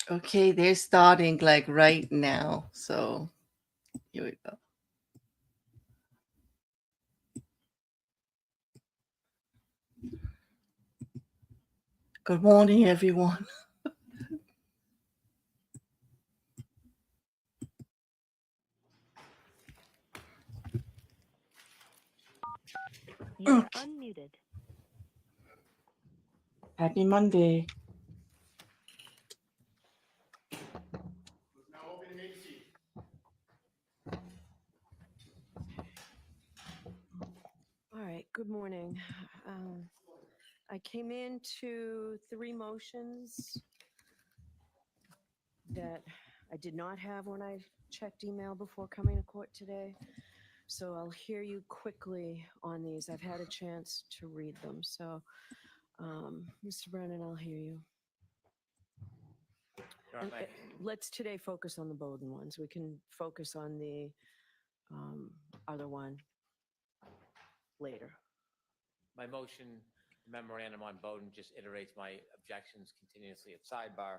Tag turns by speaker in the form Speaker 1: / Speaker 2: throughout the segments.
Speaker 1: Okay, they're starting like right now. So here we go. Good morning, everyone.
Speaker 2: You're unmuted.
Speaker 1: Happy Monday.
Speaker 3: All right, good morning. I came into 3 motions that I did not have when I checked email before coming to court today. So I'll hear you quickly on these. I've had a chance to read them. So, Mr. Brennan, I'll hear you. And, let's today focus on the Bowden ones. We can focus on the other one later.
Speaker 4: My motion memorandum on Bowden just iterates my objections continuously at sidebar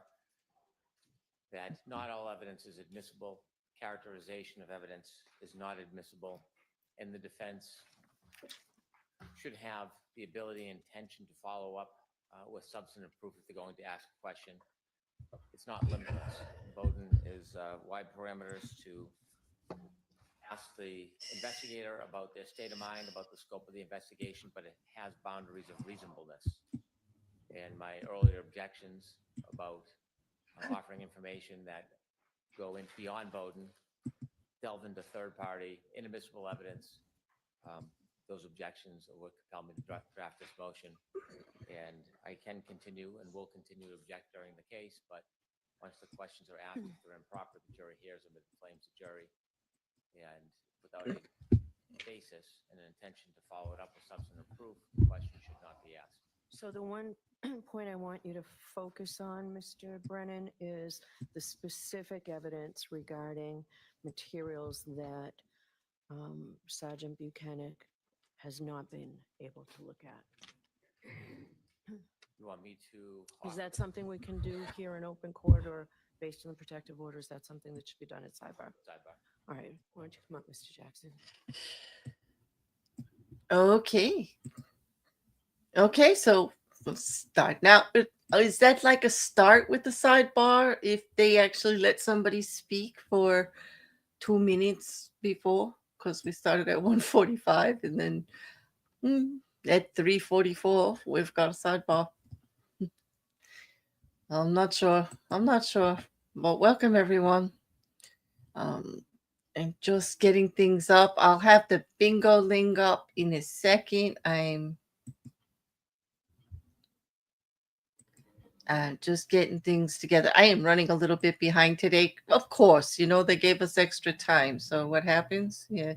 Speaker 4: that not all evidence is admissible, characterization of evidence is not admissible, and the defense should have the ability and intention to follow up with substantive proof if they're going to ask a question. It's not limitless. Bowden is wide parameters to ask the investigator about their state of mind, about the scope of the investigation, but it has boundaries of reasonableness. And my earlier objections about offering information that go in beyond Bowden, delve into third-party, inadmissible evidence, those objections are what compel me to draft this motion. And I can continue and will continue to object during the case, but once the questions are asked, if they're improper, the jury hears them, it inflames the jury. And without a basis and an intention to follow it up with substantive proof, the question should not be asked.
Speaker 3: So the one point I want you to focus on, Mr. Brennan, is the specific evidence regarding materials that Sgt Bukhenik has not been able to look at.
Speaker 4: You want me to?
Speaker 3: Is that something we can do here in open court, or based on the protective orders, that's something that should be done at sidebar?
Speaker 4: Sidebar.
Speaker 3: All right, why don't you come up, Mr. Jackson?
Speaker 1: Okay. Okay, so let's start. Now, is that like a start with the sidebar if they actually let somebody speak for 2 minutes before? Because we started at 1:45 and then at 3:44 we've got a sidebar. I'm not sure. But welcome everyone. And just getting things up. I'll have the bingo link up in a second. I'm just getting things together. I am running a little bit behind today. Of course, they gave us extra time. So what happens? Yeah.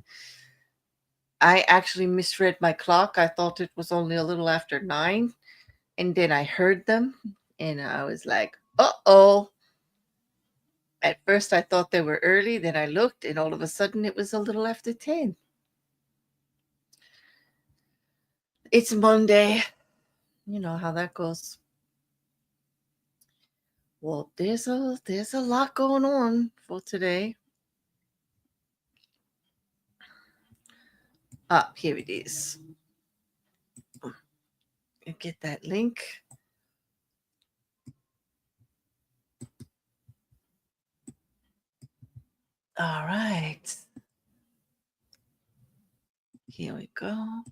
Speaker 1: I actually misread my clock. I thought it was only a little after 9. And then I heard them and I was like, uh-oh. At first I thought they were early. Then I looked and all of a sudden it was a little after 10. It's Monday. You know how that goes. Well, there's a lot going on for today. Here it is. Get that link. All right. Here we go.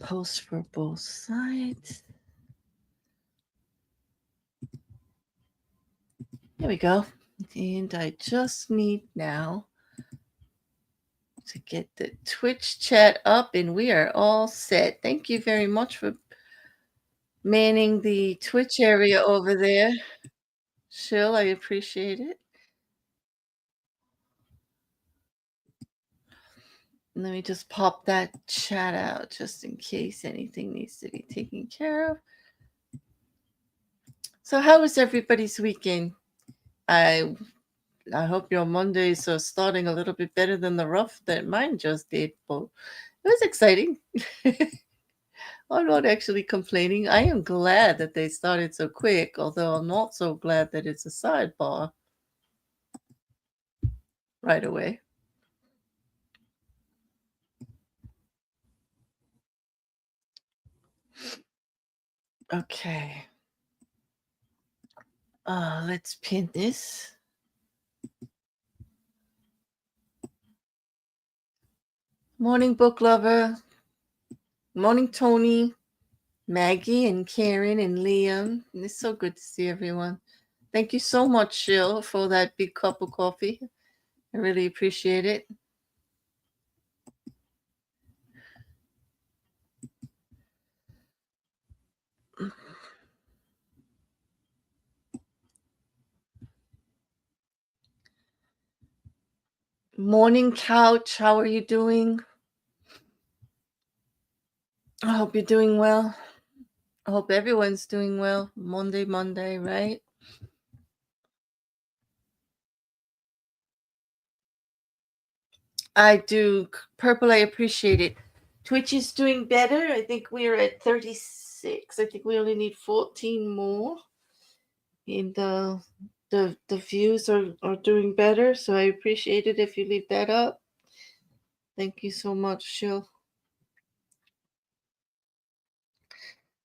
Speaker 1: Post for both sides. Here we go. And I just need now to get the Twitch chat up and we are all set. Thank you very much for manning the Twitch area over there. Shill, I appreciate it. Let me just pop that chat out just in case anything needs to be taken care of. So how was everybody's weekend? I hope your Mondays are starting a little bit better than the rough that mine just did, but it was exciting. I'm not actually complaining. I am glad that they started so quick, although I'm not so glad that it's a sidebar right away. Okay. Let's pin this. Morning, book lover. Morning, Tony, Maggie, and Karen, and Liam. It's so good to see everyone. Thank you so much, Shill, for that big cup of coffee. I really appreciate it. Morning, Couch. How are you doing? I hope you're doing well. I hope everyone's doing well. Monday, right? I do. Purple, I appreciate it. Twitch is doing better. I think we're at 36. I think we only need 14 more. And the views are doing better, so I appreciate it if you leave that up. Thank you so much, Shill.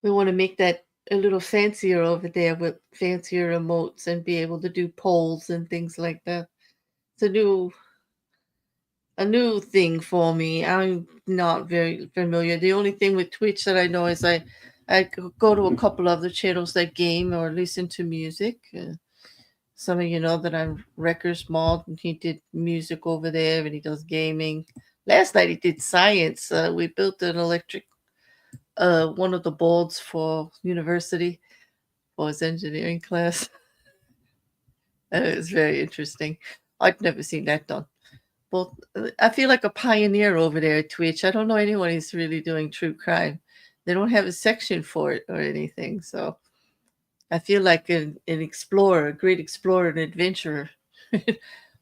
Speaker 1: We want to make that a little fancier over there with fancier emotes and be able to do polls and things like that. It's a new thing for me. I'm not very familiar. The only thing with Twitch that I know is I go to a couple of the channels that game or listen to music. Some of you know that I'm Wrecker's Mod, and he did music over there, and he does gaming. Last night he did science. We built an electric, one of the boards for university for his engineering class. It was very interesting. I'd never seen that done. Well, I feel like a pioneer over there at Twitch. I don't know anyone who's really doing true crime. They don't have a section for it or anything. So I feel like an explorer, a great explorer and adventurer,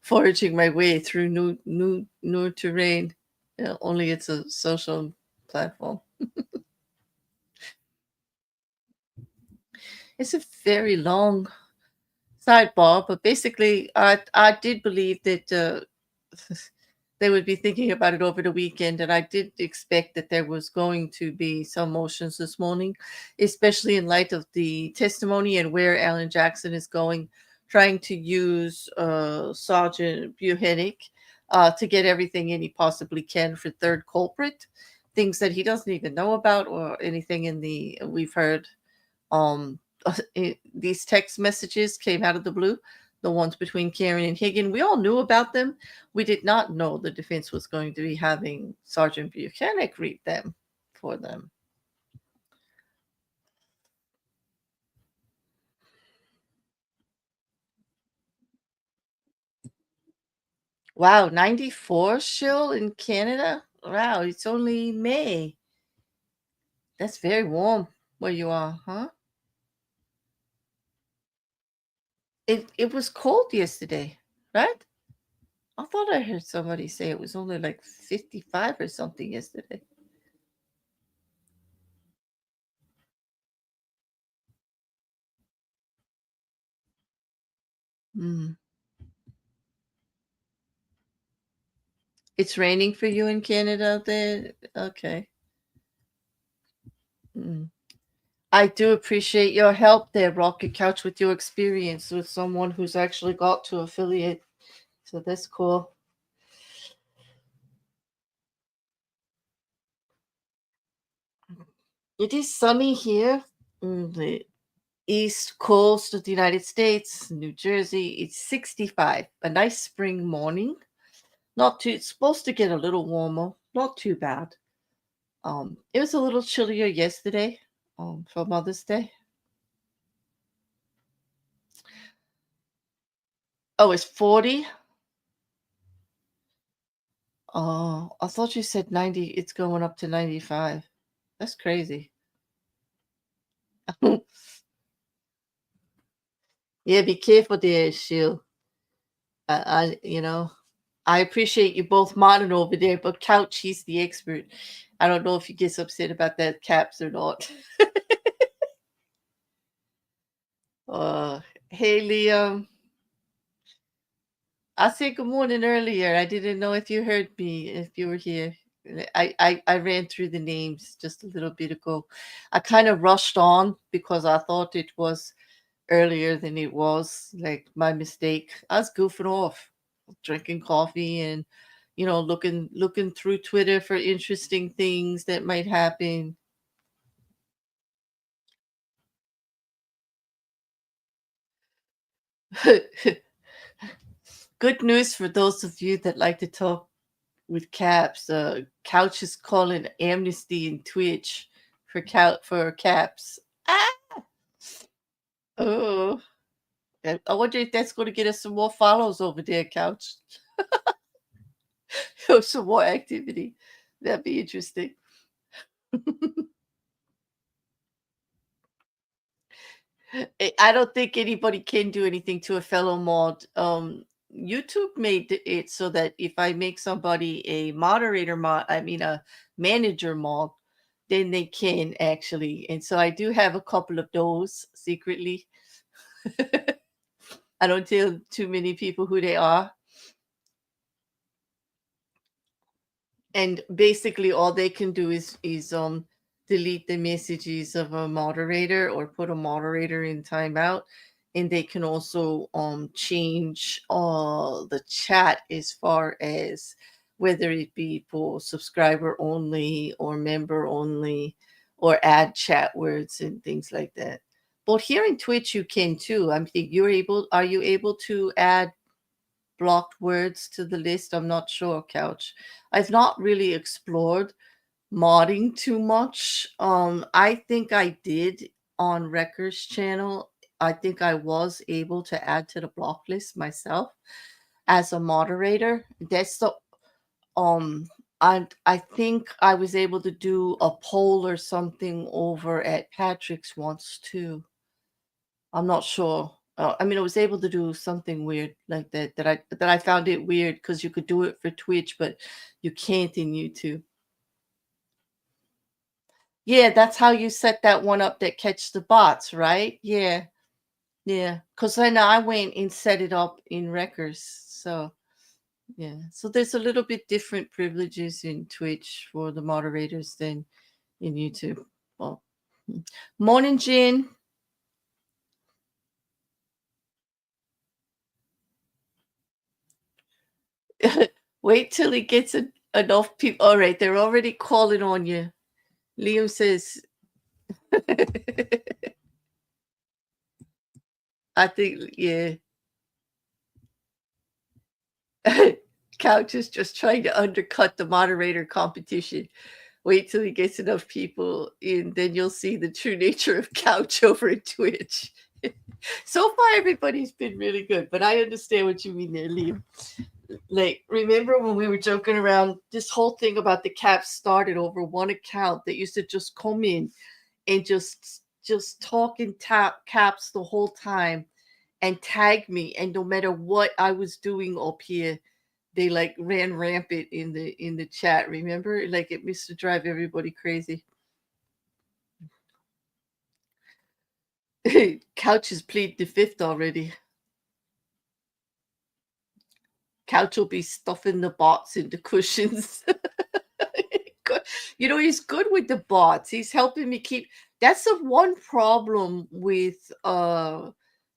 Speaker 1: foraging my way through new terrain. Only it's a social platform. It's a very long sidebar, but basically, I did believe that they would be thinking about it over the weekend, and I did expect that there was going to be some motions this morning, especially in light of the testimony and where Alan Jackson is going, trying to use Sergeant Bukhenik to get everything in he possibly can for third culprit, things that he doesn't even know about or anything in the we've heard. Um, these text messages came out of the blue, the ones between Karen and Higgin. We all knew about them. We did not know the defense was going to be having Sergeant Bukhenik read them for them. Wow, 94 Shill in Canada? Wow, it's only May. That's very warm where you are, huh? It was cold yesterday, right? I thought I heard somebody say it was only like 55 or something yesterday. Mm. It's raining for you in Canada there? Okay. Mm. I do appreciate your help there, Rocket Couch, with your experience with someone who's actually got to affiliate. So that's cool. It is sunny here in the east coast of the United States, New Jersey. It's 65, a nice spring morning. Not too, it's supposed to get a little warmer, not too bad. It was a little chillier yesterday, for Mother's Day. Oh, it's 40. Oh, I thought you said 90. It's going up to 95. That's crazy. Yeah, be careful there, Shield. I appreciate you both modding over there, but Couch, he's the expert. I don't know if he gets upset about that caps or not. Hey, Liam. I said good morning earlier. I didn't know if you heard me, if you were here. I ran through the names just a little bit ago. I kind of rushed on because I thought it was earlier than it was. Like my mistake. I was goofing off, drinking coffee and looking through Twitter for interesting things that might happen. Good news for those of you that like to talk with caps. Couch is calling amnesty in Twitch for caps. Ah! Oh, I wonder if that's going to get us some more follows over there, Couch. Or some more activity. That'd be interesting. I don't think anybody can do anything to a fellow mod. YouTube made it so that if I make somebody a moderator mod, I mean a manager mod, then they can actually. And so I do have a couple of those secretly. I don't tell too many people who they are. And basically all they can do is delete the messages of a moderator or put a moderator in timeout, and they can also change the chat as far as whether it be for subscriber only or member only, or add chat words and things like that. But here in Twitch you can too. I think are you able to add blocked words to the list? I'm not sure, Couch. I've not really explored modding too much. I think I did on Wrecker's channel. I think I was able to add to the block list myself as a moderator. That's the I think I was able to do a poll or something over at Patrick's once too. I'm not sure. I mean, I was able to do something weird like that. I found it weird because you could do it for Twitch, but you can't in YouTube. Yeah, that's how you set that one up that catch the bots, right? Yeah, yeah. Because then I went and set it up in Wreckers. So yeah, so there's a little bit different privileges in Twitch for the moderators than in YouTube. Well, morning, Jen. Wait till he gets enough people. All right, they're already calling on you. Liam says, I think, yeah. Couch is just trying to undercut the moderator competition. Wait till he gets enough people in, then you'll see the true nature of Couch over at Twitch. So far, everybody's been really good, but I understand what you mean there, Liam. Like, remember when we were joking around, this whole thing about the caps started over one account that used to just come in and just talk in caps the whole time and tag me, and no matter what I was doing up here, they like ran rampant in the chat. Remember, like it used to drive everybody crazy. Couch has pleaded the fifth already. Couch will be stuffing the bots into cushions. He's good with the bots. He's helping me keep. That's the one problem with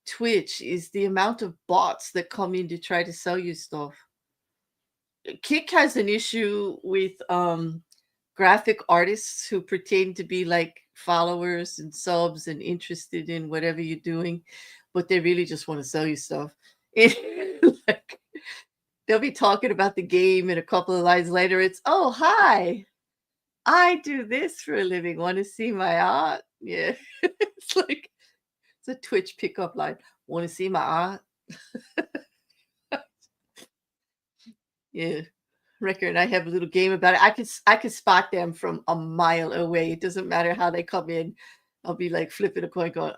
Speaker 1: Twitch, is the amount of bots that come in to try to sell you stuff. Kick has an issue with graphic artists who pretend to be like followers and subs and interested in whatever you're doing, but they really just want to sell you stuff. Like, they'll be talking about the game, and a couple of lines later, it's, oh, hi, I do this for a living. Want to see my art? Yeah. It's like, it's a Twitch pickup line. Want to see my art? Yeah. Wrecker and I have a little game about it. I could spot them from a mile away. It doesn't matter how they come in. I'll be like flipping a coin going,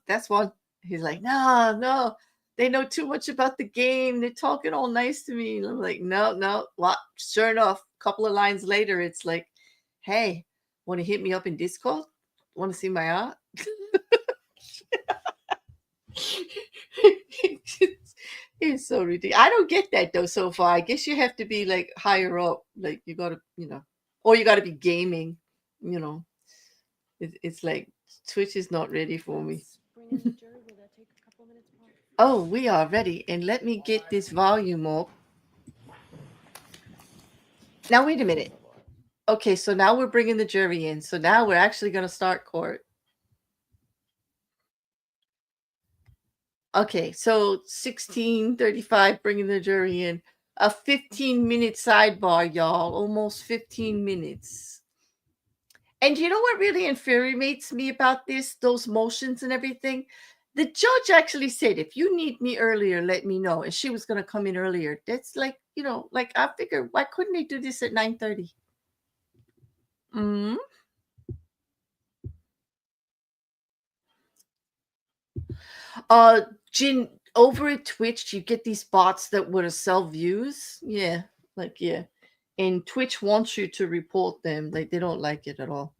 Speaker 1: that's one. He's like, no. they know too much about the game. They're talking all nice to me. And I'm like, no, no. Well, sure enough, a couple of lines later, it's like, hey, want to hit me up in Discord? Want to see my art? It's so ridiculous. I don't get that though so far. I guess you have to be like higher up. Like you gotta, or you gotta be gaming, you know. It's like Twitch is not ready for me.
Speaker 3: Bring in the jury. Will that take a couple minutes, Paul?
Speaker 1: Oh, we are ready. And let me get this volume up. Now, wait a minute. Okay, so now we're bringing the jury in. So now we're actually going to start court. Okay, so 16:35, bringing the jury in. A 15-minute sidebar, y'all. Almost 15 minutes. And you know what really infuriates me about this, those motions and everything? The judge actually said, if you need me earlier, let me know. And she was going to come in earlier. That's like, like I figured, why couldn't they do this at 9:30? Mm-hmm. Jin, over at Twitch, you get these bots that would sell views. Yeah, yeah. And Twitch wants you to report them. Like they don't like it at all.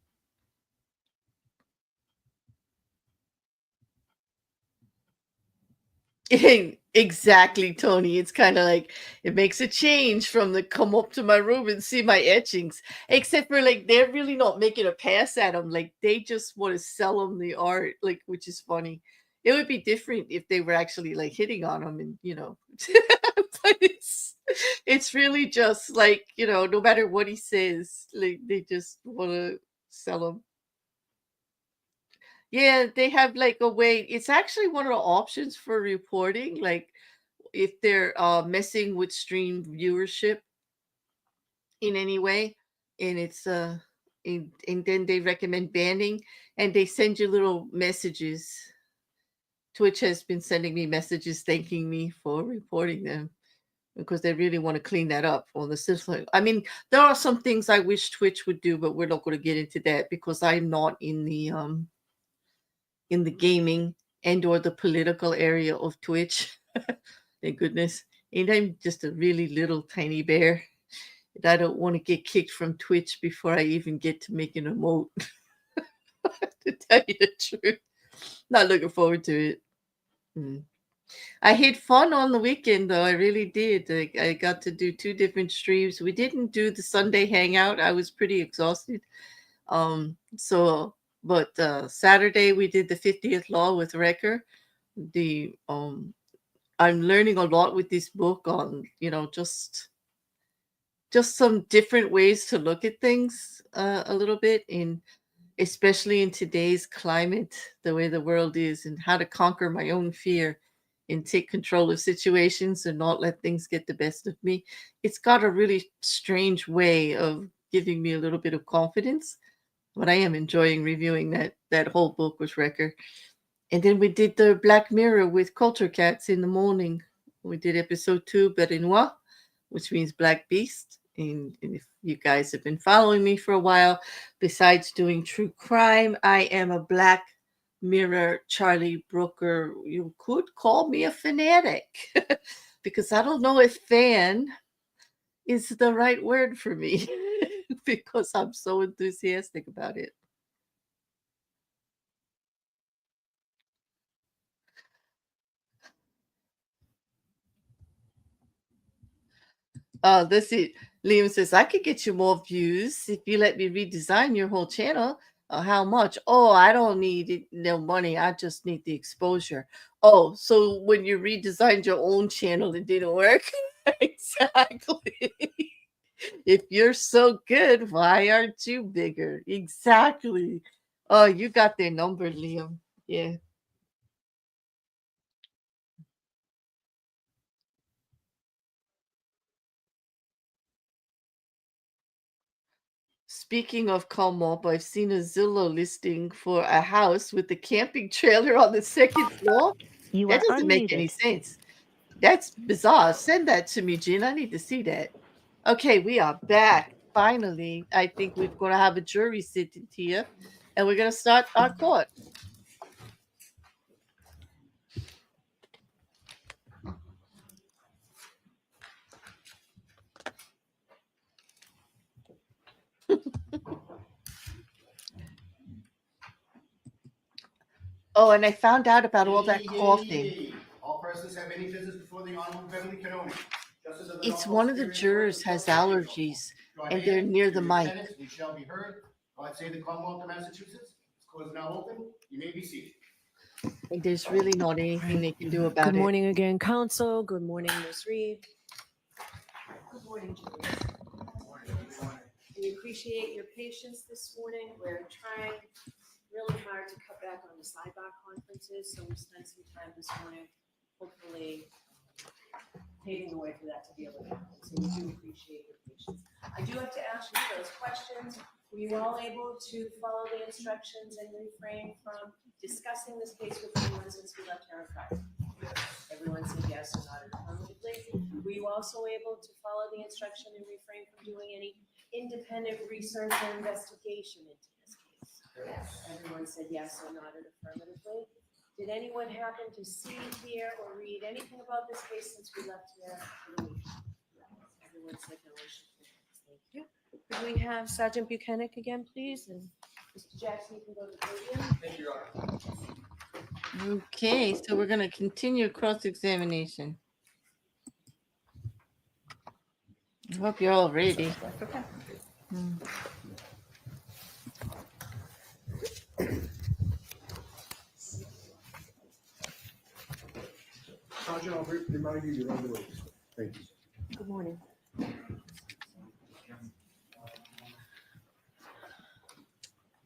Speaker 1: Exactly, Tony. It's kind of like it makes a change from the come up to my room and see my etchings. Except for like they're really not making a pass at them. Like they just want to sell them the art, like which is funny. It would be different if they were actually like hitting on them, and but it's really just like no matter what he says, like they just want to sell them. Yeah, they have like a way. It's actually one of the options for reporting, like if they're messing with stream viewership in any way, and it's and then they recommend banning, and they send you little messages. Twitch has been sending me messages thanking me for reporting them because they really want to clean that up on the system. I mean, there are some things I wish Twitch would do, but we're not going to get into that because I'm not in the gaming and or the political area of Twitch. Thank goodness. And I'm just a really little tiny bear. And I don't want to get kicked from Twitch before I even get to make an emote. To tell you the truth. Not looking forward to it. I had fun on the weekend though. I really did. I got to do 2 different streams. We didn't do the Sunday hangout. I was pretty exhausted. But Saturday we did the 50th law with Wrecker. I'm learning a lot with this book on, just some different ways to look at things a little bit, and especially in today's climate, the way the world is, and how to conquer my own fear and take control of situations and not let things get the best of me. It's got a really strange way of giving me a little bit of confidence, but I am enjoying reviewing that whole book with Wrecker. And then we did the Black Mirror with Culture Cats in the morning. We did episode 2, Berinois, which means Black Beast. And if you guys have been following me for a while, besides doing true crime, I am a Black Mirror Charlie Brooker. You could call me a fanatic because I don't know if fan is the right word for me because I'm so enthusiastic about it. That's it. Liam says, I could get you more views if you let me redesign your whole channel. How much? Oh, I don't need no money. I just need the exposure. Oh, so when you redesigned your own channel, it didn't work? Exactly. If you're so good, why aren't you bigger? Exactly. Oh, you got their number, Liam. Yeah. Speaking of come up, I've seen a Zillow listing for a house with a camping trailer on the second floor.
Speaker 2: You
Speaker 1: That
Speaker 2: are
Speaker 1: doesn't make any
Speaker 2: unmuted.
Speaker 1: sense. That's bizarre. Send that to me, Jen. I need to see that. Okay, we are back. Finally, I think we're going to have a jury sitting here, and we're going to start our court. Oh, and I found out about all that coughing.
Speaker 2: Yay. All persons have any business before the Honorable Beverly Cannone. Justice of the
Speaker 1: It's
Speaker 2: Norfolk
Speaker 1: one of the
Speaker 2: Superior Court
Speaker 1: jurors
Speaker 2: of
Speaker 1: has
Speaker 2: Appeals.
Speaker 1: allergies,
Speaker 2: Your
Speaker 1: and they're
Speaker 2: hand
Speaker 1: near
Speaker 2: to
Speaker 1: the
Speaker 2: your
Speaker 1: mic.
Speaker 2: tenants, we shall be heard. God save the Commonwealth of Massachusetts. This court is now open. You may be seated.
Speaker 1: And there's really not anything they can do about
Speaker 3: Good
Speaker 1: it.
Speaker 3: morning again, council. Good morning, Ms. Reed. Good morning, Julie. We appreciate your patience this morning. We're trying really hard to cut back on the sidebar conferences, so we spent some time this morning, hopefully paving the way for that to be able to happen. So we do appreciate your patience. I do have to ask you those questions. Were you all able to follow the instructions and refrain from discussing this case with anyone since we left here on Friday? Everyone said yes or nodded affirmatively. Were you also able to follow the instruction and refrain from doing any independent research or investigation into this case? Yes. Everyone said yes or nodded affirmatively. Did anyone happen to see, hear, or read anything about this case since we left here for the week? Everyone said no. Thank you. Could we have Sergeant Bukhenik again, please? And Mr. Jackson, you can go to the podium.
Speaker 2: Thank you, Your Honor.
Speaker 1: Okay, so we're going to continue cross-examination. I hope you're all ready.
Speaker 2: Sergeant, I'll remind you, you're on the way. Thank you.
Speaker 3: Good morning.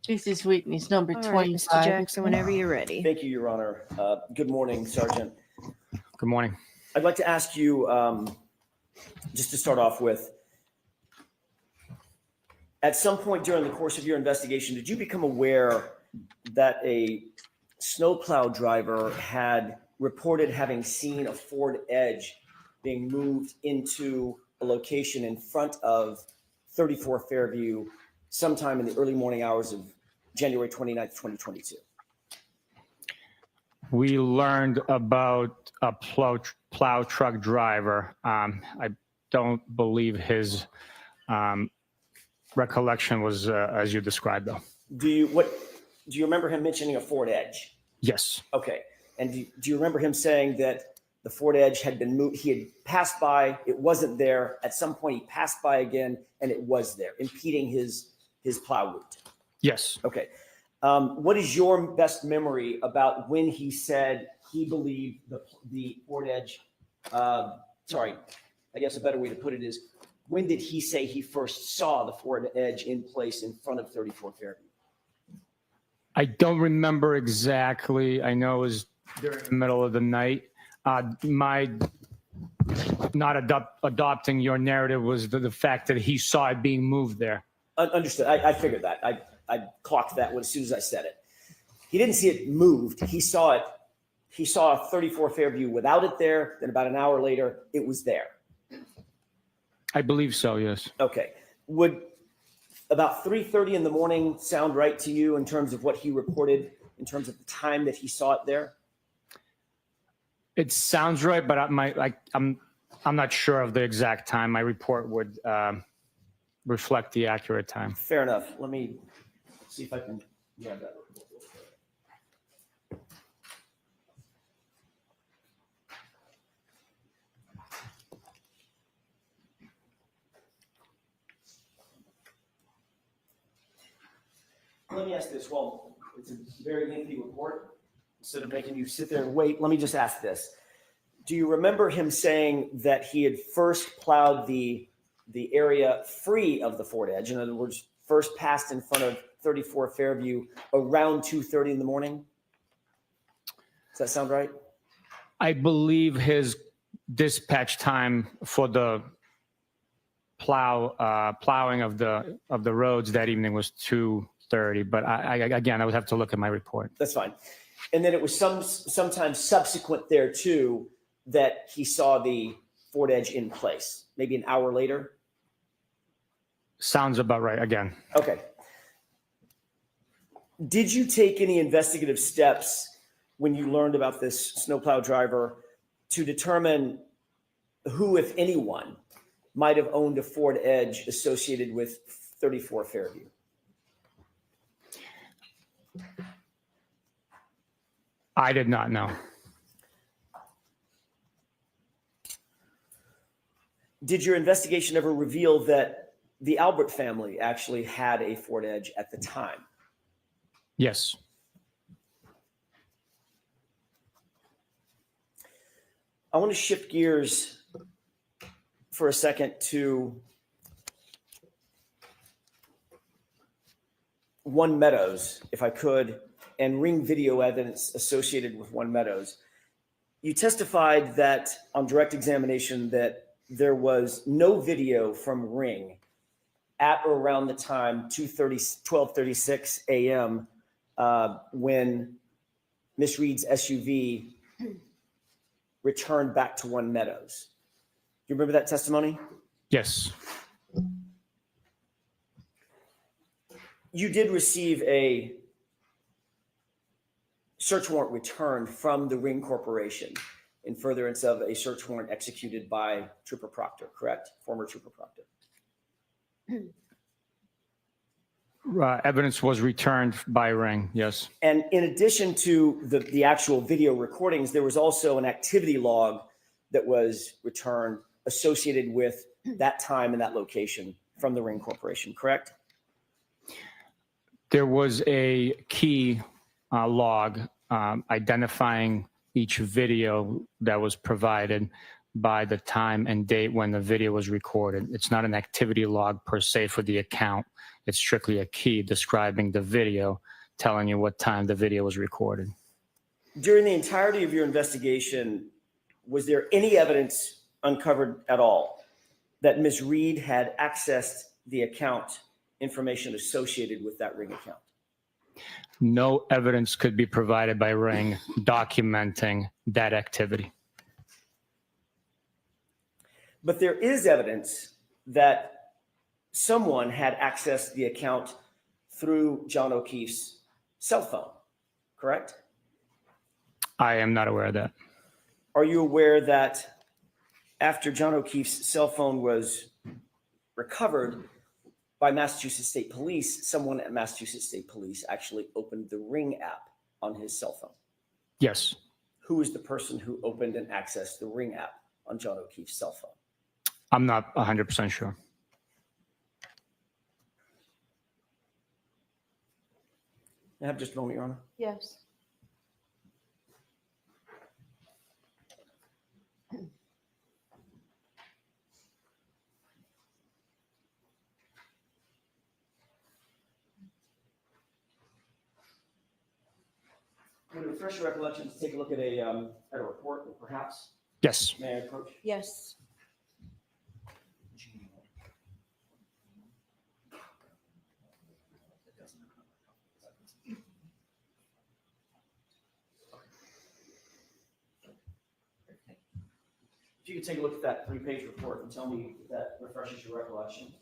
Speaker 1: This is witness number
Speaker 3: All right, Mr.
Speaker 1: 25.
Speaker 3: Jackson, whenever you're ready.
Speaker 5: Thank you, Your Honor. Good morning, Sergeant.
Speaker 6: Good morning.
Speaker 5: I'd like to ask you, just to start off with, at some point during the course of your investigation, did you become aware that a snowplow driver had reported having seen a Ford Edge being moved into a location in front of 34 Fairview sometime in the early morning hours of January 29th, 2022?
Speaker 6: We learned about a plow truck driver. I don't believe his recollection was as you described, though.
Speaker 5: Do you remember him mentioning a Ford Edge?
Speaker 6: Yes.
Speaker 5: Okay. And do you remember him saying that the Ford Edge had been moved? He had passed by, it wasn't there. At some point, he passed by again, and it was there, impeding his plow route.
Speaker 6: Yes.
Speaker 5: Okay. What is your best memory about when he said he believed the Ford Edge? Sorry, I guess a better way to put it is, when did he say he first saw the Ford Edge in place in front of 34 Fairview?
Speaker 6: I don't remember exactly. I know it was during the middle of the night. My not adopting your narrative was the fact that he saw it being moved there.
Speaker 5: Understood. I figured that. I clocked that as soon as I said it. He didn't see it moved. He saw it. He saw 34 Fairview without it there. Then about an hour later, it was there.
Speaker 6: I believe so, yes.
Speaker 5: Okay. Would about 3:30 in the morning sound right to you in terms of what he reported, in terms of the time that he saw it there?
Speaker 6: It sounds right, but I'm not sure of the exact time. My report would reflect the accurate time.
Speaker 5: Fair enough. Let me see if I can grab that. Let me ask this. Well, it's a very lengthy report. Instead of making you sit there and wait, let me just ask this. Do you remember him saying that he had first plowed the area free of the Ford Edge? In other words, first passed in front of 34 Fairview around 2:30 in the morning? Does that sound right?
Speaker 6: I believe his dispatch time for the plowing of the roads that evening was 2:30, but I would have to look at my report.
Speaker 5: That's fine. And then it was sometime subsequent there too that he saw the Ford Edge in place, maybe an hour later.
Speaker 6: Sounds about right again.
Speaker 5: Okay. Did you take any investigative steps when you learned about this snowplow driver to determine who, if anyone, might have owned a Ford Edge associated with 34 Fairview?
Speaker 6: I did not know.
Speaker 5: Did your investigation ever reveal that the Albert family actually had a Ford Edge at the time?
Speaker 6: Yes.
Speaker 5: I want to shift gears for a second to One Meadows, if I could, and ring video evidence associated with One Meadows. You testified that on direct examination that there was no video from Ring at or around the time 12:36 a.m. When Miss Reed's SUV returned back to One Meadows. You remember that testimony?
Speaker 6: Yes.
Speaker 5: You did receive a search warrant returned from the Ring Corporation in furtherance of a search warrant executed by Trooper Proctor, correct? Former Trooper Proctor.
Speaker 6: Evidence was returned by Ring. Yes.
Speaker 5: And in addition to the actual video recordings, there was also an activity log that was returned associated with that time and that location from the Ring Corporation, correct?
Speaker 6: There was a key log identifying each video that was provided by the time and date when the video was recorded. It's not an activity log per se for the account. It's strictly a key describing the video, telling you what time the video was recorded.
Speaker 5: During the entirety of your investigation, was there any evidence uncovered at all that Ms. Reed had accessed the account information associated with that Ring account?
Speaker 6: No evidence could be provided by Ring documenting that activity.
Speaker 5: But there is evidence that someone had accessed the account through John O'Keefe's cell phone, correct?
Speaker 6: I am not aware of that.
Speaker 5: Are you aware that after John O'Keefe's cell phone was recovered by Massachusetts State Police, someone at Massachusetts State Police actually opened the Ring app on his cell phone?
Speaker 6: Yes.
Speaker 5: Who is the person who opened and accessed the Ring app on John O'Keefe's cell phone?
Speaker 6: I'm not 100% sure.
Speaker 5: I have just a moment, Your Honor.
Speaker 3: Yes.
Speaker 5: Would it refresh your recollection to take a look at a report, perhaps?
Speaker 6: Yes.
Speaker 5: May I approach?
Speaker 3: Yes.
Speaker 5: If you could take a look at that 3-page report and tell me if that refreshes your recollection.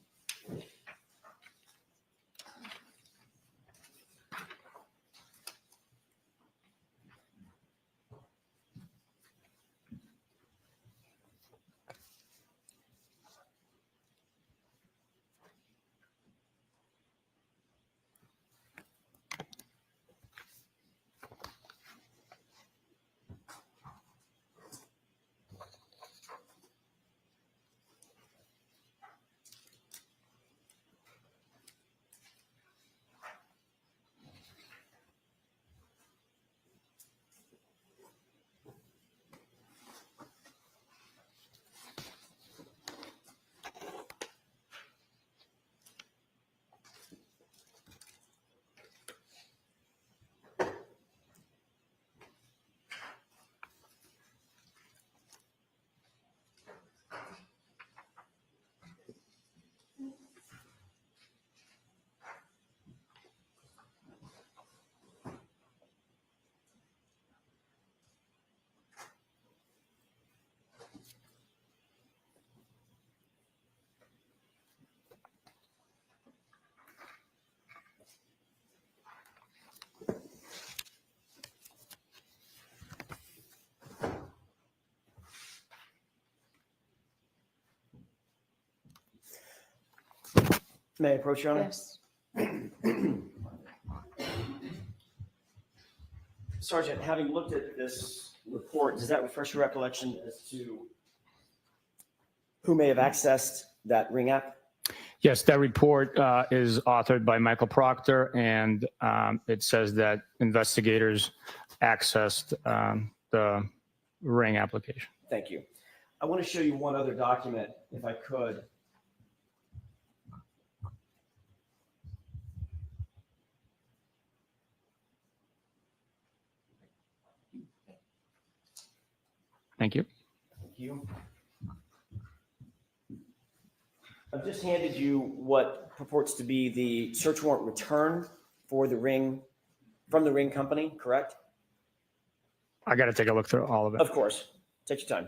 Speaker 5: May I approach, Your Honor?
Speaker 3: Yes.
Speaker 5: Sergeant, having looked at this report, does that refresh your recollection as to who may have accessed that ring app?
Speaker 6: Yes, that report is authored by Michael Proctor, and it says that investigators accessed the ring application.
Speaker 5: Thank you. I want to show you one other document, if I could.
Speaker 6: Thank you.
Speaker 5: Thank you. I've just handed you what purports to be the search warrant return for the ring, from the ring company, correct?
Speaker 6: I got to take a look through all of it.
Speaker 5: Of course. Take your time.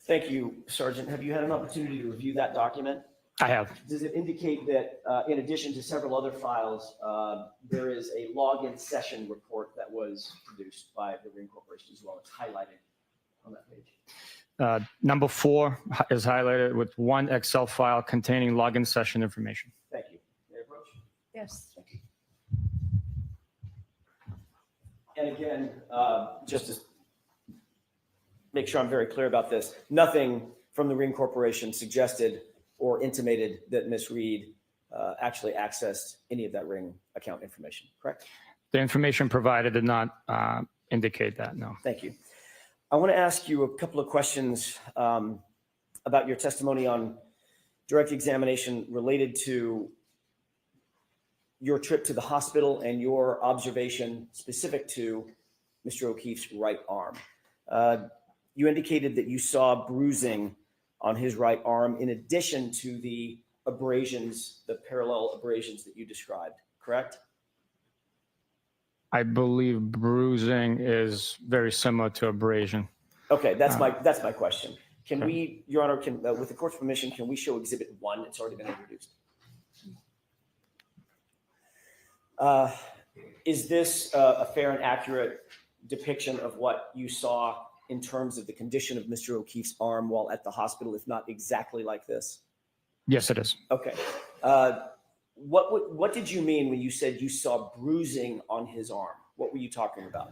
Speaker 5: Thank you, Sergeant. Have you had an opportunity to review that document?
Speaker 6: I have.
Speaker 5: Does it indicate that in addition to several other files, there is a login session report that was produced by the Ring Corporation as well? It's highlighted on that page.
Speaker 6: Number 4 is highlighted with one Excel file containing login session information.
Speaker 5: Thank you. May I approach?
Speaker 3: Yes.
Speaker 5: Thank you. And again, just to make sure I'm very clear about this, nothing from the Ring Corporation suggested or intimated that Ms. Reed actually accessed any of that Ring account information, correct?
Speaker 6: The information provided did not indicate that, no.
Speaker 5: Thank you. I want to ask you a couple of questions about your testimony on direct examination related to your trip to the hospital and your observation specific to Mr. O'Keefe's right arm. You indicated that you saw bruising on his right arm in addition to the abrasions, the parallel abrasions that you described, correct?
Speaker 6: I believe bruising is very similar to abrasion.
Speaker 5: Okay, that's my question. Can
Speaker 6: Okay.
Speaker 5: we, Your Honor, with the court's permission, can we show Exhibit 1? It's already been introduced. Is this a fair and accurate depiction of what you saw in terms of the condition of Mr. O'Keefe's arm while at the hospital, if not exactly like this?
Speaker 6: Yes, it is.
Speaker 5: Okay. What did you mean when you said you saw bruising on his arm? What were you talking about?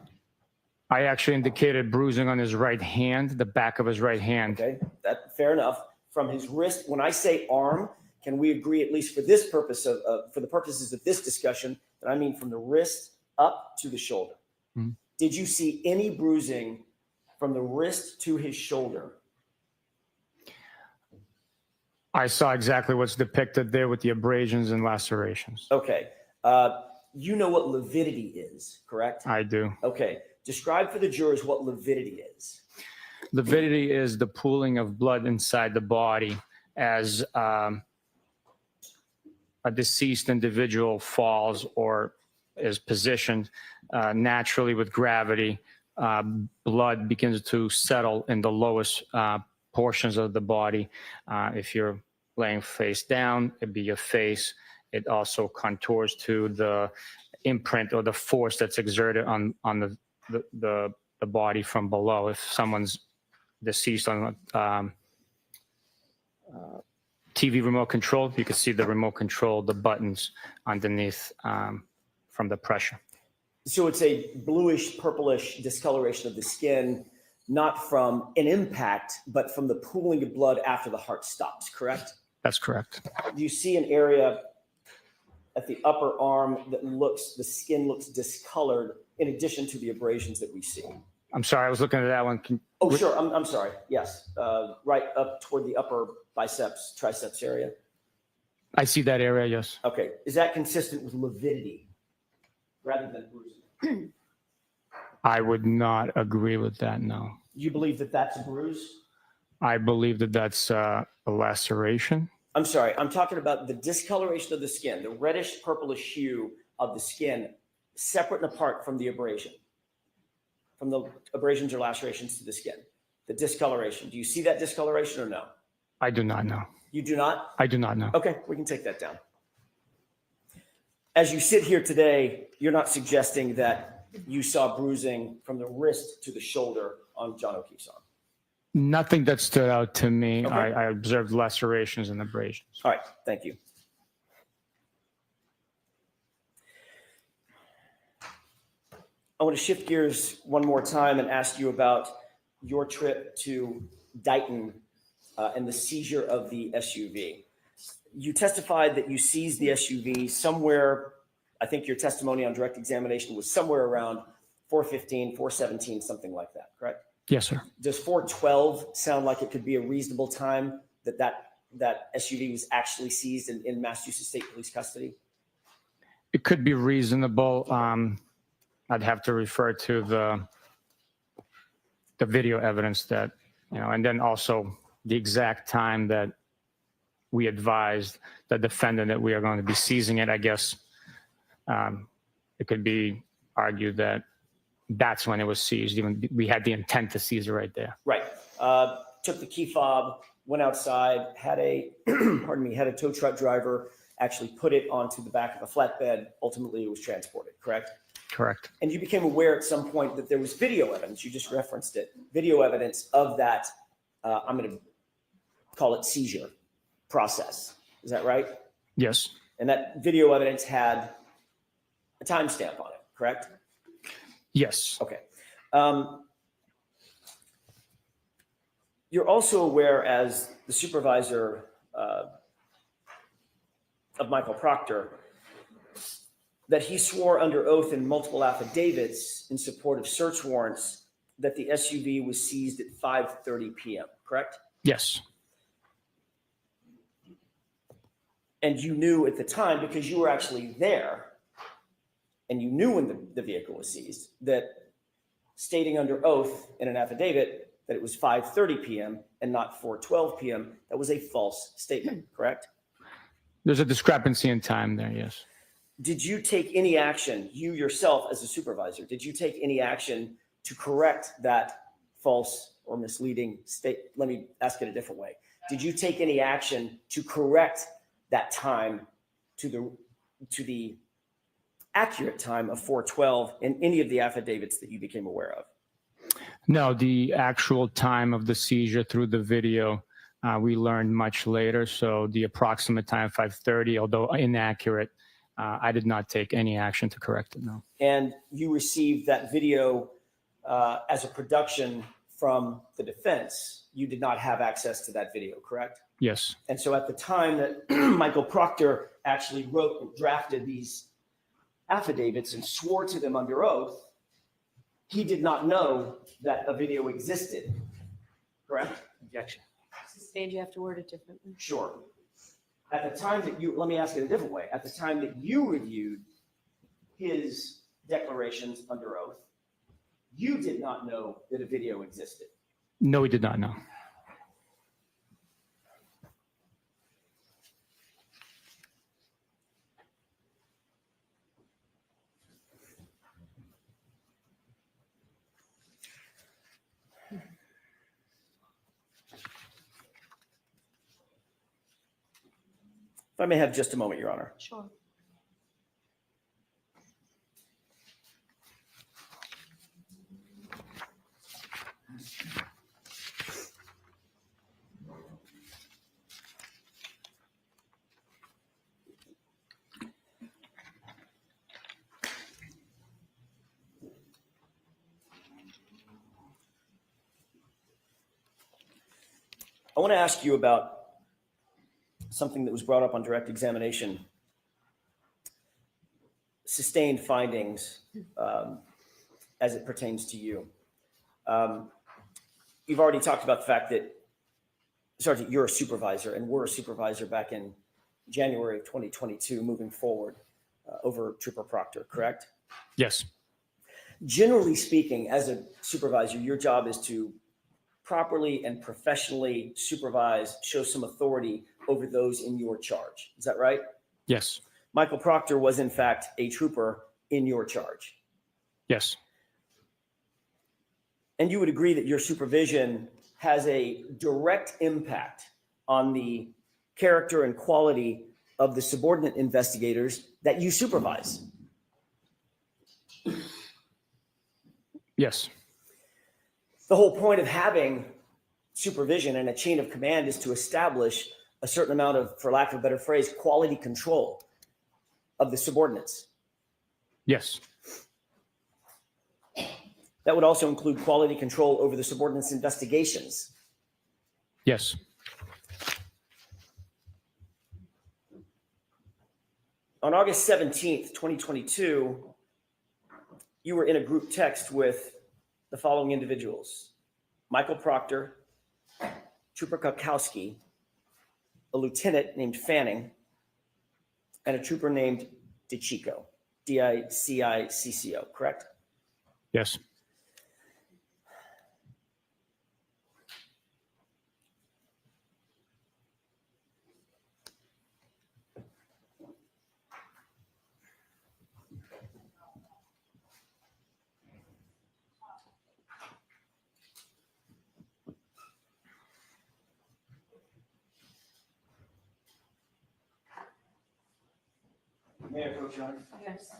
Speaker 6: I actually indicated bruising on his right hand, the back of his right hand.
Speaker 5: Okay, that fair enough. From his wrist, when I say arm, can we agree, at least for this purpose for the purposes of this discussion, that I mean from the wrist up to the shoulder?
Speaker 6: Mhm.
Speaker 5: Did you see any bruising from the wrist to his shoulder?
Speaker 6: I saw exactly what's depicted there with the abrasions and lacerations.
Speaker 5: Okay. You know what lividity is, correct?
Speaker 6: I do.
Speaker 5: Okay. Describe for the jurors what lividity is.
Speaker 6: Lividity is the pooling of blood inside the body as a deceased individual falls or is positioned naturally with gravity. Blood begins to settle in the lowest portions of the body. If you're laying face down, it'd be your face. It also contours to the imprint or the force that's exerted on the body from below. If someone's deceased on TV remote control, you can see the remote control, the buttons underneath from the pressure.
Speaker 5: So it's a bluish, purplish discoloration of the skin, not from an impact, but from the pooling of blood after the heart stops, correct?
Speaker 6: That's correct.
Speaker 5: Do you see an area at the upper arm that the skin looks discolored in addition to the abrasions that we see?
Speaker 6: I'm sorry, I was looking at that one.
Speaker 5: Oh, sure. I'm sorry. Yes. Right up toward the upper biceps, triceps area.
Speaker 6: I see that area, yes.
Speaker 5: Okay. Is that consistent with lividity rather than bruising?
Speaker 6: I would not agree with that, no.
Speaker 5: You believe that that's a bruise?
Speaker 6: I believe that that's a laceration.
Speaker 5: I'm sorry. I'm talking about the discoloration of the skin, the reddish purplish hue of the skin, separate and apart from the abrasion, from the abrasions or lacerations to the skin. The discoloration. Do you see that discoloration or no?
Speaker 6: I do not know.
Speaker 5: You do not?
Speaker 6: I do not know.
Speaker 5: Okay, we can take that down. As you sit here today, you're not suggesting that you saw bruising from the wrist to the shoulder on John O'Keefe's arm.
Speaker 6: Nothing that stood out to me.
Speaker 5: Okay.
Speaker 6: I observed lacerations and abrasions.
Speaker 5: All right, thank you. I want to shift gears one more time and ask you about your trip to Dighton and the seizure of the SUV. You testified that you seized the SUV somewhere, I think your testimony on direct examination was somewhere around 4:15, 4:17, something like that, correct?
Speaker 6: Yes, sir.
Speaker 5: Does 4:12 sound like it could be a reasonable time that SUV was actually seized in Massachusetts State Police custody?
Speaker 6: It could be reasonable. I'd have to refer to the video evidence that, and then also the exact time that we advised the defendant that we are going to be seizing it. I guess it could be argued that that's when it was seized. Even we had the intent to seize it right there.
Speaker 5: Right. Took the key fob, went outside, had a, had a tow truck driver actually put it onto the back of a flatbed. Ultimately, it was transported, correct?
Speaker 6: Correct.
Speaker 5: And you became aware at some point that there was video evidence. You just referenced it. Video evidence of that, I'm going to call it seizure process. Is that right?
Speaker 6: Yes.
Speaker 5: And that video evidence had a timestamp on it, correct?
Speaker 6: Yes.
Speaker 5: Okay. You're also aware, as the supervisor of Michael Proctor, that he swore under oath in multiple affidavits in support of search warrants that the SUV was seized at 5:30 p.m., correct?
Speaker 6: Yes.
Speaker 5: And you knew at the time, because you were actually there, and you knew when the vehicle was seized, that stating under oath in an affidavit that it was 5:30 p.m. and not 4:12 p.m., that was a false statement, correct?
Speaker 6: There's a discrepancy in time there, yes.
Speaker 5: Did you take any action, you yourself as a supervisor, did you take any action to correct that false or misleading state? Let me ask it a different way. Did you take any action to correct that time to the accurate time of 4:12 in any of the affidavits that you became aware of?
Speaker 6: No, the actual time of the seizure through the video, we learned much later. So the approximate time, 5:30, although inaccurate, I did not take any action to correct it, no.
Speaker 5: And you received that video as a production from the defense. You did not have access to that video, correct?
Speaker 6: Yes.
Speaker 5: And so at the time that Michael Proctor actually wrote and drafted these affidavits and swore to them under oath, he did not know that a video existed, correct?
Speaker 4: Objection.
Speaker 3: Sustained, you have to word it differently.
Speaker 5: Sure. At the time that let me ask it a different way. At the time that you reviewed his declarations under oath, you did not know that a video existed.
Speaker 6: No, we did not know.
Speaker 5: If I may have just a moment, Your Honor.
Speaker 3: Sure.
Speaker 5: I want to ask you about something that was brought up on direct examination. Sustained findings as it pertains to you. You've already talked about the fact that, Sergeant, you're a supervisor and were a supervisor back in January of 2022 moving forward over Trooper Proctor, correct?
Speaker 6: Yes.
Speaker 5: Generally speaking, as a supervisor, your job is to properly and professionally supervise, show some authority over those in your charge. Is that right?
Speaker 6: Yes.
Speaker 5: Michael Proctor was in fact a trooper in your charge.
Speaker 6: Yes.
Speaker 5: And you would agree that your supervision has a direct impact on the character and quality of the subordinate investigators that you supervise.
Speaker 6: Yes.
Speaker 5: The whole point of having supervision and a chain of command is to establish a certain amount of, for lack of a better phrase, quality control of the subordinates.
Speaker 6: Yes.
Speaker 5: That would also include quality control over the subordinates' investigations.
Speaker 6: Yes.
Speaker 5: On August 17th, 2022, you were in a group text with the following individuals: Michael Proctor, Trooper Kukowski, a lieutenant named Fanning, and a trooper named DiCicco, D-I-C-I-C-C-O, correct?
Speaker 6: Yes.
Speaker 5: May I approach, Your Honor?
Speaker 3: Yes.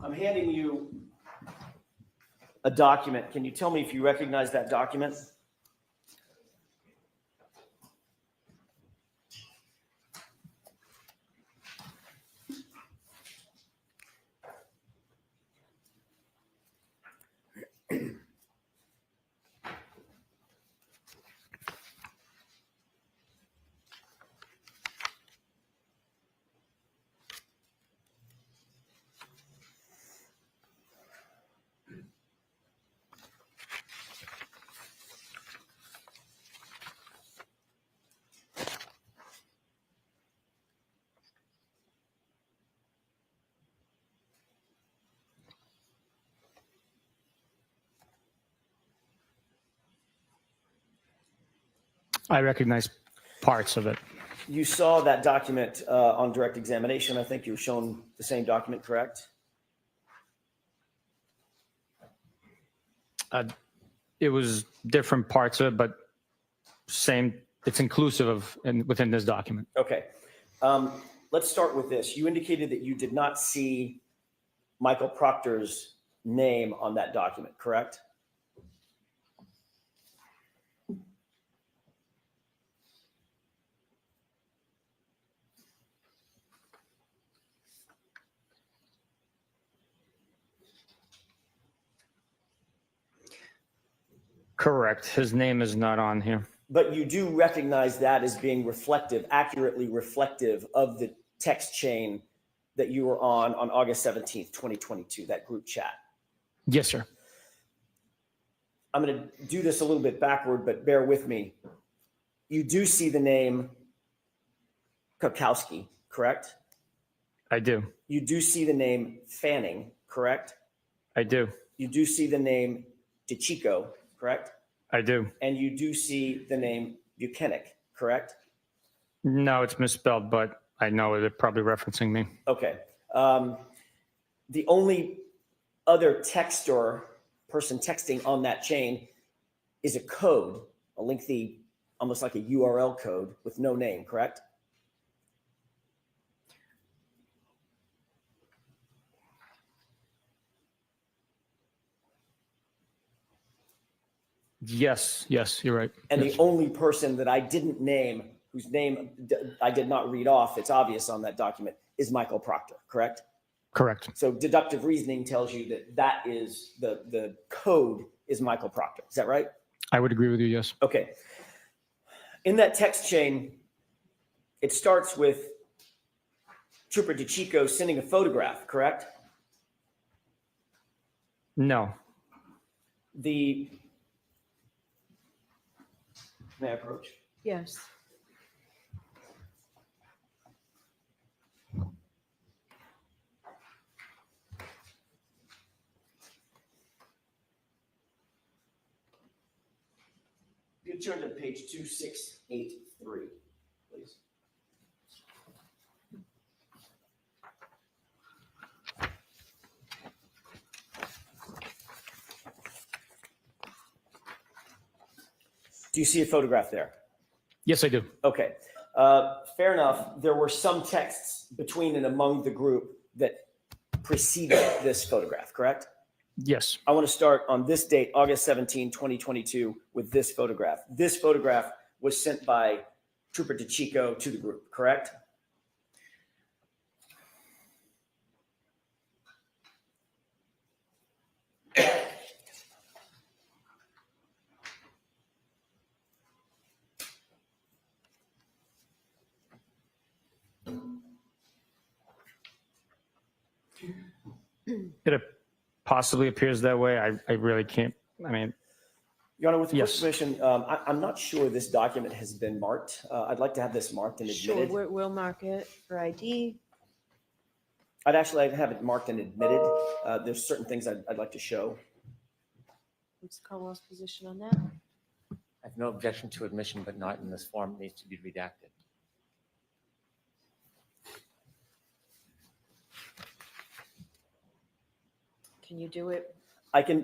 Speaker 5: I'm handing you a document. Can you tell me if you recognize that document?
Speaker 6: I recognize parts of it.
Speaker 5: You saw that document on direct examination. I think you were shown the same document, correct?
Speaker 6: It was different parts of it, but same. It's inclusive of within this document.
Speaker 5: Okay. Let's start with this. You indicated that you did not see Michael Proctor's name on that document, correct?
Speaker 6: Correct. His name is not on here.
Speaker 5: But you do recognize that as being reflective, accurately reflective of the text chain that you were on August 17th, 2022, that group chat.
Speaker 6: Yes, sir.
Speaker 5: I'm going to do this a little bit backward, but bear with me. You do see the name Kukowski, correct?
Speaker 6: I do.
Speaker 5: You do see the name Fanning, correct?
Speaker 6: I do.
Speaker 5: You do see the name DiCicco, correct?
Speaker 6: I do.
Speaker 5: And you do see the name Beukhenik, correct?
Speaker 6: No, it's misspelled, but I know they're probably referencing me.
Speaker 5: Okay. The only other text or person texting on that chain is a code, a lengthy, almost like a URL code with no name, correct?
Speaker 6: Yes, you're right.
Speaker 5: And
Speaker 6: Yes.
Speaker 5: the only person that I didn't name, whose name I did not read off, it's obvious on that document, is Michael Proctor, correct?
Speaker 6: Correct.
Speaker 5: So deductive reasoning tells you that that is the code is Michael Proctor. Is that right?
Speaker 6: I would agree with you, yes.
Speaker 5: Okay. In that text chain, it starts with Trooper DeChico sending a photograph, correct?
Speaker 6: No.
Speaker 5: May I approach?
Speaker 3: Yes.
Speaker 5: You turn to page 2683, please. Do you see a photograph there?
Speaker 6: Yes, I do.
Speaker 5: Okay. Fair enough. There were some texts between and among the group that preceded this photograph, correct?
Speaker 6: Yes.
Speaker 5: I want to start on this date, August 17, 2022, with this photograph. This photograph was sent by Trooper DeChico to the group, correct?
Speaker 6: It possibly appears that way. I really can't. I mean,
Speaker 5: Your Honor, with the
Speaker 6: Yes.
Speaker 5: court's permission, I'm not sure this document has been marked. I'd like to have this marked and
Speaker 3: Sure,
Speaker 5: admitted.
Speaker 3: we'll mark it for ID.
Speaker 5: I'd actually like to have it marked and admitted. There's certain things I'd like to show.
Speaker 3: What's the Commonwealth's position on that?
Speaker 4: I have no objection to admission, but not in this form. It needs to be redacted.
Speaker 3: Can you do it?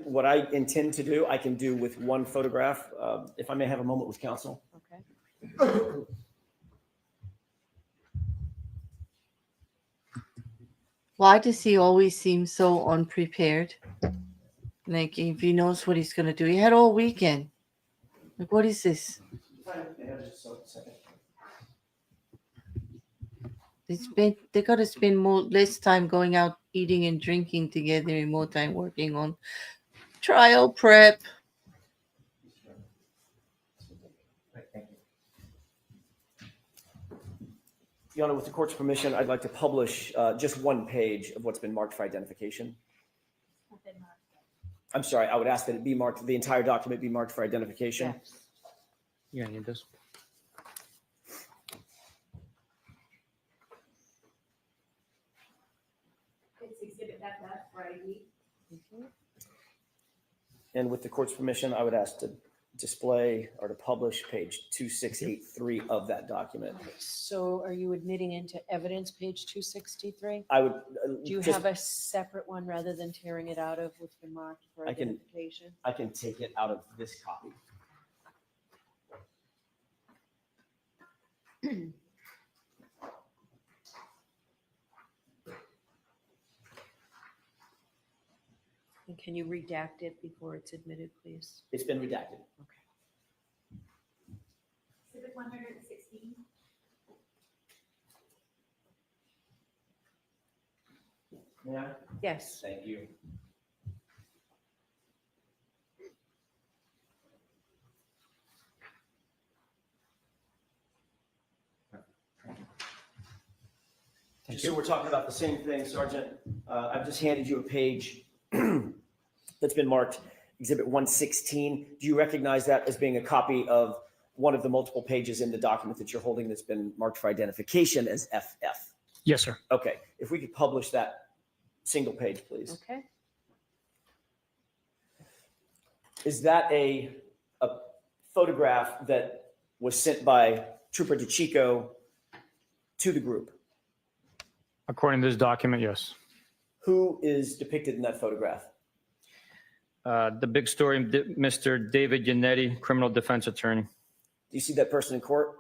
Speaker 5: What I intend to do, I can do with one photograph. If I may have a moment with counsel.
Speaker 3: Okay.
Speaker 1: Why does he always seem so unprepared? Like if he knows what he's gonna do, he had all weekend. Like, what is this? They gotta spend less time going out eating and drinking together and more time working on trial prep.
Speaker 5: Your Honor, with the court's permission, I'd like to publish just one page of what's been marked for identification. I'm sorry, I would ask that it be marked, the entire document be marked for identification.
Speaker 3: Yes.
Speaker 6: yeah, I need this.
Speaker 7: It's exhibit FF for ID.
Speaker 5: And with the court's permission, I would ask to display or to publish page 2683 of that document.
Speaker 3: So are you admitting into evidence, page 263?
Speaker 5: I would.
Speaker 3: Do you
Speaker 5: just-
Speaker 3: have a separate one rather than tearing it out of what's been marked for
Speaker 5: I can-
Speaker 3: identification?
Speaker 5: I can take it out of this copy.
Speaker 3: And can you redact it before it's admitted, please?
Speaker 5: It's been redacted.
Speaker 7: Exhibit 116.
Speaker 5: May I?
Speaker 3: Yes.
Speaker 5: Thank you. Just so we're talking about the same thing, Sergeant, I've just handed you a page that's been marked Exhibit 116. Do you recognize that as being a copy of one of the multiple pages in the document that you're holding that's been marked for identification as FF?
Speaker 6: Yes, sir.
Speaker 5: Okay, if we could publish that single page, please.
Speaker 3: Okay.
Speaker 5: Is that a photograph that was sent by Trooper DeChico to the group?
Speaker 6: According to this document, yes.
Speaker 5: Who is depicted in that photograph?
Speaker 6: The big story, Mr. David Yannetti, criminal defense attorney.
Speaker 5: Do you see that person in court?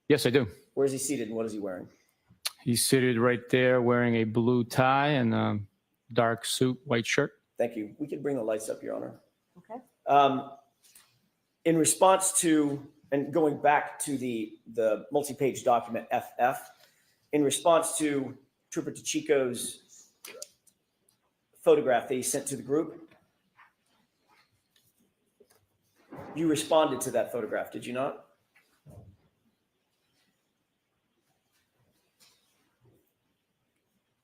Speaker 6: Yes, I do.
Speaker 5: Where is he seated and what is he wearing?
Speaker 6: He's seated right there wearing a blue tie and a dark suit, white shirt.
Speaker 5: Thank you. We could bring the lights up, Your Honor.
Speaker 3: Okay.
Speaker 5: In response to, and going back to the multi-page document FF, in response to Trooper DeChico's photograph that he sent to the group? You responded to that photograph, did you not?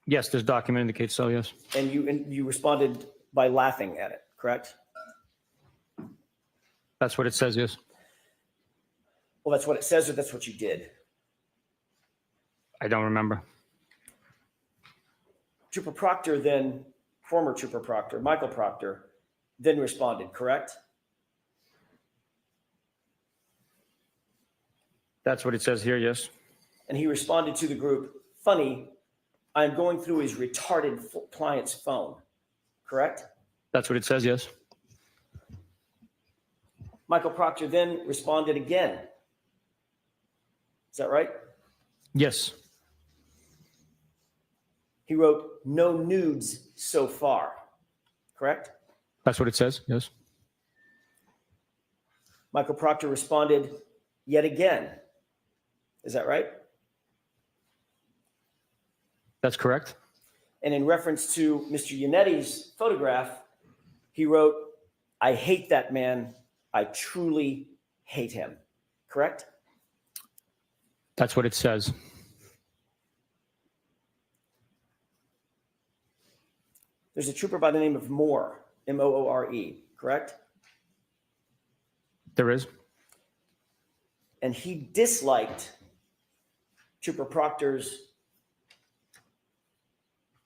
Speaker 6: Yes, this document indicates so, yes.
Speaker 5: And you responded by laughing at it, correct?
Speaker 6: That's what it says, yes.
Speaker 5: Well, that's what it says, or that's what you did?
Speaker 6: I don't remember.
Speaker 5: Trooper Proctor then, former Trooper Proctor, Michael Proctor, then responded, correct?
Speaker 6: That's what it says here, yes.
Speaker 5: And he responded to the group, funny, I'm going through his retarded client's phone, correct?
Speaker 6: That's what it says, yes.
Speaker 5: Michael Proctor then responded again. Is that right?
Speaker 6: Yes.
Speaker 5: He wrote, no nudes so far, correct?
Speaker 6: That's what it says, yes.
Speaker 5: Michael Proctor responded yet again. Is that right?
Speaker 6: That's correct.
Speaker 5: And in reference to Mr. Yannetti's photograph, he wrote, I hate that man. I truly hate him. Correct?
Speaker 6: That's what it says.
Speaker 5: There's a trooper by the name of Moore, M-O-O-R-E, correct?
Speaker 6: There is.
Speaker 5: And he disliked Trooper Proctor's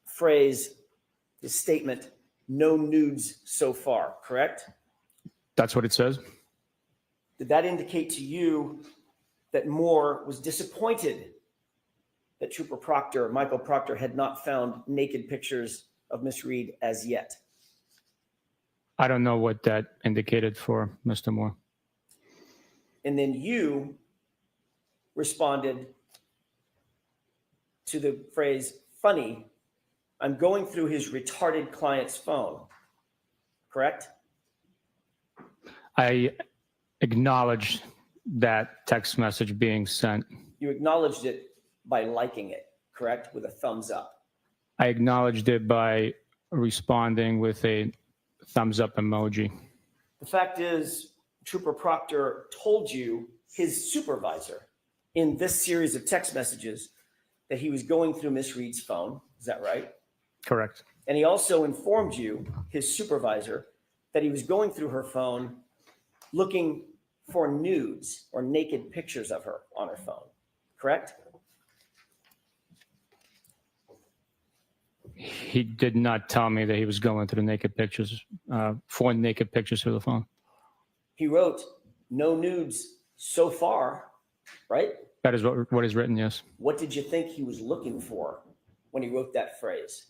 Speaker 5: phrase, his statement, no nudes so far, correct?
Speaker 6: That's what it says.
Speaker 5: Did that indicate to you that Moore was disappointed that Trooper Proctor, Michael Proctor, had not found naked pictures of Miss Reed as yet?
Speaker 6: I don't know what that indicated for Mr. Moore.
Speaker 5: And then you responded to the phrase, funny, I'm going through his retarded client's phone, correct?
Speaker 6: I acknowledged that text message being sent.
Speaker 5: You acknowledged it by liking it, correct? With a thumbs up.
Speaker 6: I acknowledged it by responding with a thumbs up emoji.
Speaker 5: The fact is, Trooper Proctor told you, his supervisor, in this series of text messages, that he was going through Miss Reed's phone. Is that right?
Speaker 6: Correct.
Speaker 5: And he also informed you, his supervisor, that he was going through her phone looking for nudes or naked pictures of her on her phone, correct?
Speaker 6: He did not tell me that he was going through naked pictures, for naked pictures through the phone.
Speaker 5: He wrote, no nudes so far, right?
Speaker 6: That is what is written, yes.
Speaker 5: What did you think he was looking for when he wrote that phrase?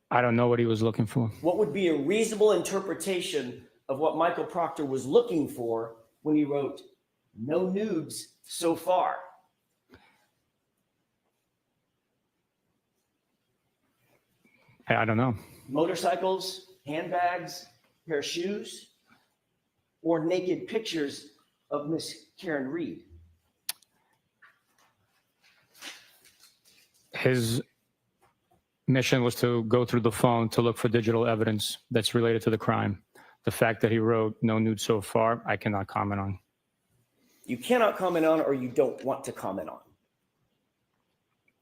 Speaker 6: I don't know what he was looking for.
Speaker 5: What would be a reasonable interpretation of what Michael Proctor was looking for when he wrote, no nudes so far?
Speaker 6: I don't know.
Speaker 5: Motorcycles, handbags, pair of shoes, or naked pictures of Miss Karen Reed?
Speaker 6: His mission was to go through the phone to look for digital evidence that's related to the crime. The fact that he wrote no nude so far, I cannot comment on.
Speaker 5: You cannot comment on, or you don't want to comment on?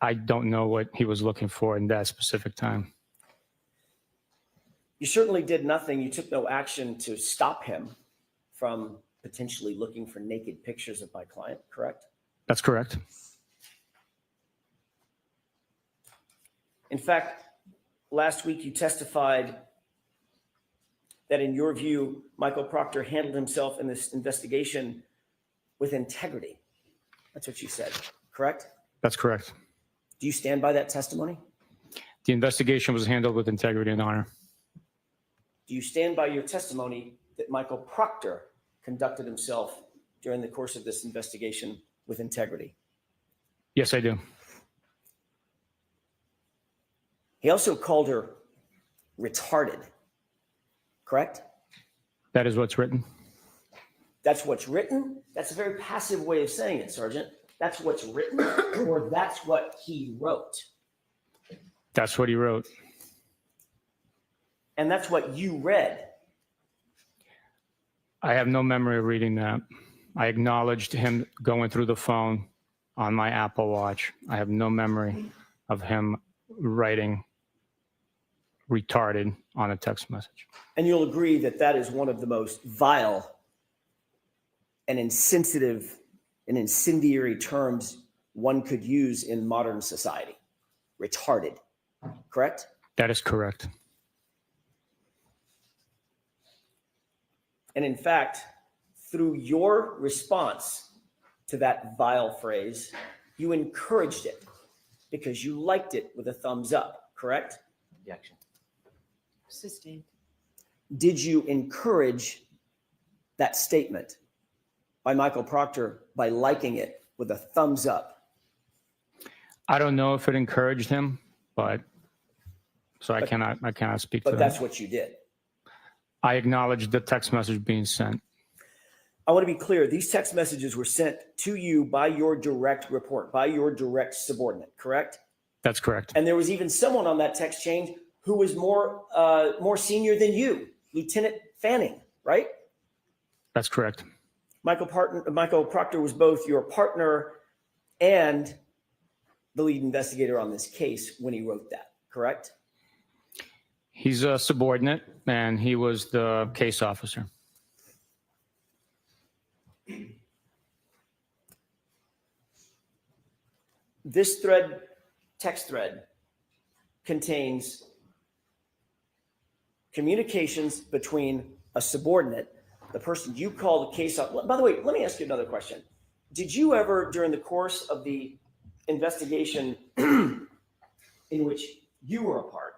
Speaker 6: I don't know what he was looking for in that specific time.
Speaker 5: You certainly did nothing. You took no action to stop him from potentially looking for naked pictures of my client, correct?
Speaker 6: That's correct.
Speaker 5: In fact, last week you testified that in your view, Michael Proctor handled himself in this investigation with integrity. That's what you said, correct?
Speaker 6: That's correct.
Speaker 5: Do you stand by that testimony?
Speaker 6: The investigation was handled with integrity and honor.
Speaker 5: Do you stand by your testimony that Michael Proctor conducted himself during the course of this investigation with integrity?
Speaker 6: Yes, I do.
Speaker 5: He also called her retarded, correct?
Speaker 6: That is what's written.
Speaker 5: That's what's written? That's a very passive way of saying it, Sergeant. that's what's written, or that's what he wrote?
Speaker 6: That's what he wrote.
Speaker 5: And that's what you read.
Speaker 6: I have no memory of reading that. I acknowledged him going through the phone on my Apple Watch. I have no memory of him writing retarded on a text message.
Speaker 5: And you'll agree that that is one of the most vile and insensitive and incendiary terms one could use in modern society. Retarded, correct?
Speaker 6: That is correct.
Speaker 5: And in fact, through your response to that vile phrase, you encouraged it because you liked it with a thumbs up, correct?
Speaker 4: Objection.
Speaker 3: Sustained.
Speaker 5: Did you encourage that statement by Michael Proctor by liking it with a thumbs up?
Speaker 6: I don't know if it encouraged him, but so I cannot speak to
Speaker 5: But
Speaker 6: that.
Speaker 5: that's what you did.
Speaker 6: I acknowledged the text message being sent.
Speaker 5: I want to be clear. These text messages were sent to you by your direct report, by your direct subordinate, correct?
Speaker 6: That's correct.
Speaker 5: And there was even someone on that text chain who was more senior than you, Lieutenant Fanning, right?
Speaker 6: That's correct.
Speaker 5: Michael Proctor was both your partner and the lead investigator on this case when he wrote that, correct?
Speaker 6: He's a subordinate, and he was the case officer.
Speaker 5: This thread, text thread, contains communications between a subordinate, the person you call the case officer. By the way, let me ask you another question. Did you ever, during the course of the investigation in which you were a part,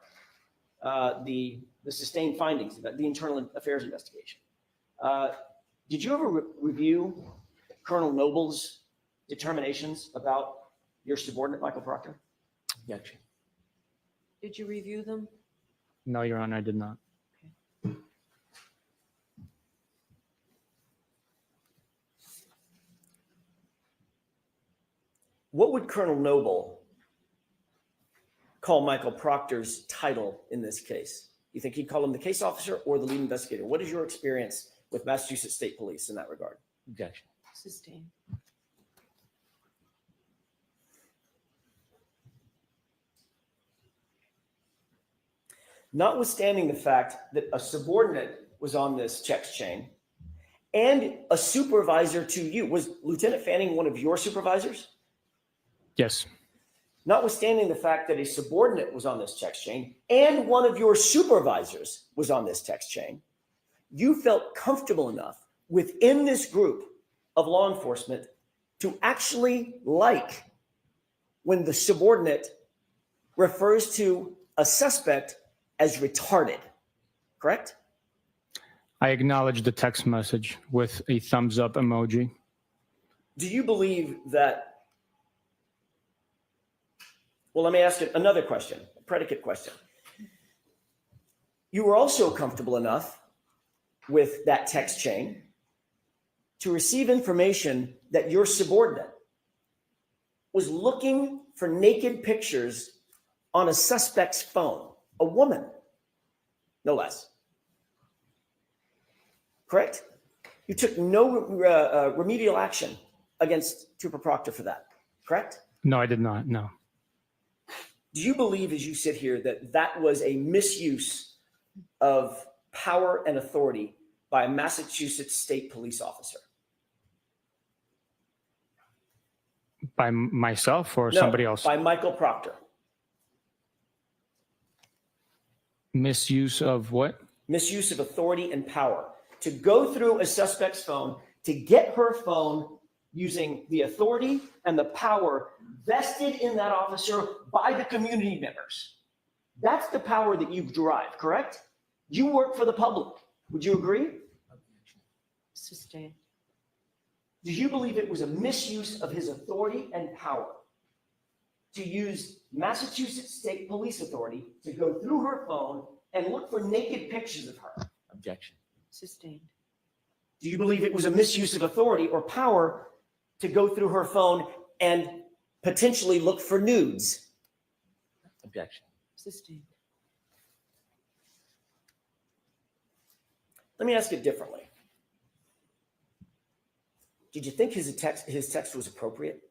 Speaker 5: the sustained findings, the internal affairs investigation, did you ever review Colonel Noble's determinations about your subordinate, Michael Proctor?
Speaker 4: Objection.
Speaker 3: Did you review them?
Speaker 6: No, Your Honor, I did not.
Speaker 5: What would Colonel Noble call Michael Proctor's title in this case? You think he'd call him the case officer or the lead investigator? What is your experience with Massachusetts State Police in that regard?
Speaker 4: Objection.
Speaker 3: Sustained.
Speaker 5: Notwithstanding the fact that a subordinate was on this text chain and a supervisor to you, was Lieutenant Fanning one of your supervisors?
Speaker 6: Yes.
Speaker 5: Notwithstanding the fact that a subordinate was on this text chain and one of your supervisors was on this text chain, you felt comfortable enough within this group of law enforcement to actually like when the subordinate refers to a suspect as retarded, correct?
Speaker 6: I acknowledged the text message with a thumbs up emoji.
Speaker 5: Do you believe that? Well, let me ask you another question, a predicate question. You were also comfortable enough with that text chain to receive information that your subordinate was looking for naked pictures on a suspect's phone, a woman, no less. Correct? You took no remedial action against Trooper Proctor for that, correct?
Speaker 6: No, I did not. No.
Speaker 5: Do you believe, as you sit here, that that was a misuse of power and authority by a Massachusetts State Police officer?
Speaker 6: By myself or
Speaker 5: No,
Speaker 6: somebody else?
Speaker 5: by Michael Proctor.
Speaker 6: Misuse of what?
Speaker 5: Misuse of authority and power to go through a suspect's phone, to get her phone using the authority and the power vested in that officer by the community members. That's the power that you derive, correct? You work for the public. Would you agree?
Speaker 3: Sustained.
Speaker 5: Do you believe it was a misuse of his authority and power to use Massachusetts State Police Authority to go through her phone and look for naked pictures of her?
Speaker 4: Objection.
Speaker 3: Sustained.
Speaker 5: Do you believe it was a misuse of authority or power to go through her phone and potentially look for nudes.
Speaker 4: Objection.
Speaker 3: Sustained.
Speaker 5: Let me ask it differently. Did you think his text was appropriate?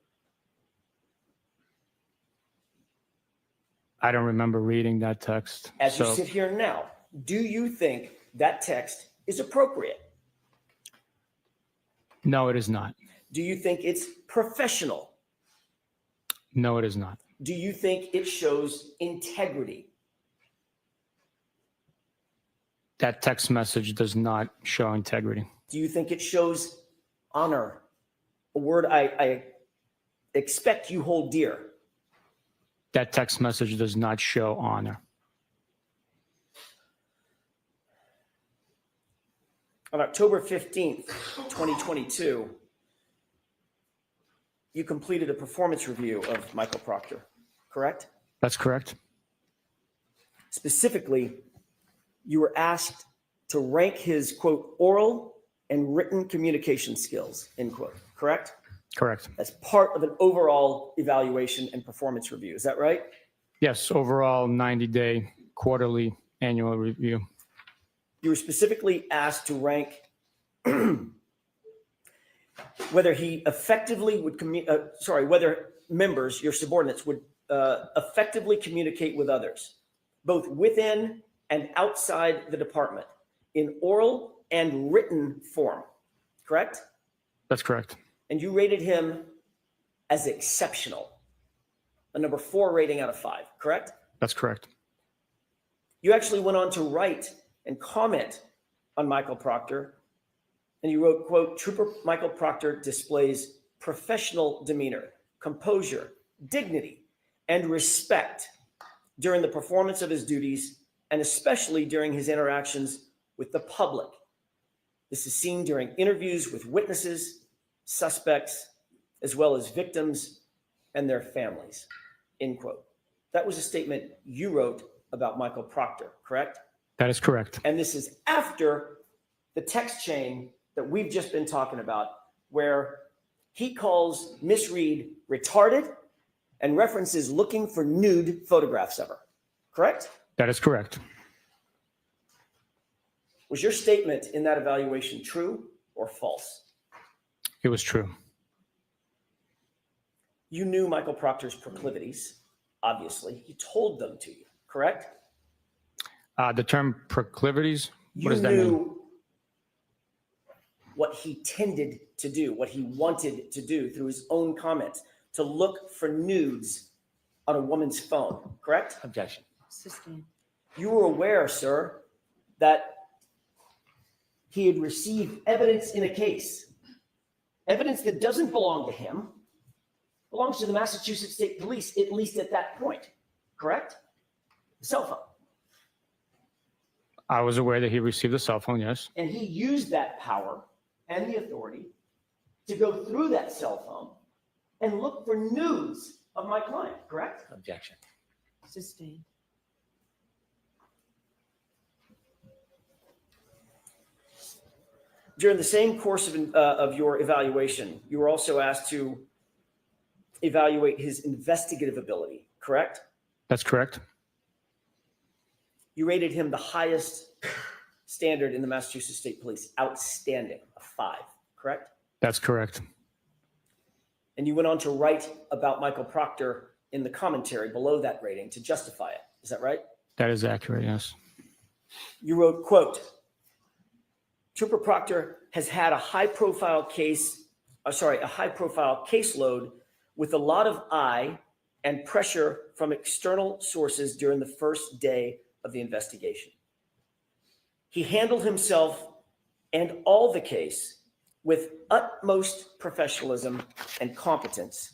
Speaker 6: I don't remember reading that text.
Speaker 5: As you
Speaker 6: So
Speaker 5: sit here now, do you think that text is appropriate?
Speaker 6: no, it is not.
Speaker 5: Do you think it's professional?
Speaker 6: No, it is not.
Speaker 5: Do you think it shows integrity?
Speaker 6: That text message does not show integrity.
Speaker 5: Do you think it shows honor? A word I expect you hold dear.
Speaker 6: That text message does not show honor.
Speaker 5: On October 15th, 2022, you completed a performance review of Michael Proctor, correct?
Speaker 6: That's correct.
Speaker 5: Specifically, you were asked to rank his, quote, oral and written communication skills, end quote, correct?
Speaker 6: Correct.
Speaker 5: As part of an overall evaluation and performance review. Is that right?
Speaker 6: Yes, overall 90-day quarterly annual review.
Speaker 5: You were specifically asked to rank whether he effectively would whether members, your subordinates, would effectively communicate with others, both within and outside the department, in oral and written form, correct?
Speaker 6: That's correct.
Speaker 5: And you rated him as exceptional, a number 4 rating out of 5, correct?
Speaker 6: That's correct.
Speaker 5: You actually went on to write and comment on Michael Proctor, and you wrote, quote, Trooper Michael Proctor displays professional demeanor, composure, dignity, and respect during the performance of his duties, and especially during his interactions with the public. This is seen during interviews with witnesses, suspects, as well as victims and their families, end quote. That was a statement you wrote about Michael Proctor, correct?
Speaker 6: That is correct.
Speaker 5: And this is after the text chain that we've just been talking about, where he calls Miss Reed retarded and references looking for nude photographs of her, correct?
Speaker 6: That is correct.
Speaker 5: Was your statement in that evaluation true or false?
Speaker 6: It was true.
Speaker 5: You knew Michael Proctor's proclivities, obviously. He told them to you, correct?
Speaker 6: The term proclivities,
Speaker 5: You
Speaker 6: what does that mean?
Speaker 5: knew what he tended to do, what he wanted to do through his own comments, to look for nudes on a woman's phone, correct?
Speaker 4: Objection.
Speaker 3: Sustained.
Speaker 5: You were aware, sir, that he had received evidence in a case, evidence that doesn't belong to him, belongs to the Massachusetts State Police, at least at that point, correct? The cell phone.
Speaker 6: I was aware that he received a cell phone, yes.
Speaker 5: And he used that power and the authority to go through that cell phone and look for nudes of my client, correct?
Speaker 4: Objection.
Speaker 3: Sustained.
Speaker 5: During the same course of your evaluation, you were also asked to evaluate his investigative ability, correct?
Speaker 6: That's correct.
Speaker 5: You rated him the highest standard in the Massachusetts State Police, outstanding, a 5, correct?
Speaker 6: That's correct.
Speaker 5: And you went on to write about Michael Proctor in the commentary below that rating to justify it. Is that right?
Speaker 6: That is accurate, yes.
Speaker 5: You wrote, quote, Trooper Proctor has had a high-profile caseload with a lot of eye and pressure from external sources during the first day of the investigation. He handled himself and all the case with utmost professionalism and competence.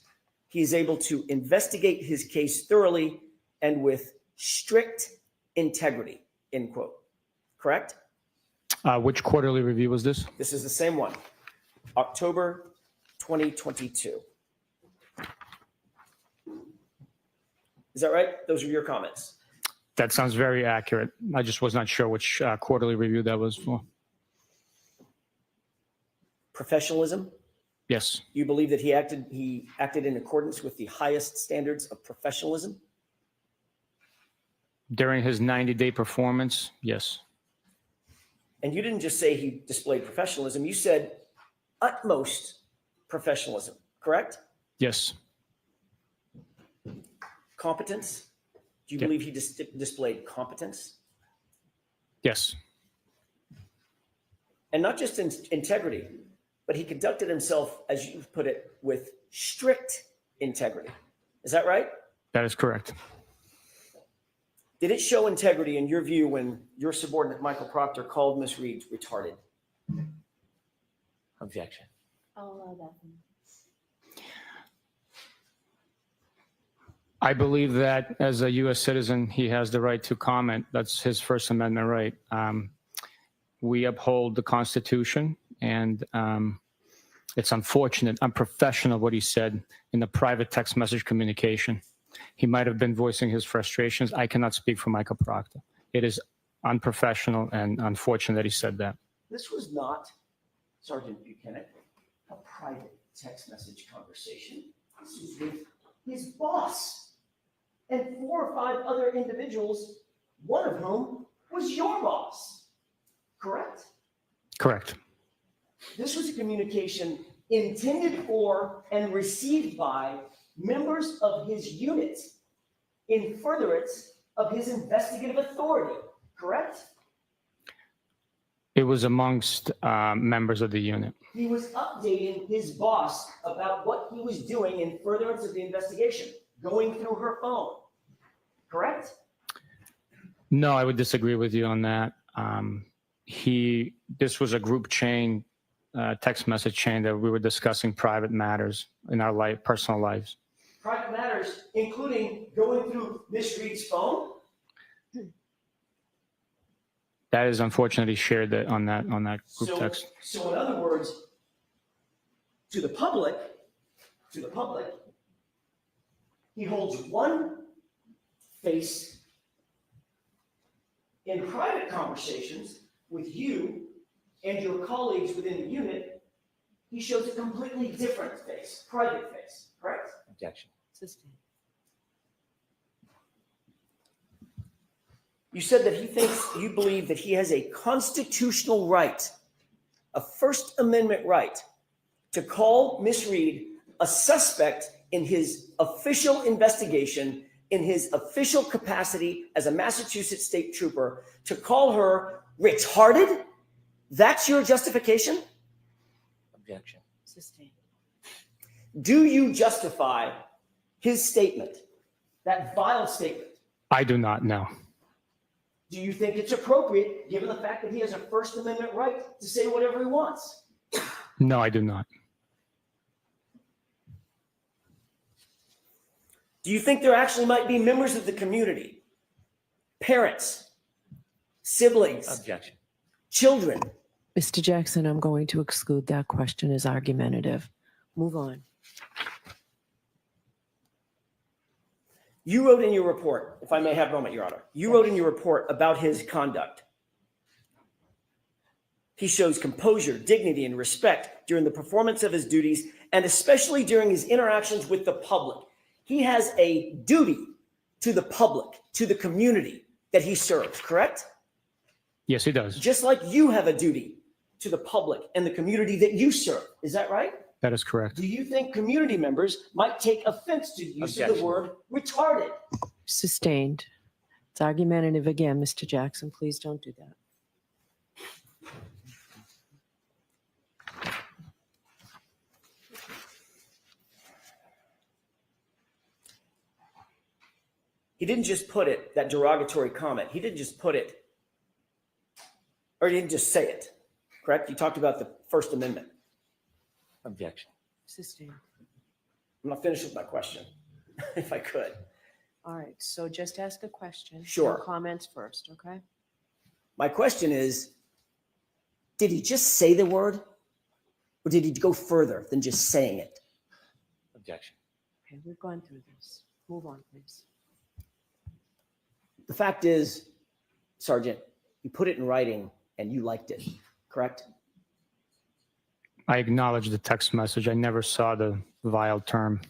Speaker 5: He is able to investigate his case thoroughly and with strict integrity, end quote. Correct?
Speaker 6: Which quarterly review was this?
Speaker 5: This is the same one, October 2022. Is that right? Those are your comments.
Speaker 6: That sounds very accurate. I just was not sure which quarterly review that was for.
Speaker 5: Professionalism,
Speaker 6: Yes.
Speaker 5: You believe that he acted in accordance with the highest standards of professionalism?
Speaker 6: During his 90-day performance, yes.
Speaker 5: And you didn't just say he displayed professionalism, you said utmost professionalism, correct?
Speaker 6: Yes.
Speaker 5: Competence? Do you
Speaker 6: Yep.
Speaker 5: believe he displayed competence?
Speaker 6: Yes.
Speaker 5: And not just in integrity, but he conducted himself, as you put it, with strict integrity. Is that right?
Speaker 6: That is correct.
Speaker 5: Did it show integrity in your view when your subordinate, Michael Proctor, called Miss Reed retarded?
Speaker 4: Objection.
Speaker 7: I'll allow that one.
Speaker 6: I believe that as a U.S. citizen, he has the right to comment. That's his First Amendment right. We uphold the Constitution, and it's unfortunate, unprofessional what he said in the private text message communication. He might have been voicing his frustrations. I cannot speak for Michael Proctor. It is unprofessional and unfortunate that he said that.
Speaker 5: This was not, Sergeant Bukhenik, a private text message conversation. This was with his boss and 4 or 5 other individuals, one of whom was your boss, correct?
Speaker 6: Correct.
Speaker 5: This was a communication intended for and received by members of his unit in furtherance of his investigative authority, correct?
Speaker 6: It was amongst members of the unit.
Speaker 5: He was updating his boss about what he was doing in furtherance of the investigation, going through her phone, correct?
Speaker 6: No, I would disagree with you on that. This was a group chain, text message chain that we were discussing private matters in our personal lives.
Speaker 5: Private matters, including going through Miss Reed's phone?
Speaker 6: That is unfortunately shared on that group text.
Speaker 5: So in other words, to the public, he holds one face in private conversations with you and your colleagues within the unit. He shows a completely different face, private face, correct?
Speaker 4: Objection.
Speaker 3: Sustained.
Speaker 5: You said that you believe that he has a constitutional right, a First Amendment right, to call Miss Reed a suspect in his official investigation, in his official capacity as a Massachusetts state trooper, to call her retarded? That's your justification?
Speaker 4: Objection.
Speaker 3: Sustained.
Speaker 5: Do you justify his statement, that vile statement?
Speaker 6: I do not know.
Speaker 5: Do you think it's appropriate, given the fact that he has a First Amendment right to say whatever he wants?
Speaker 6: No, I do not.
Speaker 5: Do you think there actually might be members of the community, parents, siblings,
Speaker 4: Objection.
Speaker 5: children?
Speaker 3: Mr. Jackson, I'm going to exclude that question as argumentative. Move on.
Speaker 5: You wrote in your report, if I may have a moment, Your Honor, you wrote in your report about his conduct. He shows composure, dignity, and respect during the performance of his duties, and especially during his interactions with the public. He has a duty to the public, to the community that he serves, correct?
Speaker 6: Yes, he does.
Speaker 5: Just like you have a duty to the public and the community that you serve. Is that right?
Speaker 6: That is correct.
Speaker 5: Do you think community members might take offense to the use of the
Speaker 4: Objection.
Speaker 5: word retarded?
Speaker 3: Sustained. It's argumentative again, Mr. Jackson. Please don't do that.
Speaker 5: He didn't just put it, that derogatory comment. He didn't just put it, or he didn't just say it, correct? You talked about the First Amendment.
Speaker 4: Objection.
Speaker 3: Sustained.
Speaker 5: I'm not finished with my question, if I could.
Speaker 3: All right, so just ask a question.
Speaker 5: Sure.
Speaker 3: No comments first, okay?
Speaker 5: My question is, did he just say the word, or did he go further than just saying it?
Speaker 4: Objection.
Speaker 3: Okay, we've gone through this. Move on, please.
Speaker 5: The fact is, Sergeant, you put it in writing and you liked it, correct?
Speaker 6: I acknowledge the text message. I never saw the vile term.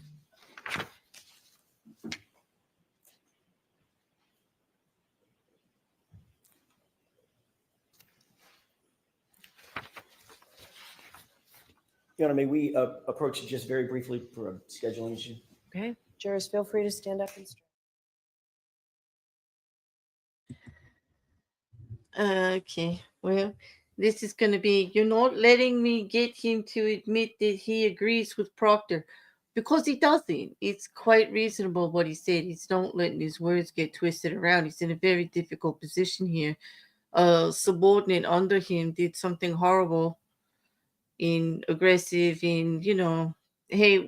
Speaker 5: Your Honor, may we approach it just very briefly for a scheduling issue?
Speaker 3: Okay, jurors, feel free to stand up and stretch.
Speaker 1: Okay, well, this is going to be, you're not letting me get him to admit that he agrees with Proctor, because he doesn't. It's quite reasonable what he said. He's not letting his words get twisted around. He's in a very difficult position here. A subordinate under him did something horrible, aggressive, hey,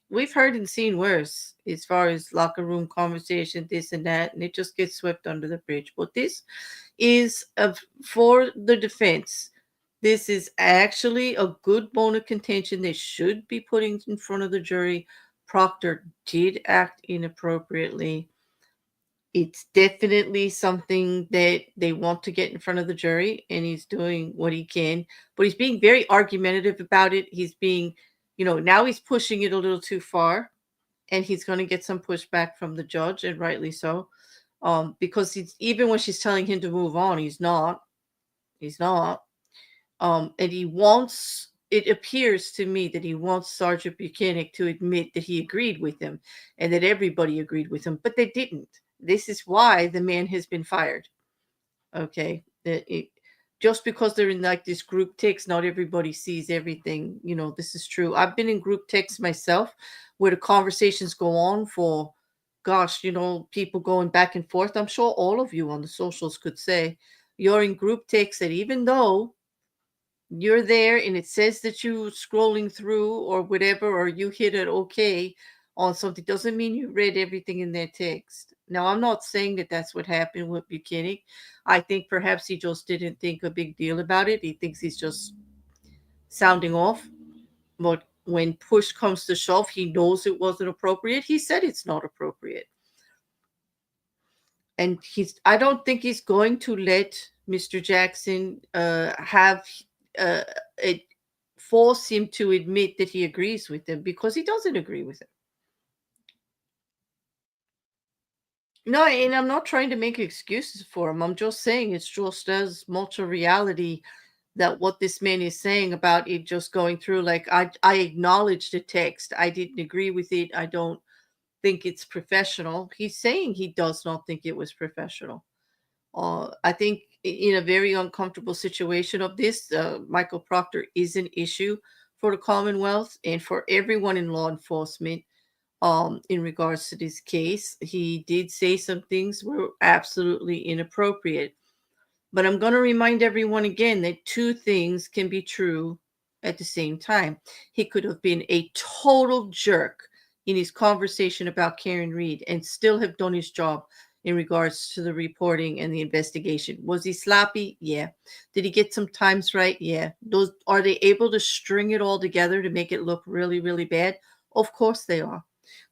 Speaker 1: we've heard and seen worse as far as locker room conversation, this and that, and it just gets swept under the bridge. But this is for the defense. This is actually a good bone of contention they should be putting in front of the jury. Proctor did act inappropriately. It's definitely something that they want to get in front of the jury, and he's doing what he can, but he's being very argumentative about it. He's being, now he's pushing it a little too far, and he's going to get some pushback from the judge, and rightly so. Because even when she's telling him to move on, he's not. And it appears to me that he wants Sgt Bukhenik to admit that he agreed with him and that everybody agreed with him, but they didn't. This is why the man has been fired. Okay. Just because they're in like this group text, not everybody sees everything. This is true. I've been in group texts myself where the conversations go on for, gosh, people going back and forth. I'm sure all of you on the socials could say you're in group texts that even though you're there and it says that you scrolling through or whatever, or you hit it okay on something, doesn't mean you read everything in their text. Now, I'm not saying that that's what happened with Beukhenik. I think perhaps he just didn't think a big deal about it. He thinks he's just sounding off. But when push comes to shove, he knows it wasn't appropriate. He said it's not appropriate. And I don't think he's going to let Mr. Jackson force him to admit that he agrees with him, because he doesn't agree with him. No, and I'm not trying to make excuses for him. I'm just saying it's just as much a reality that what this man is saying about it just going through, like, I acknowledge the text. I didn't agree with it. I don't think it's professional. He's saying he does not think it was professional. I think in a very uncomfortable situation of this, Michael Proctor is an issue for the Commonwealth and for everyone in law enforcement. In regards to this case, he did say some things were absolutely inappropriate. But I'm going to remind everyone again that two things can be true at the same time. He could have been a total jerk in his conversation about Karen Reed and still have done his job in regards to the reporting and the investigation. Was he sloppy? Yeah. Did he get some times right? Yeah. Are they able to string it all together to make it look really, really bad? Of course they are.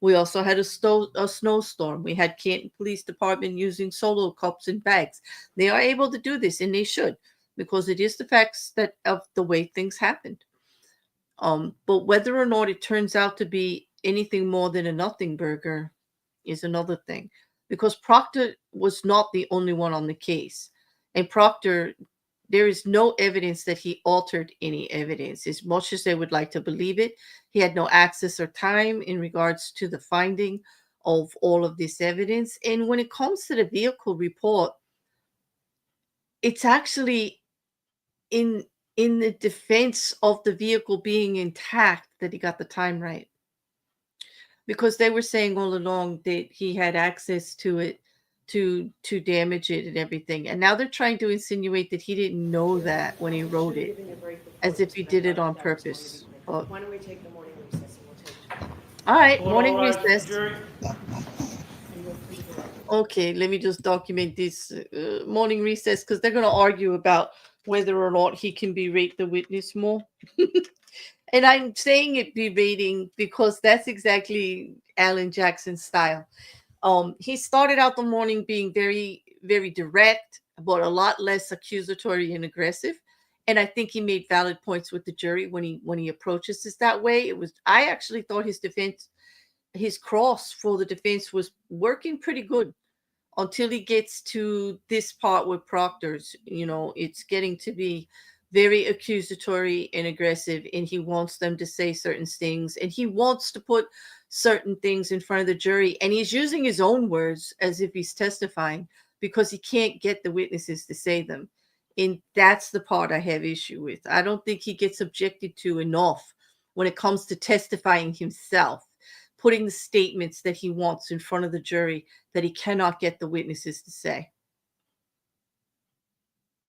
Speaker 1: We also had a snowstorm. We had Canton Police Department using solo cups and bags. They are able to do this, and they should, because it is the facts of the way things happened. But whether or not it turns out to be anything more than a nothing burger is another thing, because Proctor was not the only one on the case. And Proctor, there is no evidence that he altered any evidence, as much as they would like to believe it. He had no access or time in regards to the finding of all of this evidence. And when it comes to the vehicle report, it's actually in the defense of the vehicle being intact that he got the time right. Because they were saying all along that he had access to it to damage it and everything. And now they're trying to insinuate that he didn't know that when he wrote it, as if he did it on purpose. But,
Speaker 3: Why don't we take the morning recess and we'll take.
Speaker 1: all right,
Speaker 5: Hold
Speaker 1: morning
Speaker 5: all rise,
Speaker 1: recess.
Speaker 5: jury.
Speaker 1: Okay, let me just document this morning recess, because they're going to argue about whether or not he can berate the witness more. And I'm saying it berating because that's exactly Alan Jackson's style. He started out the morning being very, very direct, but a lot less accusatory and aggressive. And I think he made valid points with the jury when he approaches this that way. I actually thought his cross for the defense was working pretty good until he gets to this part with Proctor's. It's getting to be very accusatory and aggressive, and he wants them to say certain things, and he wants to put certain things in front of the jury, and he's using his own words as if he's testifying because he can't get the witnesses to say them. And that's the part I have issue with. I don't think he gets objected to enough when it comes to testifying himself, putting the statements that he wants in front of the jury that he cannot get the witnesses to say.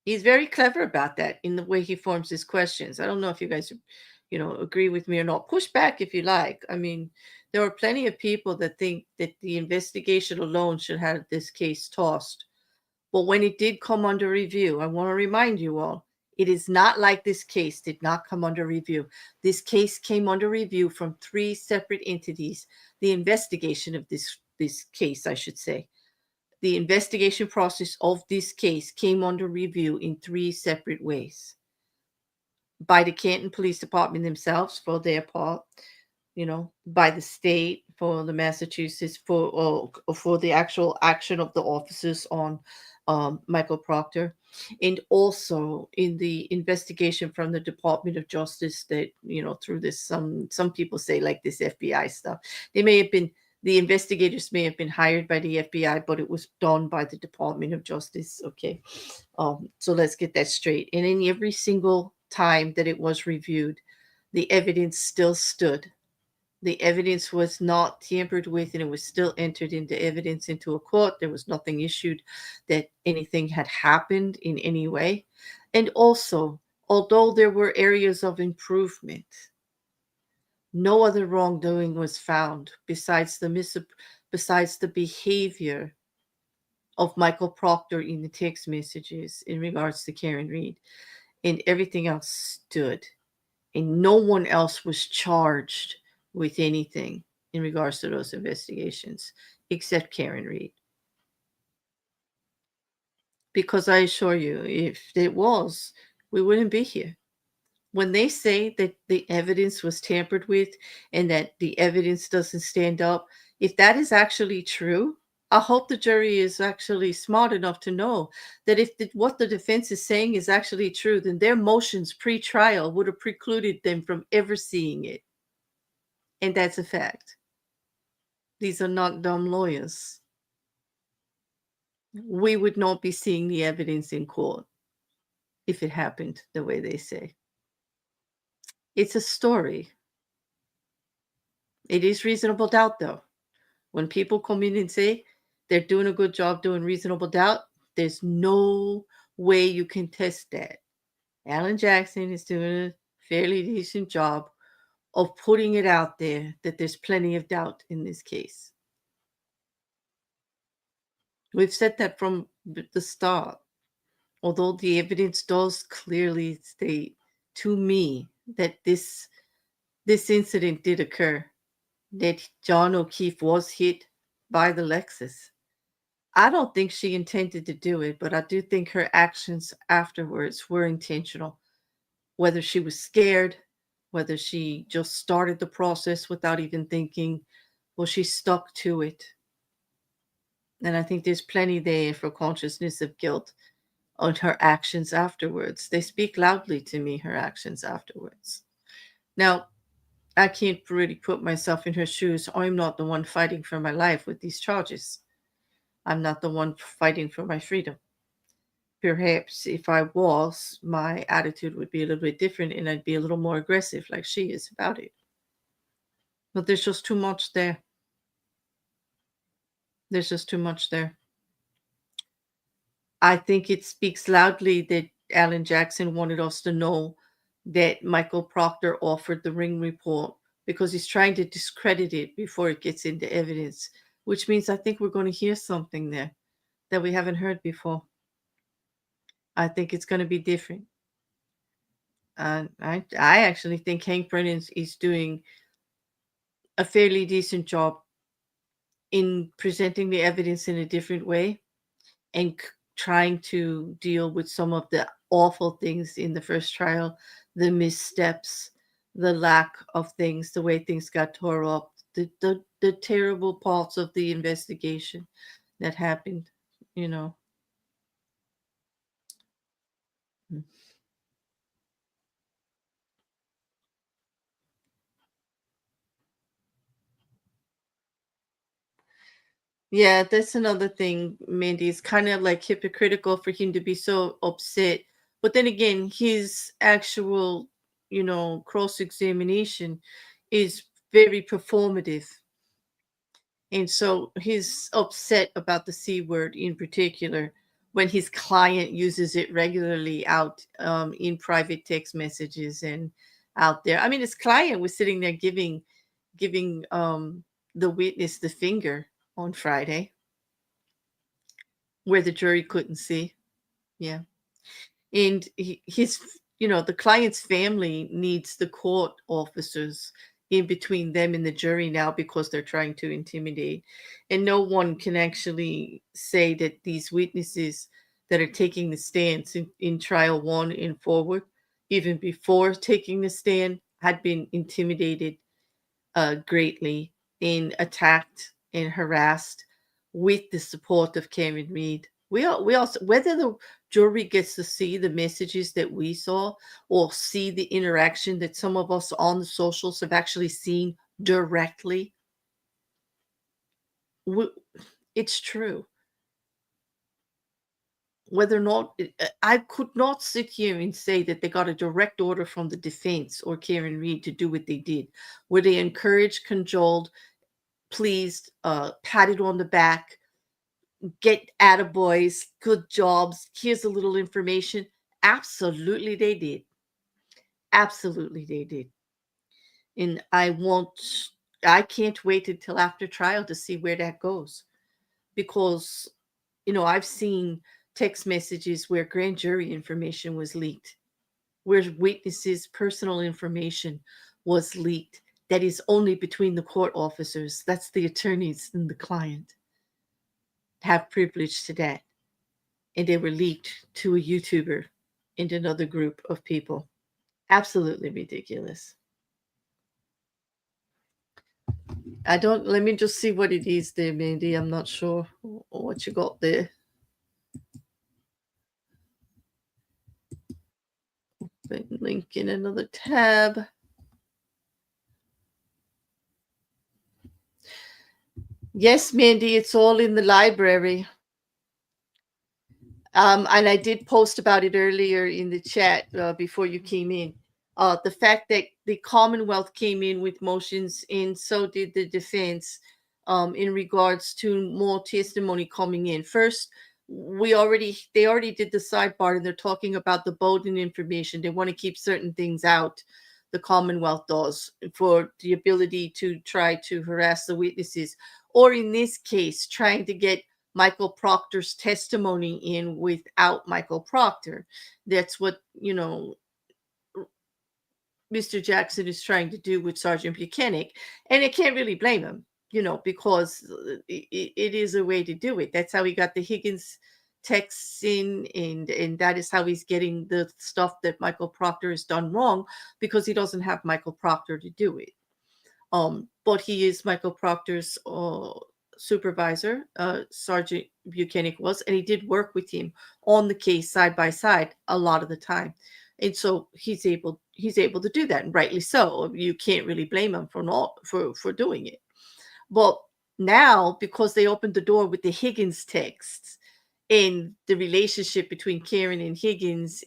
Speaker 1: He's very clever about that in the way he forms his questions. I don't know if you guys, agree with me or not. Push back if you like. I mean, there are plenty of people that think that the investigation alone should have this case tossed. But when it did come under review, I want to remind you all, it is not like this case did not come under review. This case came under review from 3 separate entities. The investigation of this case, I should say. The investigation process of this case came under review in 3 separate ways. By the Canton Police Department themselves for their part, by the state for the Massachusetts for the actual action of the officers on Michael Proctor, and also in the investigation from the Department of Justice that, through this, some people say like this FBI stuff. The investigators may have been hired by the FBI, but it was done by the Department of Justice. Okay. So let's get that straight. And in every single time that it was reviewed, the evidence still stood. The evidence was not tampered with, and it was still entered into evidence into a court. There was nothing issued that anything had happened in any way. And also, although there were areas of improvement, no other wrongdoing was found besides the behavior of Michael Proctor in the text messages in regards to Karen Reed, and everything else stood. And no one else was charged with anything in regards to those investigations except Karen Reed. Because I assure you, if it was, we wouldn't be here. When they say that the evidence was tampered with and that the evidence doesn't stand up, if that is actually true, I hope the jury is actually smart enough to know that if what the defense is saying is actually true, then their motions pre-trial would have precluded them from ever seeing it. And that's a fact. These are not dumb lawyers. We would not be seeing the evidence in court if it happened the way they say. It's a story. It is reasonable doubt, though. When people come in and say they're doing a good job doing reasonable doubt, there's no way you can test that. Alan Jackson is doing a fairly decent job of putting it out there that there's plenty of doubt in this case. We've said that from the start, although the evidence does clearly state to me that this incident did occur, that Johnokeefe was hit by the Lexus. I don't think she intended to do it, but I do think her actions afterwards were intentional. Whether she was scared, whether she just started the process without even thinking, well, she stuck to it. And I think there's plenty there for consciousness of guilt on her actions afterwards. They speak loudly to me, her actions afterwards. Now, I can't really put myself in her shoes. I'm not the one fighting for my life with these charges. I'm not the one fighting for my freedom. Perhaps if I was, my attitude would be a little bit different and I'd be a little more aggressive like she is about it. But there's just too much there. There's just too much there. I think it speaks loudly that Alan Jackson wanted us to know that Michael Proctor offered the ring report because he's trying to discredit it before it gets into evidence, which means I think we're going to hear something there that we haven't heard before. I think it's going to be different. I actually think Hank Brennan is doing a fairly decent job in presenting the evidence in a different way and trying to deal with some of the awful things in the first trial, the missteps, the lack of things, the way things got tore up, the terrible parts of the investigation that happened, you know. Yeah, that's another thing, Mandy. It's kind of like hypocritical for him to be so upset. But then again, his actual, cross examination is very performative. And so he's upset about the C word in particular when his client uses it regularly out in private text messages and out there. I mean, his client was sitting there giving the witness the finger on Friday where the jury couldn't see. Yeah. And the client's family needs the court officers in between them and the jury now because they're trying to intimidate. And no one can actually say that these witnesses that are taking the stands in trial 1 and forward, even before taking the stand, had been intimidated greatly and attacked and harassed with the support of Karen Reed. We also, whether the jury gets to see the messages that we saw or see the interaction that some of us on the socials have actually seen directly, it's true. Whether or not, I could not sit here and say that they got a direct order from the defense or Karen Reed to do what they did. Were they encouraged, cajoled, pleased, patted on the back, get attaboys, good jobs, here's a little information? Absolutely they did. Absolutely they did. And I can't wait until after trial to see where that goes. Because, I've seen text messages where grand jury information was leaked, where witnesses' personal information was leaked. That is only between the court officers. That's the attorneys and the client have privilege to that. And they were leaked to a YouTuber and another group of people. Absolutely ridiculous. Let me just see what it is there, Mandy. I'm not sure what you got there. Link in another tab. Yes, Mandy, it's all in the library. And I did post about it earlier in the chat before you came in. The fact that the Commonwealth came in with motions, and so did the defense, in regards to more testimony coming in. First, they already did the sidebar, and they're talking about the Bowden information. They want to keep certain things out. The Commonwealth does, for the ability to try to harass the witnesses, or in this case, trying to get Michael Proctor's testimony in without Michael Proctor. That's what, Mr. Jackson is trying to do with Sgt Bukhenik. And I can't really blame him, because it is a way to do it. That's how he got the Higgins texts in, and that is how he's getting the stuff that Michael Proctor has done wrong, because he doesn't have Michael Proctor to do it. But he is Michael Proctor's supervisor, Sgt Bukhenik was, and he did work with him on the case side by side a lot of the time. And so he's able to do that, and rightly so. You can't really blame him for doing it. But now, because they opened the door with the Higgins texts and the relationship between Karen and Higgins,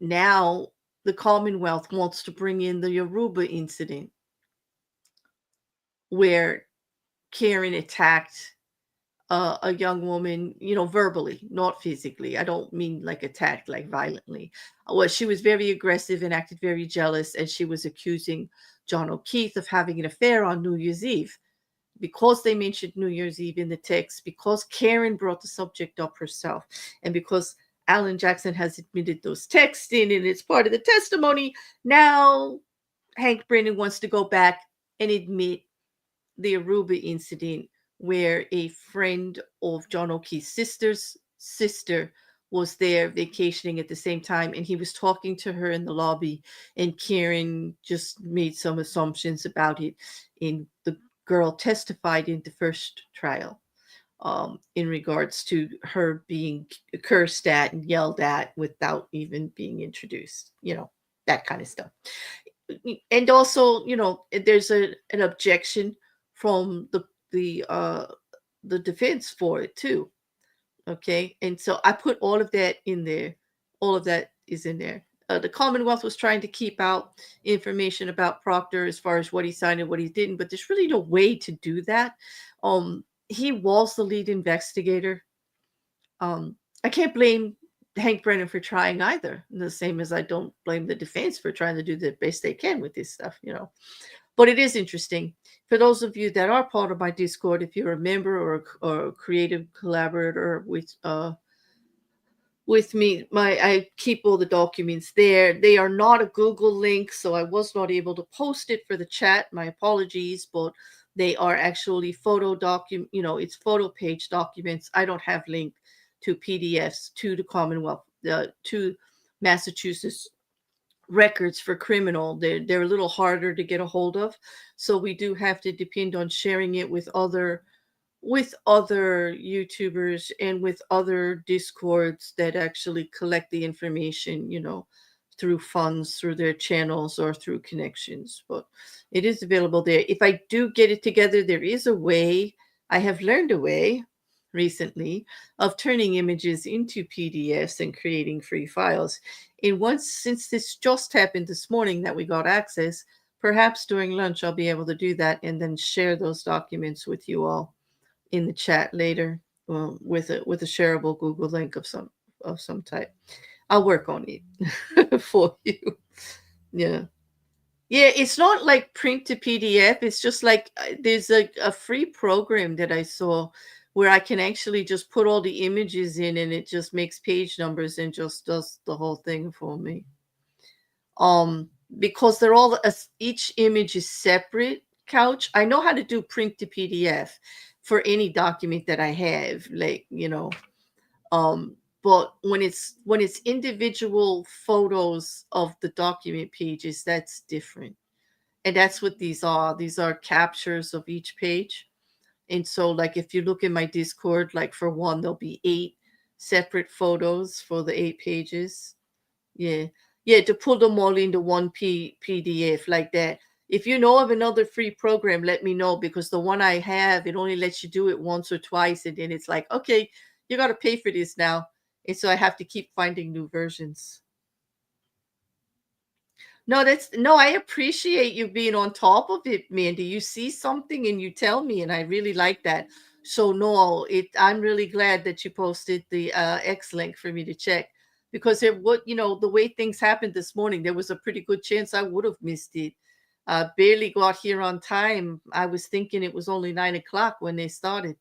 Speaker 1: now the Commonwealth wants to bring in the Yoruba incident where Karen attacked a young woman, verbally, not physically. I don't mean like attacked, like violently. Well, she was very aggressive and acted very jealous, and she was accusing John O'Keefe of having an affair on New Year's Eve. Because they mentioned New Year's Eve in the text, because Karen brought the subject up herself, and because Alan Jackson has admitted those texts in, and it's part of the testimony, now Hank Brennan wants to go back and admit the Aruba incident, where a friend of John O'Keefe's sister's sister was there vacationing at the same time, and he was talking to her in the lobby, and Karen just made some assumptions about it, and the girl testified in the first trial in regards to her being cursed at and yelled at without even being introduced, that kind of stuff. And also, there's an objection from the defense for it too. Okay, and so I put all of that in there. All of that is in there. The Commonwealth was trying to keep out information about Proctor as far as what he signed and what he didn't, but there's really no way to do that. He was the lead investigator. I can't blame Hank Brennan for trying either. The same as I don't blame the defense for trying to do the best they can with this stuff, But it is interesting. For those of you that are part of my Discord, if you're a member or a creative collaborator with me, I keep all the documents there. They are not a Google link, so I was not able to post it for the chat. My apologies, but they are actually it's photo page documents. I don't have link to PDFs to the Commonwealth, to Massachusetts records for criminal. They're a little harder to get a hold of, so we do have to depend on sharing it with other YouTubers and with other Discords that actually collect the information, through funds, through their channels, or through connections. But it is available there. If I do get it together, there is a way. I have learned a way recently of turning images into PDFs and creating free files. And since this just happened this morning that we got access, perhaps during lunch I'll be able to do that and then share those documents with you all in the chat later, with a shareable Google link of some type. I'll work on it for you. Yeah. It's not like print to PDF. It's just like there's a free program that I saw where I can actually just put all the images in, and it just makes page numbers and just does the whole thing for me. Because they're all each image is separate. Couch. I know how to do print to PDF for any document that I have, but when it's individual photos of the document pages, that's different. And that's what these are. These are captures of each page. And so, like, if you look in my Discord, like for one, there'll be 8 separate photos for the 8 pages. Yeah. To pull them all into one PDF like that. If you know of another free program, let me know, because the one I have, it only lets you do it once or twice, and then it's like, okay, you got to pay for this now. And so I have to keep finding new versions. No, I appreciate you being on top of it, Mandy. You see something and you tell me, and I really like that. So no, I'm really glad that you posted the X link for me to check, because the way things happened this morning, there was a pretty good chance I would have missed it. Barely got here on time. I was thinking it was only 9 o'clock when they started.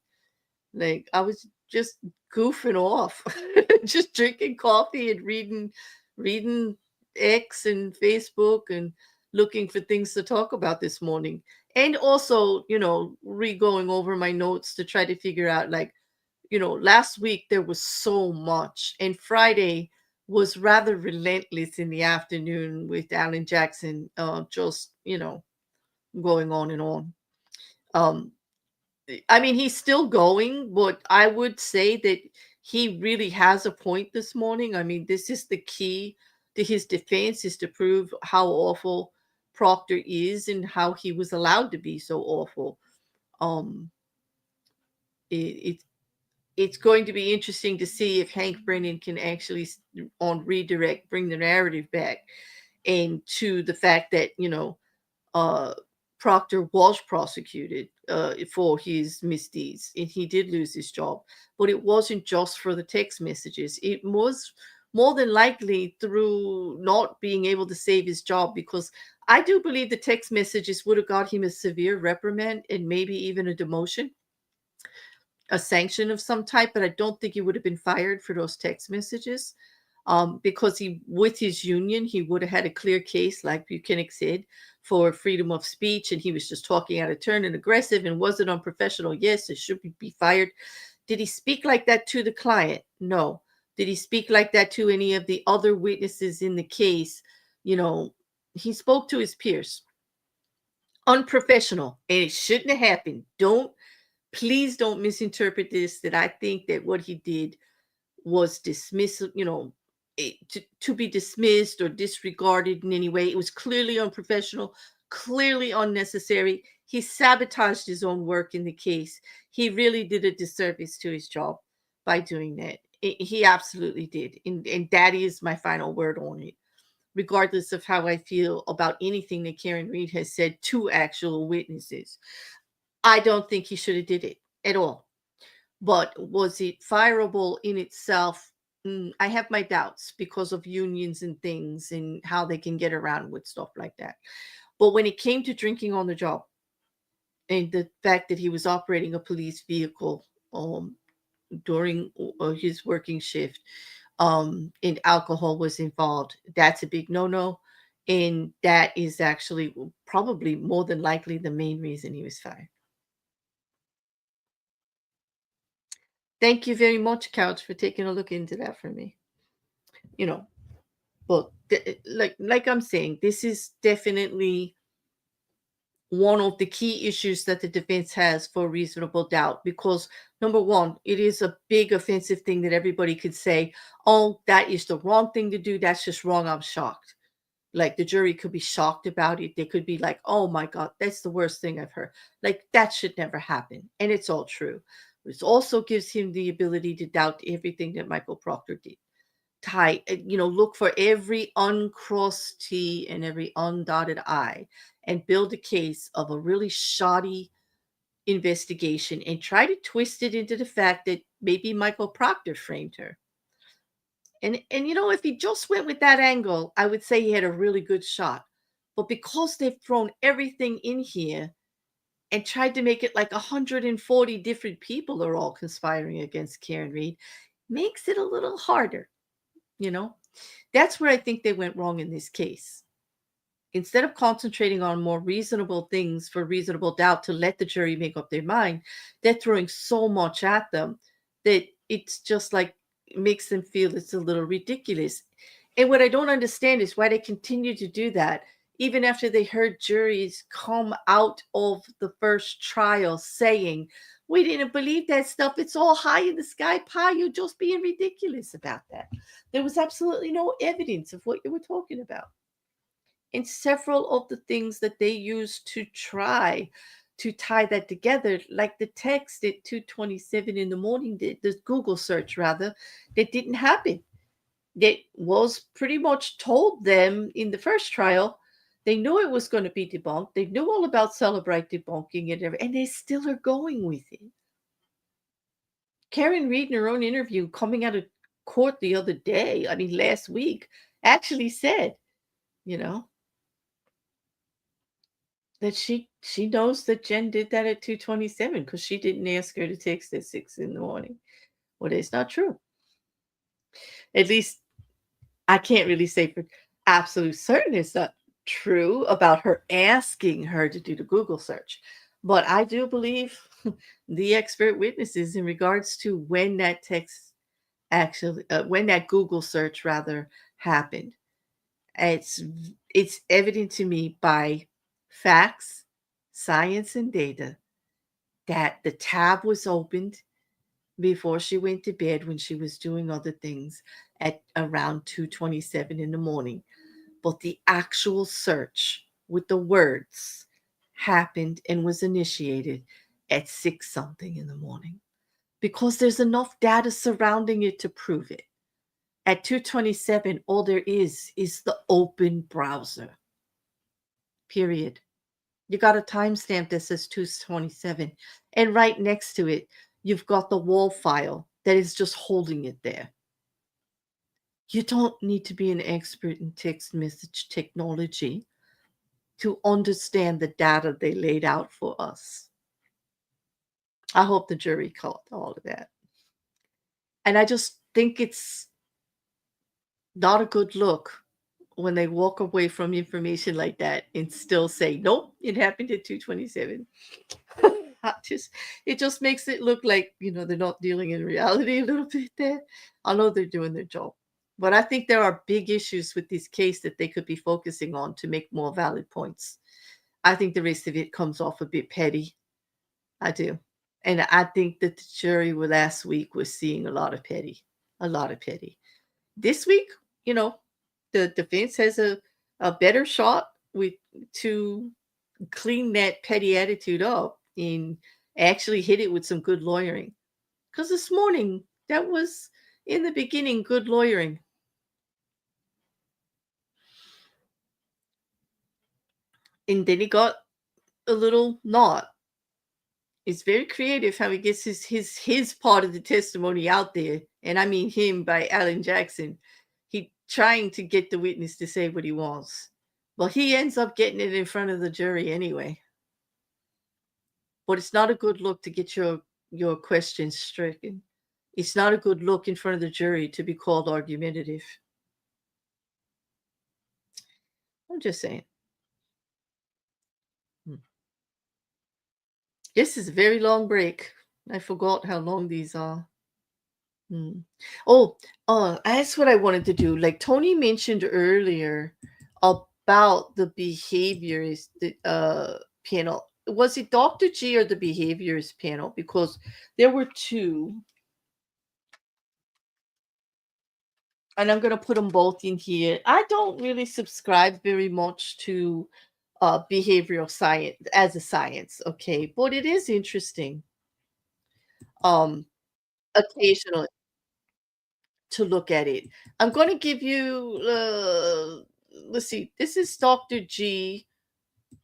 Speaker 1: Like, I was just goofing off, just drinking coffee and reading X and Facebook and looking for things to talk about this morning. And also, re-going over my notes to try to figure out, last week there was so much, and Friday was rather relentless in the afternoon with Alan Jackson, just, going on and on. I mean, he's still going, but I would say that he really has a point this morning. I mean, this is the key to his defense, is to prove how awful Proctor is and how he was allowed to be so awful. It's going to be interesting to see if Hank Brennan can actually, on redirect, bring the narrative back, and to the fact that, Proctor was prosecuted for his misdeeds, and he did lose his job. But it wasn't just for the text messages. It was more than likely through not being able to save his job, because I do believe the text messages would have got him a severe reprimand and maybe even a demotion, a sanction of some type, but I don't think he would have been fired for those text messages. Because with his union, he would have had a clear case, like Bukhenik said, for freedom of speech, and he was just talking out of turn and aggressive and wasn't unprofessional. Yes, it should be fired. Did he speak like that to the client? No. Did he speak like that to any of the other witnesses in the case? You know, he spoke to his peers. Unprofessional, and it shouldn't have happened. Please don't misinterpret this, that I think that what he did was dismissal, to be dismissed or disregarded in any way. It was clearly unprofessional, clearly unnecessary. He sabotaged his own work in the case. He really did a disservice to his job by doing that. He absolutely did. And that is my final word on it, regardless of how I feel about anything that Karen Reed has said to actual witnesses. I don't think he should have did it at all. But was it fireable in itself? I have my doubts because of unions and things and how they can get around with stuff like that. But when it came to drinking on the job and the fact that he was operating a police vehicle during his working shift, and alcohol was involved, that's a big no-no. And that is actually probably more than likely the main reason he was fired. Thank you very much, Couch, for taking a look into that for me. But like I'm saying, this is definitely one of the key issues that the defense has for reasonable doubt, because number one, it is a big offensive thing that everybody could say, oh, that is the wrong thing to do. That's just wrong. I'm shocked. Like, the jury could be shocked about it. They could be like, oh my God, that's the worst thing I've heard. Like, that should never happen. And it's all true. It also gives him the ability to doubt everything that Michael Proctor did. Look for every uncrossed T and every undotted I, and build a case of a really shoddy investigation and try to twist it into the fact that maybe Michael Proctor framed her. And if he just went with that angle, I would say he had a really good shot. But because they've thrown everything in here and tried to make it like 140 different people are all conspiring against Karen Reed, makes it a little harder. That's where I think they went wrong in this case. Instead of concentrating on more reasonable things for reasonable doubt to let the jury make up their mind, they're throwing so much at them that it's just like, it makes them feel it's a little ridiculous. And what I don't understand is why they continue to do that, even after they heard juries come out of the first trial saying, we didn't believe that stuff. It's all high in the sky pie. You're just being ridiculous about that. There was absolutely no evidence of what you were talking about. And several of the things that they used to try to tie that together, like the text at 2:27 in the morning, the Google search rather, that didn't happen. That was pretty much told them in the first trial. They knew it was going to be debunked. They knew all about Celebrite debunking and they still are going with it. Karen Reed, in her own interview coming out of court the other day, last week, actually said, that she knows that Jen did that at 2:27 because she didn't ask her to text at 6 in the morning. Well, it's not true. At least I can't really say for absolute certain it's not true about her asking her to do the Google search. But I do believe the expert witnesses in regards to when that text actually, when that Google search rather happened. It's evident to me by facts, science, and data that the tab was opened before she went to bed when she was doing other things at around 2:27 in the morning. But the actual search with the words happened and was initiated at 6 something in the morning, because there's enough data surrounding it to prove it. At 2:27, all there is the open browser. Period. You got a timestamp that says 2:27, and right next to it, you've got the WAL file that is just holding it there. You don't need to be an expert in text message technology to understand the data they laid out for us. I hope the jury caught all of that. And I just think it's not a good look when they walk away from information like that and still say, nope, it happened at 2:27. It just makes it look like, they're not dealing in reality a little bit there. I know they're doing their job. But I think there are big issues with this case that they could be focusing on to make more valid points. I think the rest of it comes off a bit petty. I do. And I think that the jury last week was seeing a lot of petty. A lot of petty. This week, the defense has a better shot to clean that petty attitude up and actually hit it with some good lawyering. Because this morning, that was, in the beginning, good lawyering. And then he got a little not. It's very creative how he gets his part of the testimony out there. And I mean him by Alan Jackson. He trying to get the witness to say what he wants. Well, he ends up getting it in front of the jury anyway. But it's not a good look to get your questions stricken. It's not a good look in front of the jury to be called argumentative. I'm just saying. This is a very long break. I forgot how long these are. Oh, that's what I wanted to do. Like Tony mentioned earlier about the behaviors panel. Was it Dr. G or the behaviors panel? Because there were two. And I'm going to put them both in here. I don't really subscribe very much to behavioral science as a science, okay? But it is interesting occasionally to look at it. I'm going to give you, let's see, this is Dr. G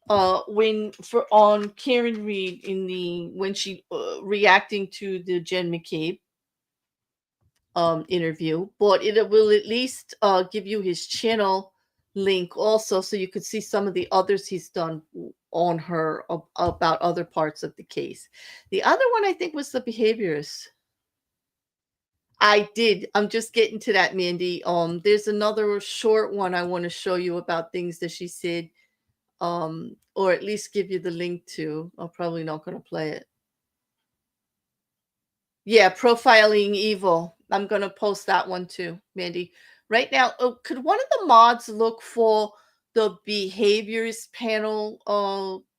Speaker 1: on Karen Reed when she reacting to the Jen McCabe interview, but it will at least give you his channel link also, so you could see some of the others he's done on her about other parts of the case. The other one I think was the behaviors. I'm just getting to that, Mandy. There's another short one I want to show you about things that she said, or at least give you the link to. I'm probably not going to play it. Yeah, profiling evil. I'm going to post that one too, Mandy. Right now, could one of the mods look for the behaviors panel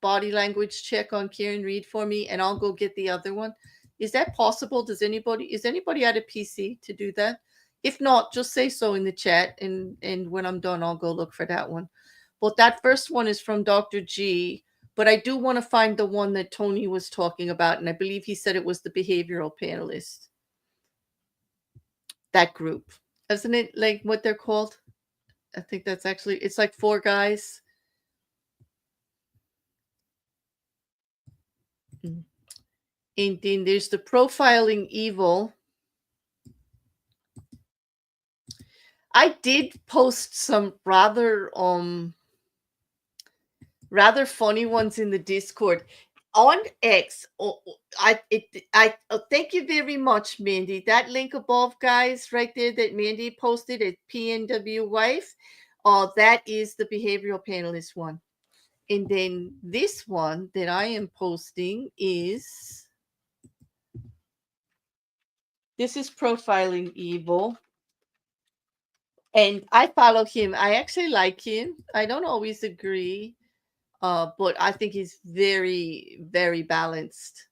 Speaker 1: body language check on Karen Reed for me, and I'll go get the other one? Is that possible? Is anybody at a PC to do that? If not, just say so in the chat, and when I'm done, I'll go look for that one. But that first one is from Dr. G. But I do want to find the one that Tony was talking about, and I believe he said it was the behavioral panelist. That group. Isn't it like what they're called? I think that's actually, it's like 4 guys. And then there's the profiling evil. I did post some rather funny ones in the Discord on X. I thank you very much, Mandy. That link above, guys, right there that Mandy posted at PNW Wife, that is the behavioral panelist one. And then this one that I am posting is profiling evil. And I follow him. I actually like him. I don't always agree. But I think he's very, very balanced.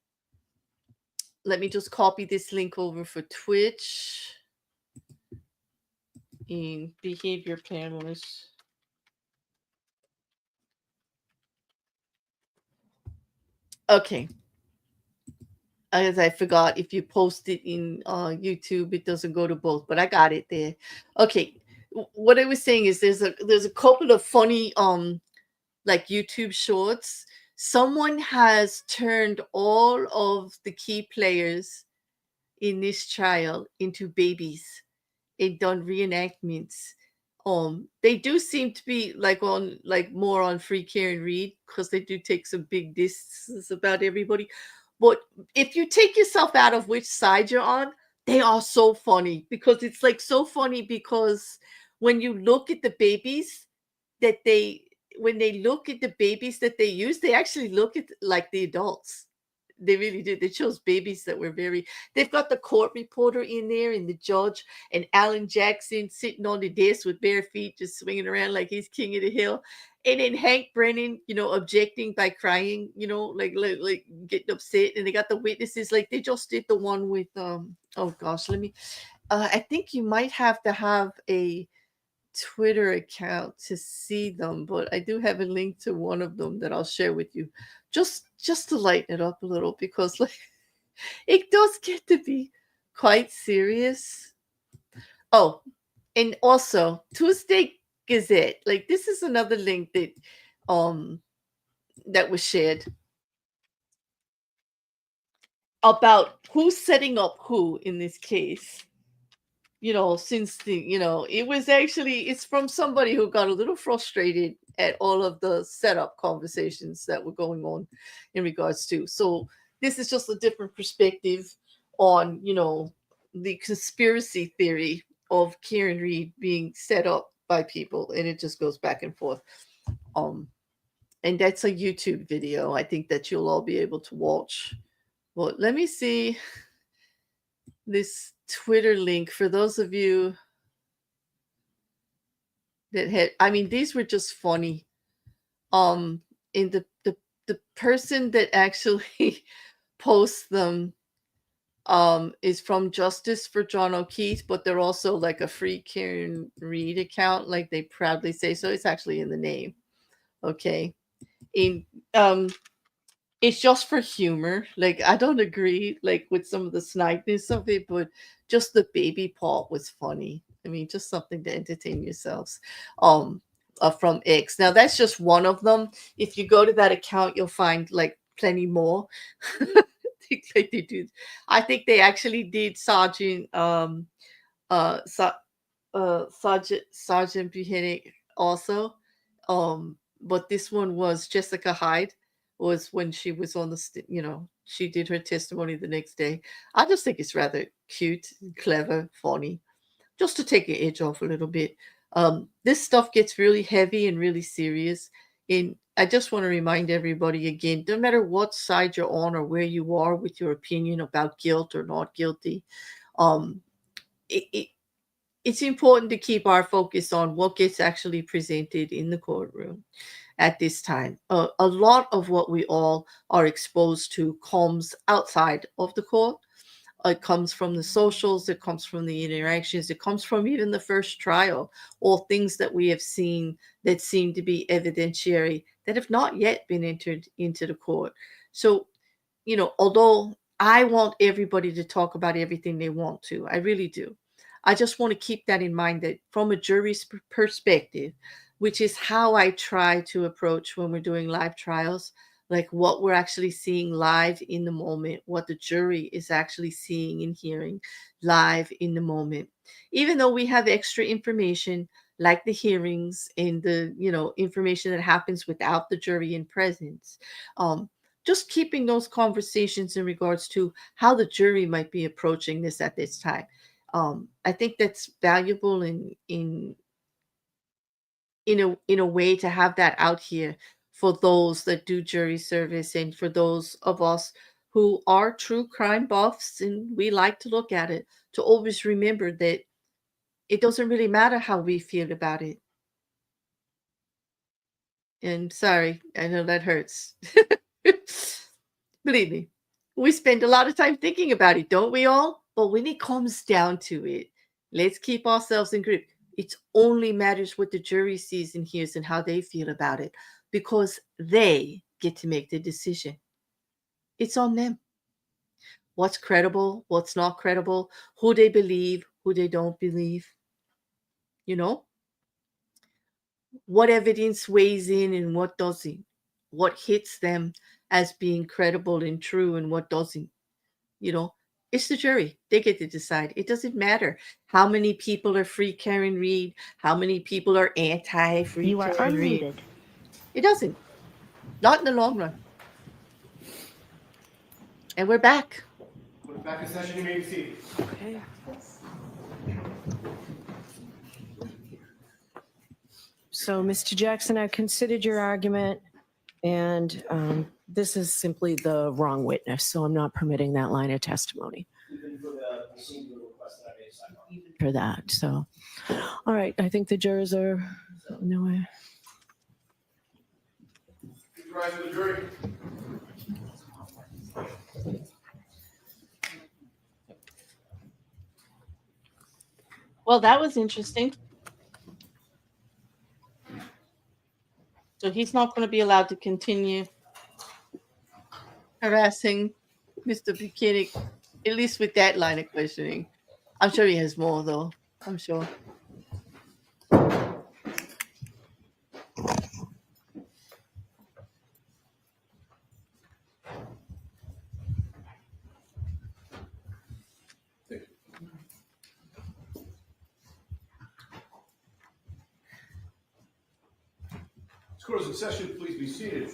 Speaker 1: Let me just copy this link over for Twitch. In behavior panelists. Okay. As I forgot, if you post it in YouTube, it doesn't go to both, but I got it there. Okay. What I was saying is there's a couple of funny like YouTube shorts. Someone has turned all of the key players in this trial into babies and done reenactments. They do seem to be more on Free Karen Reed, because they do take some big disses about everybody. But if you take yourself out of which side you're on, they are so funny, because it's like so funny because when you look at the babies that they use, they actually look at like the adults. They really did. They chose babies that were very. They've got the court reporter in there and the judge and Alan Jackson sitting on the desk with bare feet, just swinging around like he's king of the hill. And then Hank Brennan, objecting by crying, like getting upset. And they got the witnesses, like they just did the one with oh gosh, let me. I think you might have to have a Twitter account to see them, but I do have a link to one of them that I'll share with you, just to lighten it up a little, because like it does get to be quite serious. Oh, and also Tuesday Gazette, like this is another link that that was shared about who's setting up who in this case. Since it's from somebody who got a little frustrated at all of the setup conversations that were going on in regards to. So this is just a different perspective on, the conspiracy theory of Karen Reed being set up by people, and it just goes back and forth. And that's a YouTube video, I think, that you'll all be able to watch. Well, let me see this Twitter link for those of you that had. I mean, these were just funny. In the person that actually posts them is from Justice for John O'Keefe, but they're also like a free Karen Reed account, like they proudly say. So it's actually in the name. Okay. It's just for humor. Like, I don't agree like with some of the snipeness of it, but just the baby part was funny. I mean, just something to entertain yourselves. From X. Now that's just one of them. If you go to that account, you'll find like plenty more. Like they do. I think they actually did Sergeant Sergeant Bukhenik also. But this one was Jessica Hyde, was when she was on the she did her testimony the next day. I just think it's rather cute, clever, funny, just to take your edge off a little bit. This stuff gets really heavy and really serious. And I just want to remind everybody again, no matter what side you're on or where you are with your opinion about guilt or not guilty, it's important to keep our focus on what gets actually presented in the courtroom at this time. A lot of what we all are exposed to comes outside of the court. It comes from the socials, it comes from the interactions, it comes from even the first trial, or things that we have seen that seem to be evidentiary that have not yet been entered into the court. So, although I want everybody to talk about everything they want to, I really do. I just want to keep that in mind, that from a jury's perspective, which is how I try to approach when we're doing live trials, like what we're actually seeing live in the moment, what the jury is actually seeing and hearing live in the moment. Even though we have extra information like the hearings and the, information that happens without the jury in presence, just keeping those conversations in regards to how the jury might be approaching this at this time. I think that's valuable in a way to have that out here for those that do jury service, and for those of us who are true crime buffs and we like to look at it, to always remember that it doesn't really matter how we feel about it. And sorry, I know that hurts. Believe me, we spend a lot of time thinking about it, don't we all? But when it comes down to it, let's keep ourselves in grip. It only matters what the jury sees and hears and how they feel about it, because they get to make the decision. It's on them. What's credible, what's not credible, who they believe, who they don't believe. What evidence weighs in and what doesn't. What hits them as being credible and true and what doesn't. It's the jury. They get to decide. It doesn't matter how many people are free Karen Reed, how many people are anti-free Karen Reed. It doesn't. Not in the long run. And we're back.
Speaker 2: We're back in session, you may be seated.
Speaker 3: Okay. So, Mr. Jackson, I considered your argument, and This is simply the wrong witness, so I'm not permitting that line of testimony
Speaker 5: Even for the singular request that I made sidebar.
Speaker 3: for that. So, all right, I think the jurors are, no way.
Speaker 2: Rise to the jury.
Speaker 1: Well, that was interesting. So he's not going to be allowed to continue harassing Mr. Bukhenik, at least with that line of questioning. I'm sure he has more, though. I'm sure.
Speaker 8: This court is in session. Please be seated.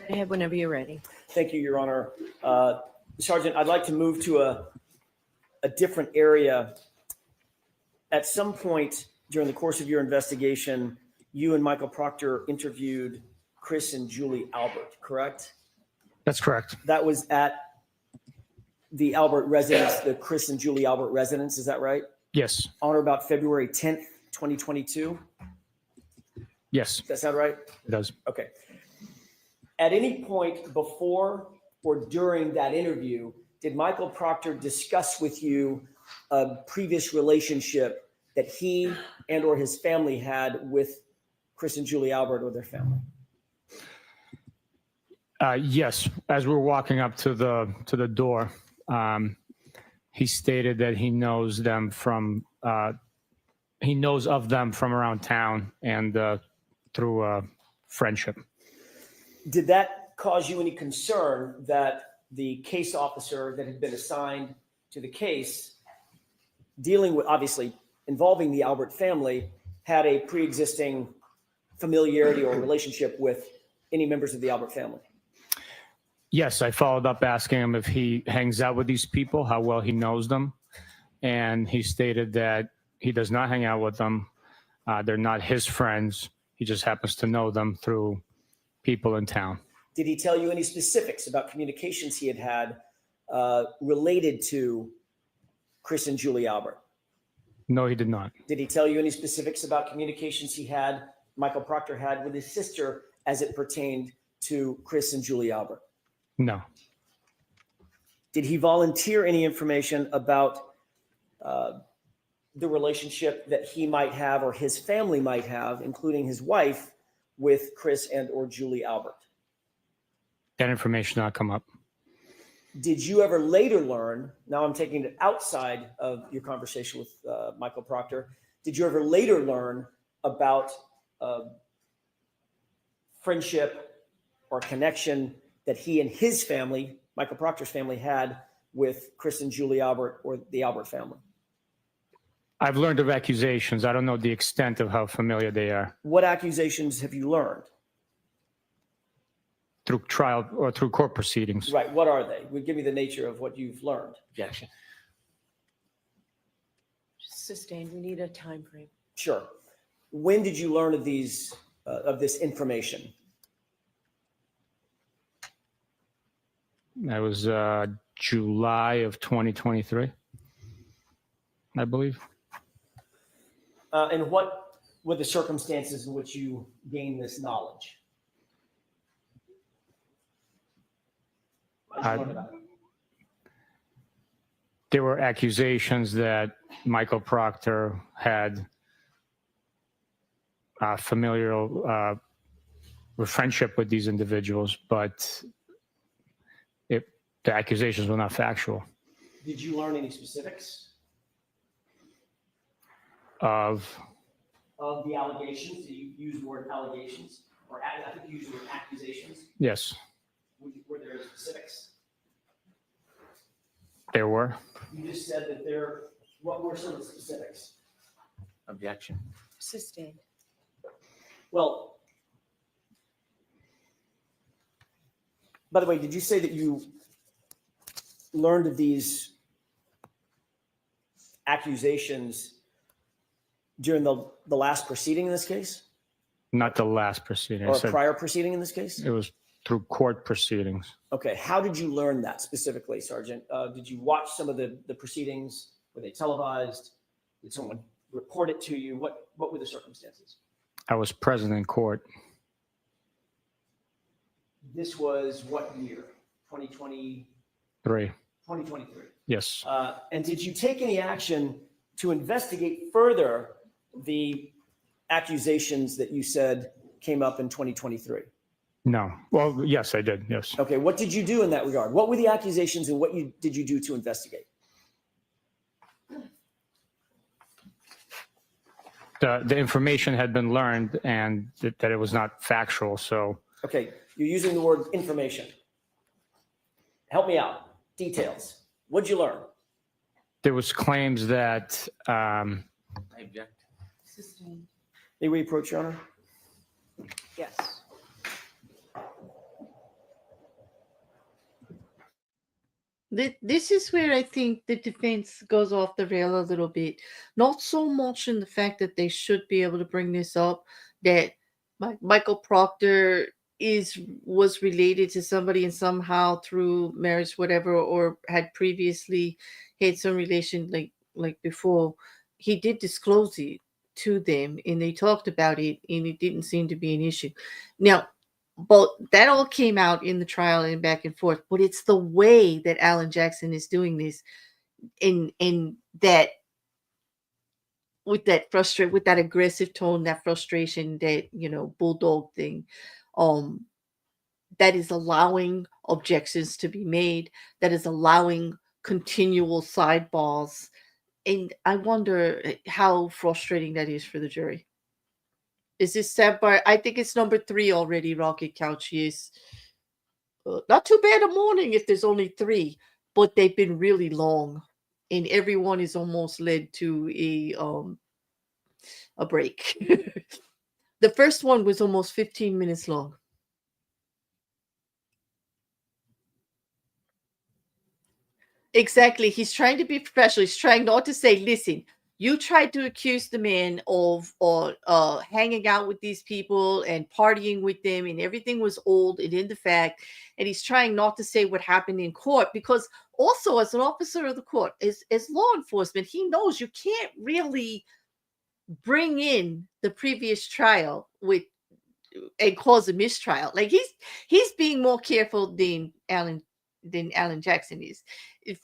Speaker 3: Go ahead whenever you're ready.
Speaker 5: Thank you, Your Honor. Sergeant, I'd like to move to a different area. At some point during the course of your investigation, you and Michael Proctor interviewed Chris and Julie Albert, correct?
Speaker 6: That's correct.
Speaker 5: That was at the Albert residence, the Chris and Julie Albert residence, is that right?
Speaker 6: Yes.
Speaker 5: On or about February 10th, 2022?
Speaker 6: Yes,
Speaker 5: Does that sound right?
Speaker 6: it does.
Speaker 5: Okay. At any point before or during that interview, did Michael Proctor discuss with you a previous relationship that he and or his family had with Chris and Julie Albert or their family?
Speaker 6: Yes, as we're walking up to the door, he stated that he knows them from he knows of them from around town and through friendship.
Speaker 5: Did that cause you any concern that the case officer that had been assigned to the case, dealing with, obviously involving the Albert family, had a pre-existing familiarity or relationship with any members of the Albert family?
Speaker 6: Yes, I followed up asking him if he hangs out with these people, how well he knows them. And he stated that he does not hang out with them. They're not his friends. He just happens to know them through people in town.
Speaker 5: Did he tell you any specifics about communications he had related to Chris and Julie Albert?
Speaker 6: No, he did not.
Speaker 5: Did he tell you any specifics about communications he had, Michael Proctor had, with his sister as it pertained to Chris and Julie Albert?
Speaker 6: No.
Speaker 5: Did he volunteer any information about the relationship that he might have or his family might have, including his wife, with Chris and or Julie Albert?
Speaker 6: That information not come up.
Speaker 5: Did you ever later learn, now I'm taking it outside of your conversation with Michael Proctor, did you ever later learn about friendship or connection that he and his family, Michael Proctor's family, had with Chris and Julie Albert or the Albert family?
Speaker 6: I've learned of accusations. I don't know the extent of how familiar they are.
Speaker 5: What accusations have you learned?
Speaker 6: Through trial or through court proceedings.
Speaker 5: Right, what are they? Would give me the nature of what you've learned.
Speaker 4: Objection.
Speaker 3: Sustained, we need a time frame.
Speaker 5: Sure. When did you learn of these, of this information?
Speaker 6: That was July of 2023, I believe.
Speaker 5: And what were the circumstances in which you gained this knowledge? How'd you learn about it?
Speaker 6: There were accusations that Michael Proctor had familial friendship with these individuals, but the accusations were not factual.
Speaker 5: Did you learn any specifics
Speaker 6: Of
Speaker 5: of the allegations? Did you use the word allegations? Or I think you used the word accusations.
Speaker 6: yes,
Speaker 5: Were there any specifics?
Speaker 6: there were.
Speaker 5: You just said that there, what were some of the specifics?
Speaker 4: Objection.
Speaker 3: Sustained.
Speaker 5: Well, by the way, did you say that you learned of these accusations during the last proceeding in this case,
Speaker 6: Not the last proceeding. I
Speaker 5: or a
Speaker 6: said
Speaker 5: prior proceeding in this case?
Speaker 6: it was through court proceedings.
Speaker 5: Okay, how did you learn that specifically, Sergeant? Did you watch some of the proceedings? Were they televised? Did someone report it to you? What were the circumstances?
Speaker 6: I was present in court.
Speaker 5: This was what year? 2020, 2023.
Speaker 6: Yes.
Speaker 5: And did you take any action to investigate further the accusations that you said came up in 2023?
Speaker 6: No. Well, yes, I did. Yes.
Speaker 5: Okay, what did you do in that regard? What were the accusations and what did you do to investigate?
Speaker 6: The information had been learned and that it was not factual. So
Speaker 5: Okay, you're using the word information. Help me out. Details. What'd you learn?
Speaker 6: there was claims that
Speaker 4: I object.
Speaker 5: May we approach, Your Honor?
Speaker 3: Yes.
Speaker 1: This is where I think the defense goes off the rail a little bit. Not so much in the fact that they should be able to bring this up, that Michael Proctor was related to somebody and somehow through marriage, whatever, or had previously had some relation like before. He did disclose it to them and they talked about it and it didn't seem to be an issue. Now, but that all came out in the trial and back and forth. But it's the way that Alan Jackson is doing this, in that with that with that aggressive tone, that frustration, that bulldog thing, that is allowing objections to be made, that is allowing continual sidebars, and I wonder how frustrating that is for the jury. Is this set by? I think it's number 3 already. Rocket Couch, yes. Not too bad a morning if there's only 3, but they've been really long, and everyone is almost led to a break. The first one was almost 15 minutes long. Exactly. He's trying to be professional. He's trying not to say, listen, you tried to accuse the man of hanging out with these people and partying with them, and everything was old and in the fact. And he's trying not to say what happened in court, because also as an officer of the court, as law enforcement, he knows you can't really bring in the previous trial and cause a mistrial. Like he's being more careful than Alan Jackson is,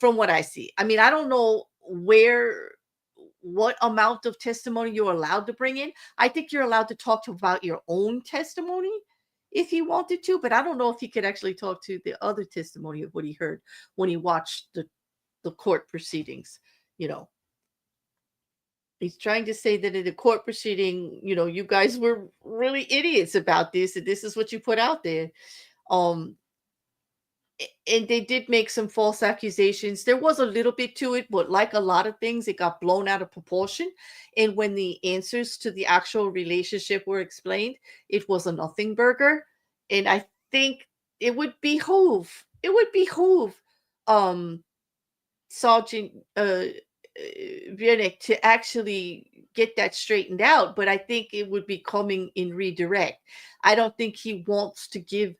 Speaker 1: from what I see. I mean, I don't know what amount of testimony you're allowed to bring in. I think you're allowed to talk about your own testimony if you wanted to, but I don't know if he could actually talk to the other testimony of what he heard when he watched the court proceedings. He's trying to say that in the court proceeding, you guys were really idiots about this, and this is what you put out there. And they did make some false accusations. There was a little bit to it, but like a lot of things, it got blown out of proportion. And when the answers to the actual relationship were explained, it was a nothing burger. And I think it would behoove Sergeant Bukhenik to actually get that straightened out. But I think it would be coming in redirect. I don't think he wants to give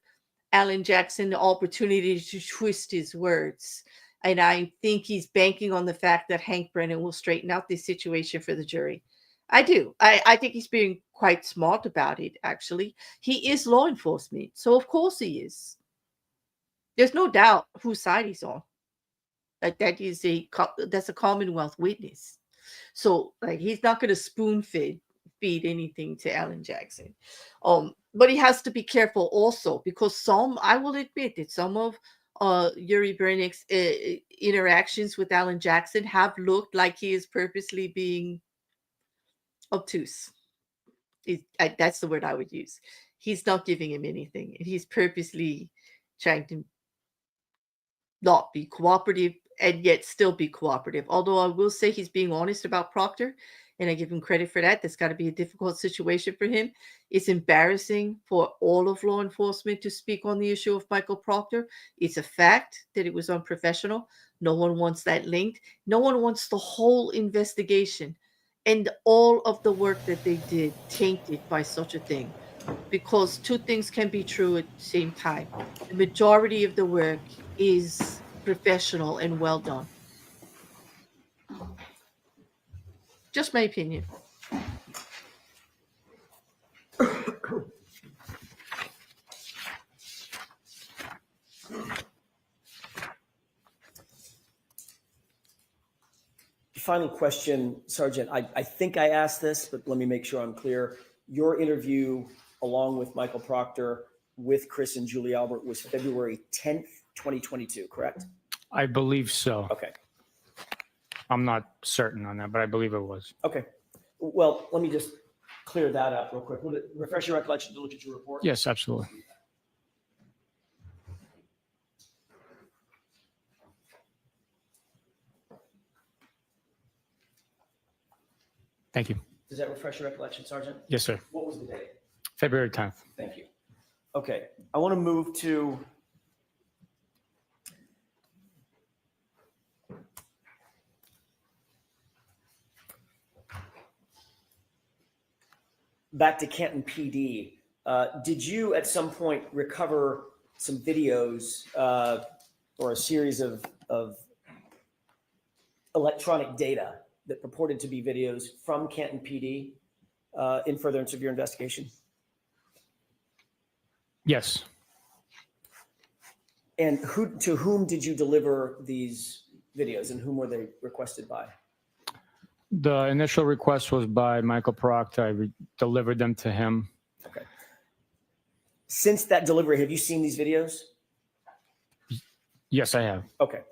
Speaker 1: Alan Jackson the opportunity to twist his words. And I think he's banking on the fact that Hank Brennan will straighten out this situation for the jury. I do. I think he's being quite smart about it, actually. He is law enforcement, so of course he is. There's no doubt whose side he's on. That's a Commonwealth witness. So he's not going to spoon feed anything to Alan Jackson. But he has to be careful also, because I will admit that some of Yuri Bukhenik's interactions with Alan Jackson have looked like he is purposely being obtuse. That's the word I would use. He's not giving him anything. He's purposely trying to not be cooperative and yet still be cooperative. Although I will say he's being honest about Proctor, and I give him credit for that. That's got to be a difficult situation for him. It's embarrassing for all of law enforcement to speak on the issue of Michael Proctor. It's a fact that it was unprofessional. No one wants that linked. No one wants the whole investigation and all of the work that they did tainted by such a thing, because two things can be true at the same time. The majority of the work is professional and well done. Just my opinion.
Speaker 5: Final question, Sergeant. I think I asked this, but let me make sure I'm clear. Your interview along with Michael Proctor with Chris and Julie Albert was February 10th, 2022, correct?
Speaker 6: I believe so.
Speaker 5: Okay.
Speaker 6: I'm not certain on that, but I believe it was.
Speaker 5: Okay. Well, let me just clear that up real quick. Would it refresh your recollection to look at your report?
Speaker 6: Yes, absolutely. Thank you.
Speaker 5: Does that refresh your recollection, Sergeant?
Speaker 6: Yes, sir.
Speaker 5: What was the date?
Speaker 6: February 10th.
Speaker 5: Thank you. Okay. I want to move to back to Canton PD. Did you at some point recover some videos or a series of electronic data that purported to be videos from Canton PD in furtherance of your investigation?
Speaker 6: Yes.
Speaker 5: And to whom did you deliver these videos, and whom were they requested by?
Speaker 6: The initial request was by Michael Proctor. I delivered them to him.
Speaker 5: Okay. Since that delivery, have you seen these videos?
Speaker 6: Yes, I have.
Speaker 5: Okay.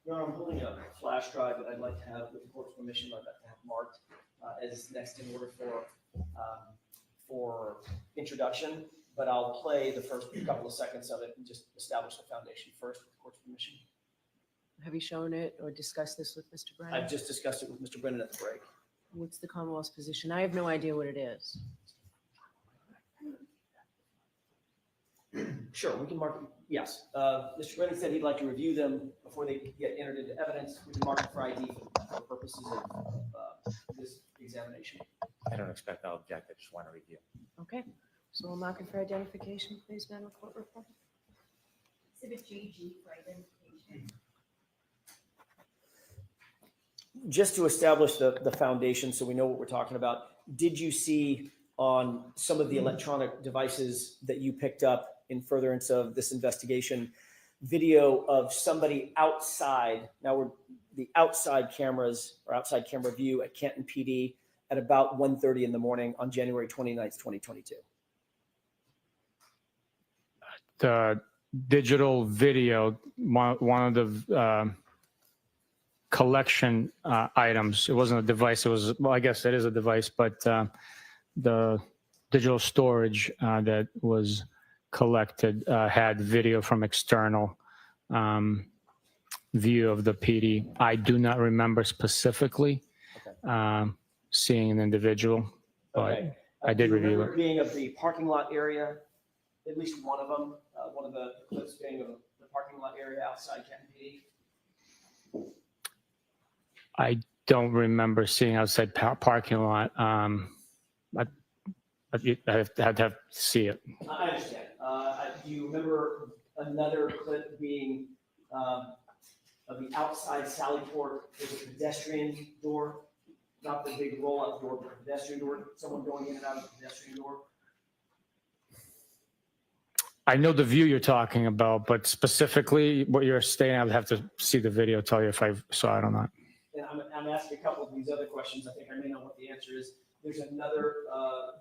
Speaker 5: No, I'm holding a flash drive that I'd like to have, with the court's permission, I'd like to have marked as next in order for introduction, but I'll play the first couple of seconds of it and just establish the foundation first with the court's permission.
Speaker 3: Have you shown it or discussed this with Mr. Brennan?
Speaker 5: I've just discussed it with Mr. Brennan at the break.
Speaker 3: What's the Commonwealth's position? I have no idea what it is.
Speaker 5: Sure, we can mark them. Yes. Mr. Brennan said he'd like to review them before they get entered into evidence. We can mark them for ID for purposes of this examination.
Speaker 4: I don't expect I'll object. I just want to review.
Speaker 3: Okay, so we'll mark it for identification, please, Madam Court Reporter.
Speaker 7: Exhibit GG for identification.
Speaker 5: Just to establish the foundation so we know what we're talking about, did you see on some of the electronic devices that you picked up in furtherance of this investigation video of somebody outside? Now, the outside cameras or outside camera view at Canton PD at about 1:30 in the morning on January 29th, 2022.
Speaker 6: The digital video, one of the collection items. It wasn't a device. It was, well, I guess it is a device, but the digital storage that was collected had video from external view of the PD. I do not remember specifically seeing an individual, but
Speaker 5: Okay.
Speaker 6: I did
Speaker 5: Do you
Speaker 6: review
Speaker 5: remember
Speaker 6: it.
Speaker 5: being of the parking lot area, at least one of them, one of the clips being of the parking lot area outside Canton PD?
Speaker 6: I don't remember seeing outside parking lot. I'd have to see it.
Speaker 5: I understand. Do you remember another clip being of the outside Sally Port? There's a pedestrian door, not the big roll-up door, but a pedestrian door, someone going in and out of the pedestrian door?
Speaker 6: I know the view you're talking about, but specifically what you're stating, I would have to see the video, tell you if I saw it or not.
Speaker 5: And I'm asking a couple of these other questions. I think I may know what the answer is. There's another,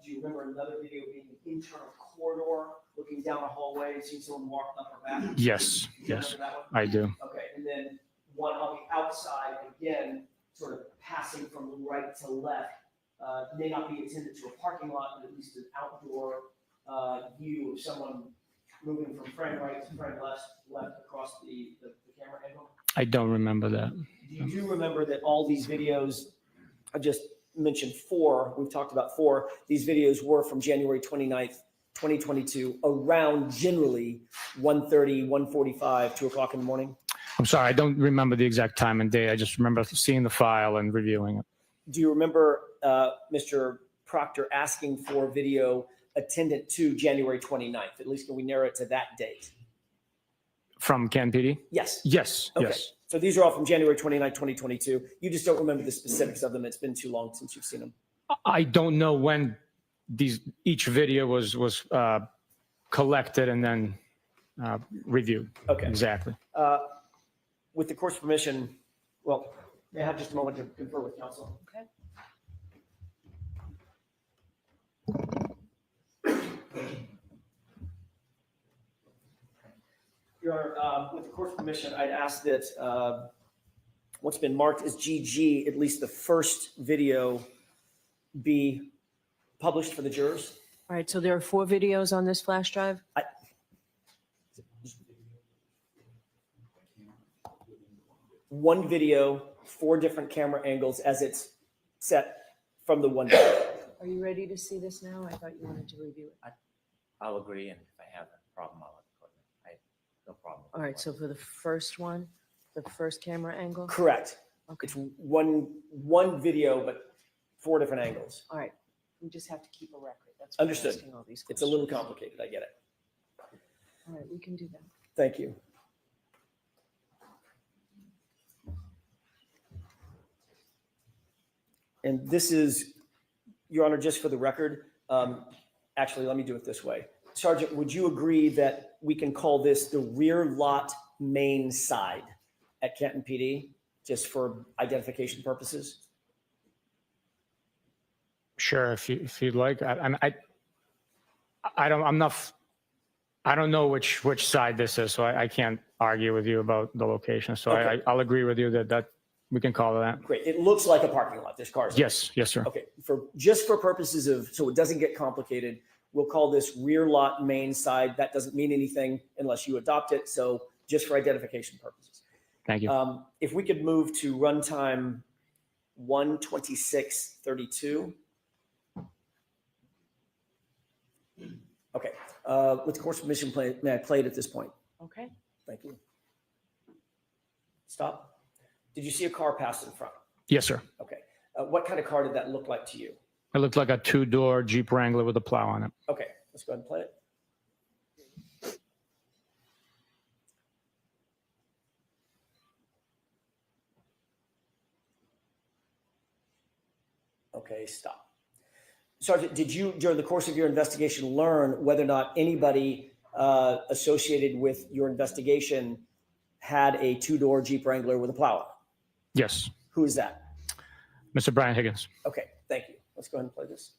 Speaker 5: do you remember another video being an internal corridor, looking down a hallway, and seeing someone walk up or back?
Speaker 6: Yes,
Speaker 5: Do you
Speaker 6: yes,
Speaker 5: remember that one?
Speaker 6: I do.
Speaker 5: Okay, and then one on the outside, again, sort of passing from right to left may not be attendant to a parking lot, but at least an outdoor view of someone moving from frame right to frame left across the camera angle?
Speaker 6: I don't remember that.
Speaker 5: You do remember that all these videos, I just mentioned 4, we've talked about 4, these videos were from January 29th, 2022, around generally 1:30, 1:45, 2 o'clock in the morning?
Speaker 6: I'm sorry, I don't remember the exact time and date. I just remember seeing the file and reviewing it.
Speaker 5: Do you remember Mr. Proctor asking for video attendant to January 29th? At least can we narrow it to that date?
Speaker 6: From Ken PD?
Speaker 5: Yes.
Speaker 6: Yes,
Speaker 5: Okay.
Speaker 6: yes.
Speaker 5: So these are all from January 29th, 2022. You just don't remember the specifics of them. It's been too long since you've seen them.
Speaker 6: I don't know when each video was collected and then reviewed.
Speaker 5: Okay.
Speaker 6: Exactly.
Speaker 5: With the court's permission, well, may I have just a moment to confer with counsel?
Speaker 3: Okay.
Speaker 5: Your Honor, with the court's permission, I'd ask that what's been marked as GG, at least the first video, be published for the jurors.
Speaker 3: All right, so there are 4 videos on this flash drive?
Speaker 5: One video, 4 different camera angles as it's set from the one video.
Speaker 3: Are you ready to see this now? I thought you wanted to review it.
Speaker 4: I'll agree, and if I have a problem, I'll let the court know. I have no problem.
Speaker 3: All right, so for the first one, the first camera angle?
Speaker 5: Correct.
Speaker 3: Okay,
Speaker 5: It's one video, but 4 different angles.
Speaker 3: all right. We just have to keep a record. That's why I'm
Speaker 5: Understood.
Speaker 3: asking all these
Speaker 5: It's a little
Speaker 3: questions.
Speaker 5: complicated. I get it.
Speaker 3: All right, we can do that.
Speaker 5: Thank you. And this is, Your Honor, just for the record, actually, let me do it this way. Sergeant, would you agree that we can call this the rear lot main side at Canton PD, just for identification purposes?
Speaker 6: Sure, if you'd like. I don't know which side this is, so I can't argue with you about the location. So
Speaker 5: Okay.
Speaker 6: I'll agree with you that we can call it that.
Speaker 5: Great. It looks like a parking lot. There's cars.
Speaker 6: Yes, sir.
Speaker 5: Okay, just for purposes of, so it doesn't get complicated, we'll call this rear lot main side. That doesn't mean anything unless you adopt it. So just for identification purposes.
Speaker 6: Thank you.
Speaker 5: If we could move to runtime 1:26:32. Okay, with the court's permission, may I play it at this point?
Speaker 3: Okay.
Speaker 5: Thank you. Stop. Did you see a car pass in front?
Speaker 6: Yes, sir.
Speaker 5: Okay. What kind of car did that look like to you?
Speaker 6: It looked like a 2-door Jeep Wrangler with a plow on it.
Speaker 5: Okay, let's go ahead and play it. Okay, stop. Sergeant, did you, during the course of your investigation, learn whether or not anybody associated with your investigation had a 2-door Jeep Wrangler with a plow on it?
Speaker 6: Yes.
Speaker 5: Who is that?
Speaker 6: Mr. Brian Higgins.
Speaker 5: Okay, thank you. Let's go ahead and play this.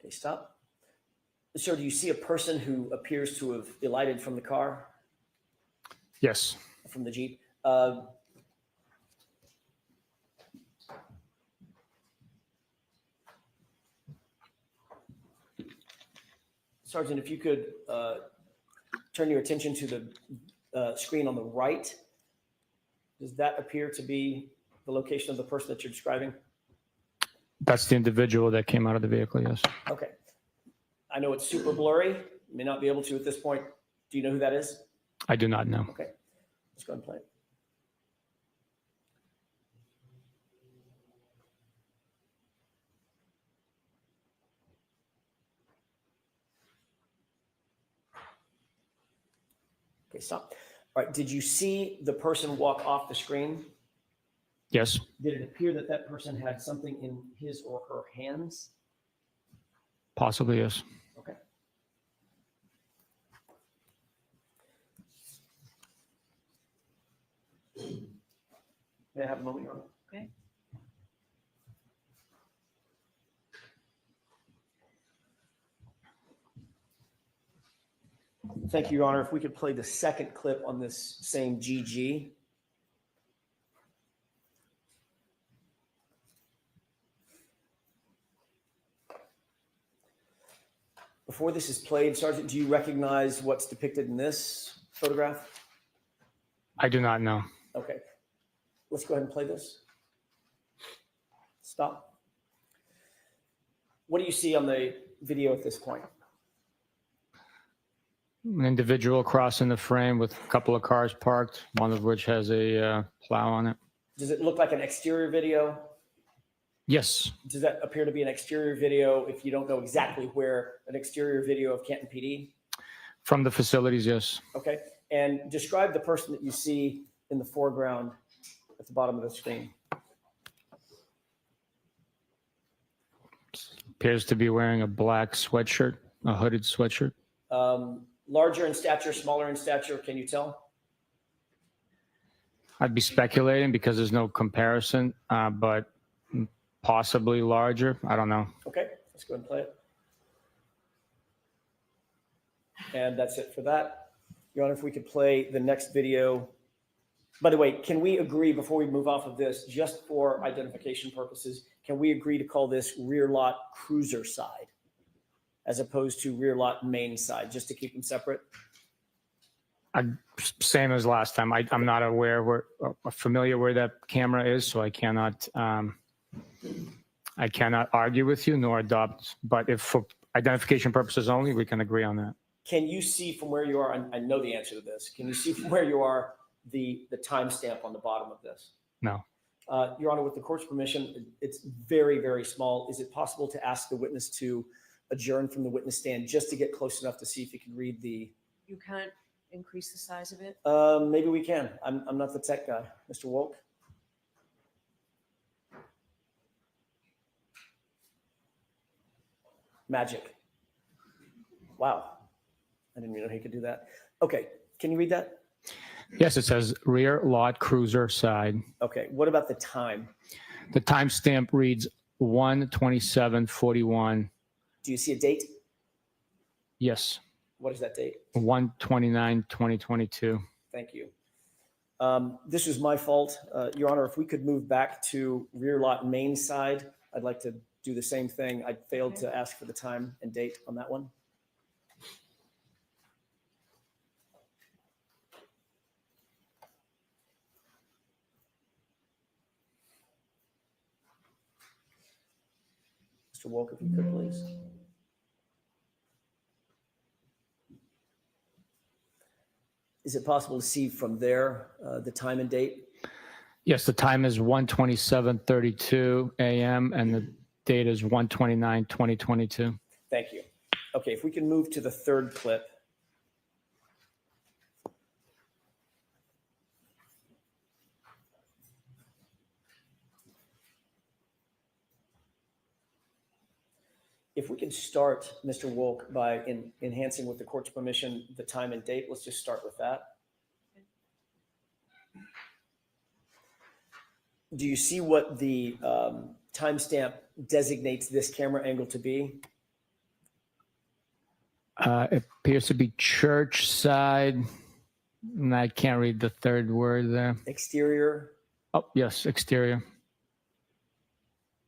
Speaker 5: Okay, stop. Sir, do you see a person who appears to have alighted from the car,
Speaker 6: Yes.
Speaker 5: from the Jeep? Sergeant, if you could turn your attention to the screen on the right. Does that appear to be the location of the person that you're describing?
Speaker 6: That's the individual that came out of the vehicle, yes.
Speaker 5: Okay. I know it's super blurry. You may not be able to at this point. Do you know who that is?
Speaker 6: I do not know.
Speaker 5: Okay. Let's go ahead and play it. Okay, stop. All right. Did you see the person walk off the screen?
Speaker 6: Yes.
Speaker 5: Did it appear that that person had something in his or her hands?
Speaker 6: Possibly, yes.
Speaker 5: Okay. May I have a moment, Your Honor?
Speaker 3: Okay.
Speaker 5: Thank you, Your Honor. If we could play the second clip on this same GG. Before this is played, Sergeant, do you recognize what's depicted in this photograph?
Speaker 6: I do not know.
Speaker 5: Okay. Let's go ahead and play this. Stop. What do you see on the video at this point?
Speaker 6: An individual crossing the frame with a couple of cars parked, one of which has a plow on it.
Speaker 5: Does it look like an exterior video?
Speaker 6: Yes.
Speaker 5: Does that appear to be an exterior video if you don't know exactly where an exterior video of Canton PD?
Speaker 6: From the facilities, yes.
Speaker 5: Okay. And describe the person that you see in the foreground at the bottom of the screen.
Speaker 6: Appears to be wearing a black sweatshirt, a hooded sweatshirt.
Speaker 5: Larger in stature, smaller in stature, can you tell?
Speaker 6: I'd be speculating because there's no comparison, but possibly larger. I don't know.
Speaker 5: Okay, let's go ahead and play it. And that's it for that. Your Honor, if we could play the next video. By the way, can we agree before we move off of this, just for identification purposes, can we agree to call this rear lot cruiser side as opposed to rear lot main side, just to keep them separate?
Speaker 6: Same as last time. I'm not aware familiar where that camera is, so I cannot argue with you nor adopt. But if for identification purposes only, we can agree on that.
Speaker 5: Can you see from where you are, and I know the answer to this, can you see from where you are the timestamp on the bottom of this?
Speaker 6: No.
Speaker 5: Your Honor, with the court's permission, it's very, very small. Is it possible to ask the witness to adjourn from the witness stand just to get close enough to see if you can read the...
Speaker 3: You can't increase the size of it?
Speaker 5: Maybe we can. I'm not the tech guy. Mr. Wolk? Magic. Wow. I didn't even know he could do that. Okay. Can you read that?
Speaker 6: Yes, it says rear lot cruiser side.
Speaker 5: Okay. What about the time?
Speaker 6: The timestamp reads 1:27:41.
Speaker 5: Do you see a date?
Speaker 6: Yes.
Speaker 5: What is that date?
Speaker 6: 1/29/2022.
Speaker 5: Thank you. This was my fault. Your Honor, if we could move back to rear lot main side, I'd like to do the same thing. I failed to ask for the time and date on that one. Mr. Wolk, if you could, please. Is it possible to see from there the time and date?
Speaker 6: Yes, the time is 1:27:32 a.m. and the date is 1/29/2022.
Speaker 5: Thank you. Okay, if we can move to the third clip. If we could start, Mr. Wolk, by enhancing with the court's permission the time and date, let's just start with that. Do you see what the timestamp designates this camera angle to be?
Speaker 6: It appears to be church side. And I can't read the third word there.
Speaker 5: Exterior?
Speaker 6: Oh, yes, exterior.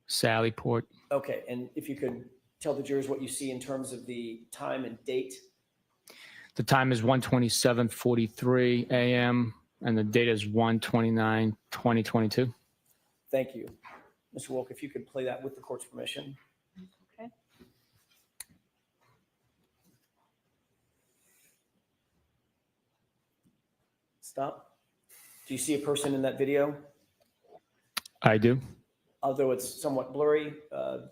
Speaker 6: Sally Port.
Speaker 5: Okay, and if you could tell the jurors what you see in terms of the time and date.
Speaker 6: The time is 1:27:43 a.m. and the date is 1/29/2022.
Speaker 5: Thank you. Mr. Wolk, if you could play that with the court's permission.
Speaker 3: Okay.
Speaker 5: Stop. Do you see a person in that video?
Speaker 6: I do.
Speaker 5: Although it's somewhat blurry,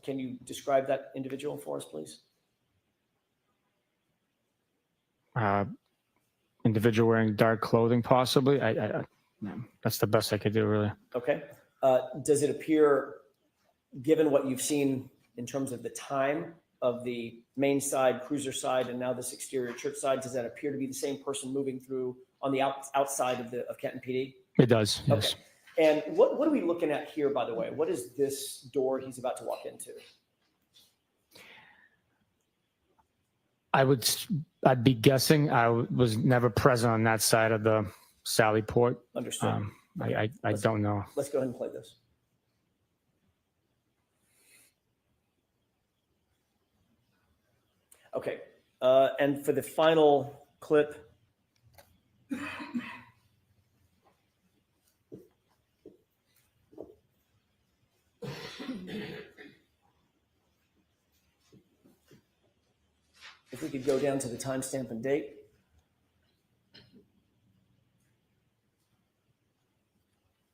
Speaker 5: can you describe that individual for us, please?
Speaker 6: Individual wearing dark clothing, possibly. That's the best I could do, really.
Speaker 5: Okay. Does it appear, given what you've seen in terms of the time of the main side, cruiser side, and now this exterior church side, does that appear to be the same person moving through on the outside of Canton PD?
Speaker 6: It does, yes.
Speaker 5: Okay. And what are we looking at here, by the way? What is this door he's about to walk into?
Speaker 6: I'd be guessing. I was never present on that side of the Sally Port.
Speaker 5: Understood.
Speaker 6: I don't know.
Speaker 5: Let's go ahead and play this. Okay. And for the final clip. If we could go down to the timestamp and date.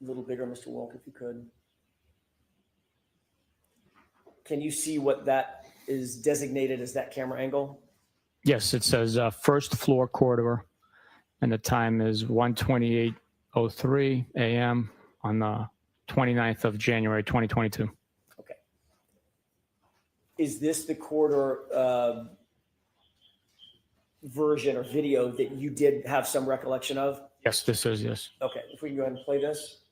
Speaker 5: A little bigger, Mr. Wilk, if you could. Can you see what that is designated as, that camera angle?
Speaker 6: Yes, it says first floor corridor, and the time is 1:28:03 a.m. on the 29th of January, 2022.
Speaker 5: Okay. Is this the corridor version or video that you did have some recollection of?
Speaker 6: Yes, this is, yes.
Speaker 5: Okay, if we can go ahead and play this.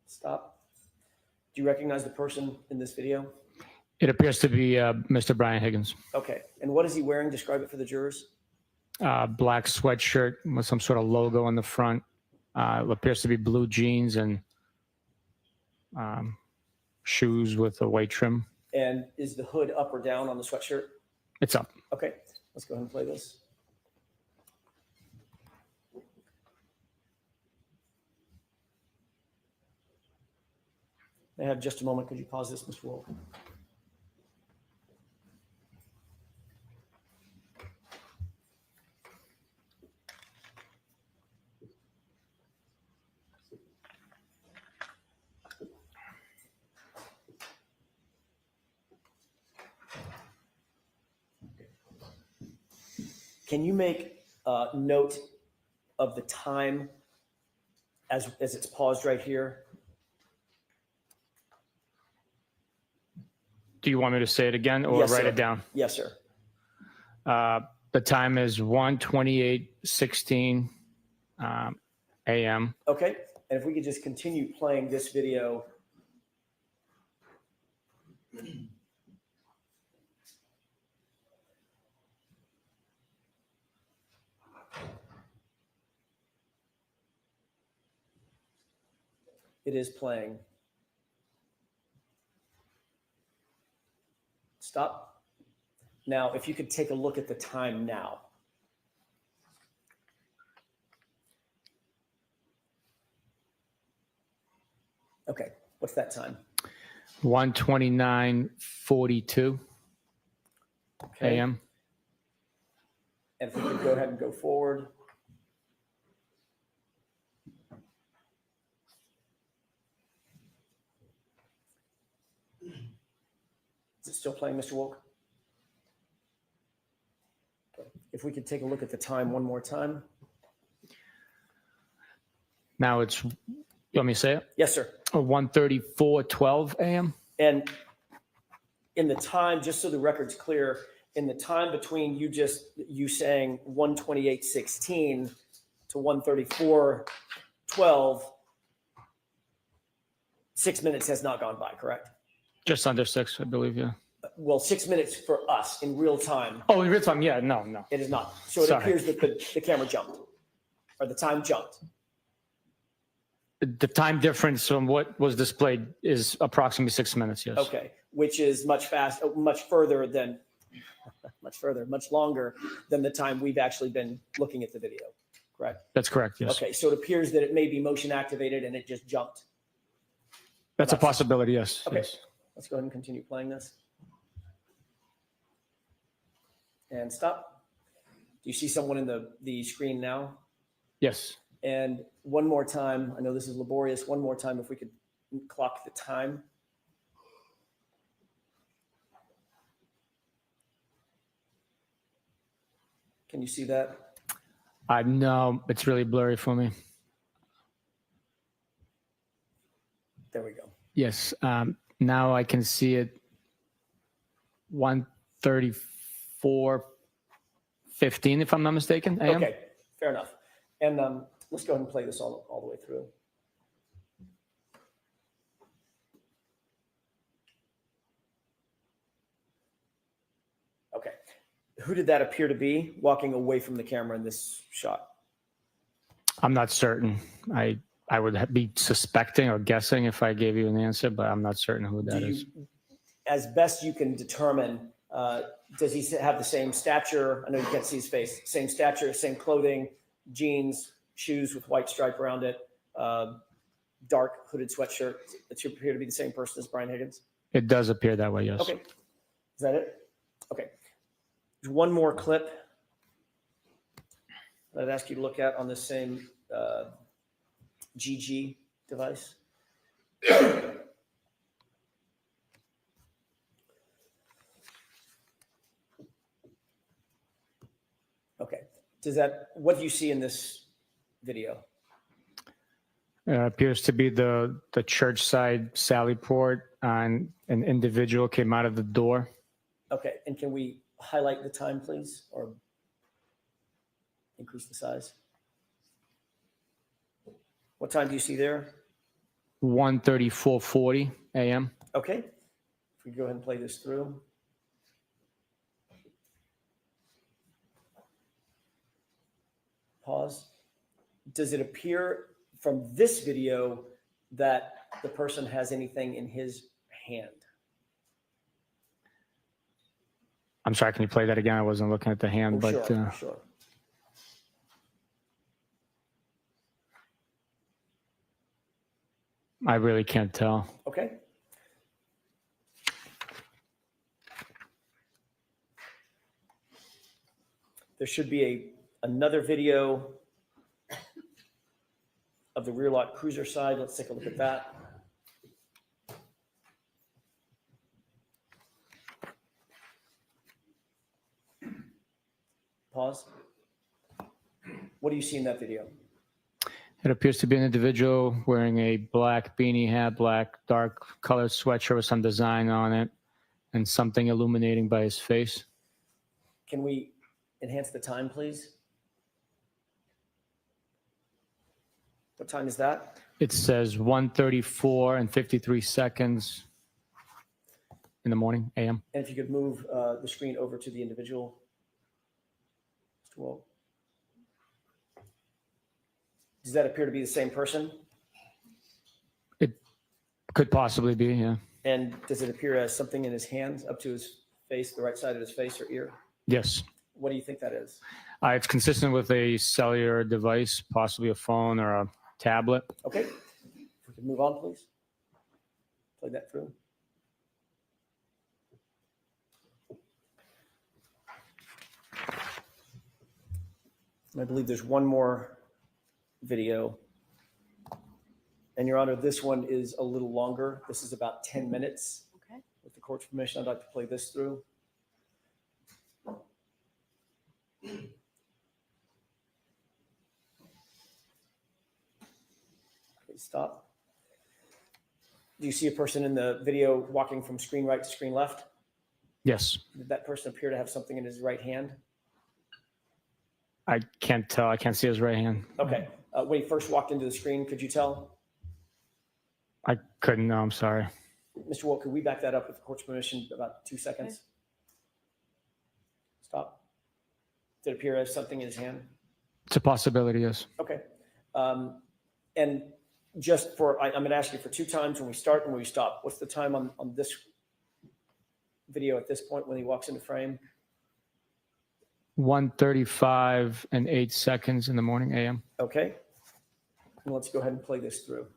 Speaker 5: Stop. Do you recognize the person in this video?
Speaker 6: It appears to be Mr. Brian Higgins.
Speaker 5: Okay, and what is he wearing? Describe it for the jurors.
Speaker 6: Black sweatshirt with some sort of logo on the front. It appears to be blue jeans and shoes with a white trim.
Speaker 5: And is the hood up or down on the sweatshirt?
Speaker 6: It's up.
Speaker 5: Okay, let's go ahead and play this. I have just a moment. Could you pause this, Mr. Wolf? Can you make note of the time as it's paused right here?
Speaker 6: Do you want me to say it again or
Speaker 5: Yes,
Speaker 6: write
Speaker 5: sir.
Speaker 6: it down?
Speaker 5: Yes, sir.
Speaker 6: The time is 1:28:16 a.m.
Speaker 5: Okay, and if we could just continue playing this video. It is playing. Stop. Now, if you could take a look at the time now. Okay, what's that time?
Speaker 6: 1:29:42
Speaker 5: Okay.
Speaker 6: a.m.
Speaker 5: And if we could go ahead and go forward. Is it still playing, Mr. Wolk? Okay. If we could take a look at the time one more time.
Speaker 6: Now it's, you want me to say it?
Speaker 5: Yes, sir.
Speaker 6: 1:34:12 a.m.
Speaker 5: And in the time, just so the record's clear, in the time between you saying 1:28:16 to 1:34:12, 6 minutes has not gone by, correct?
Speaker 6: Just under 6, I believe, yeah.
Speaker 5: Well, 6 minutes for us in real time.
Speaker 6: Oh, in real time, yeah, no.
Speaker 5: It is not. So it
Speaker 6: Sorry.
Speaker 5: appears that the camera jumped, or the time jumped.
Speaker 6: The time difference from what was displayed is approximately 6 minutes, yes.
Speaker 5: Okay, which is much further, much longer than the time we've actually been looking at the video, correct?
Speaker 6: That's correct, yes.
Speaker 5: Okay, so it appears that it may be motion activated and it just jumped.
Speaker 6: That's a possibility, yes.
Speaker 5: Okay.
Speaker 6: Yes.
Speaker 5: Let's go ahead and continue playing this. And stop. Do you see someone in the screen now?
Speaker 6: Yes.
Speaker 5: And one more time, I know this is laborious, one more time if we could clock the time. Can you see that?
Speaker 6: No, it's really blurry for me.
Speaker 5: There we go.
Speaker 6: Yes. Now I can see it. 1:34:15, if I'm not mistaken. AM.
Speaker 5: Okay, fair enough. And let's go ahead and play this all the way through. Okay. Who did that appear to be walking away from the camera in this shot?
Speaker 6: I'm not certain. I would be suspecting or guessing if I gave you an answer, but I'm not certain who that is.
Speaker 5: As best you can determine, does he have the same stature? I know you can't see his face. Same stature, same clothing, jeans, shoes with white stripe around it, dark hooded sweatshirt. That should appear to be the same person as Brian Higgins.
Speaker 6: It does appear that way, yes.
Speaker 5: Okay. Is that it? Okay. There's one more clip that I'd ask you to look at on the same GG device. Okay. What do you see in this video?
Speaker 6: Appears to be the church side sally port, and an individual came out of the door.
Speaker 5: Okay. And can we highlight the time, please, or increase the size? What time do you see there?
Speaker 6: 1:34:40 AM.
Speaker 5: Okay. If we go ahead and play this through. Pause. Does it appear from this video that the person has anything in his hand?
Speaker 6: I'm sorry, can you play that again? I wasn't looking at the hand, but
Speaker 5: Sure.
Speaker 6: I really can't tell.
Speaker 5: Okay. There should be another video of the rear lock cruiser side. Let's take a look at that. Pause. What do you see in that video?
Speaker 6: It appears to be an individual wearing a black beanie hat, black dark colored sweatshirt with some design on it, and something illuminating by his face.
Speaker 5: Can we enhance the time, please? What time is that?
Speaker 6: It says 1:34:53 in the morning, AM.
Speaker 5: And if you could move the screen over to the individual. Mr. Wolf. Does that appear to be the same person?
Speaker 6: It could possibly be, yeah.
Speaker 5: And does it appear as something in his hands up to his face, the right side of his face or ear?
Speaker 6: Yes.
Speaker 5: What do you think that is?
Speaker 6: It's consistent with a cellular device, possibly a phone or a tablet.
Speaker 5: Okay. If we could move on, please. Play that through. And I believe there's one more video. And Your Honor, this one is a little longer. This is about 10 minutes.
Speaker 3: Okay.
Speaker 5: With the court's permission, I'd like to play this through. Okay, stop. Do you see a person in the video walking from screen right to screen left?
Speaker 6: Yes.
Speaker 5: Did that person appear to have something in his right hand?
Speaker 6: I can't tell. I can't see his right hand.
Speaker 5: Okay. When he first walked into the screen, could you tell?
Speaker 6: I couldn't. No, I'm sorry.
Speaker 5: Mr. Wolf, could we back that up with the court's permission about 2 seconds? Stop. Did it appear as something in his hand?
Speaker 6: It's a possibility, yes.
Speaker 5: Okay. And just for, I'm going to ask you for 2 times when we start and when we stop. What's the time on this video at this point when he walks into frame?
Speaker 6: 1:35:08 in the morning, AM.
Speaker 5: Okay. And let's go ahead and play this through.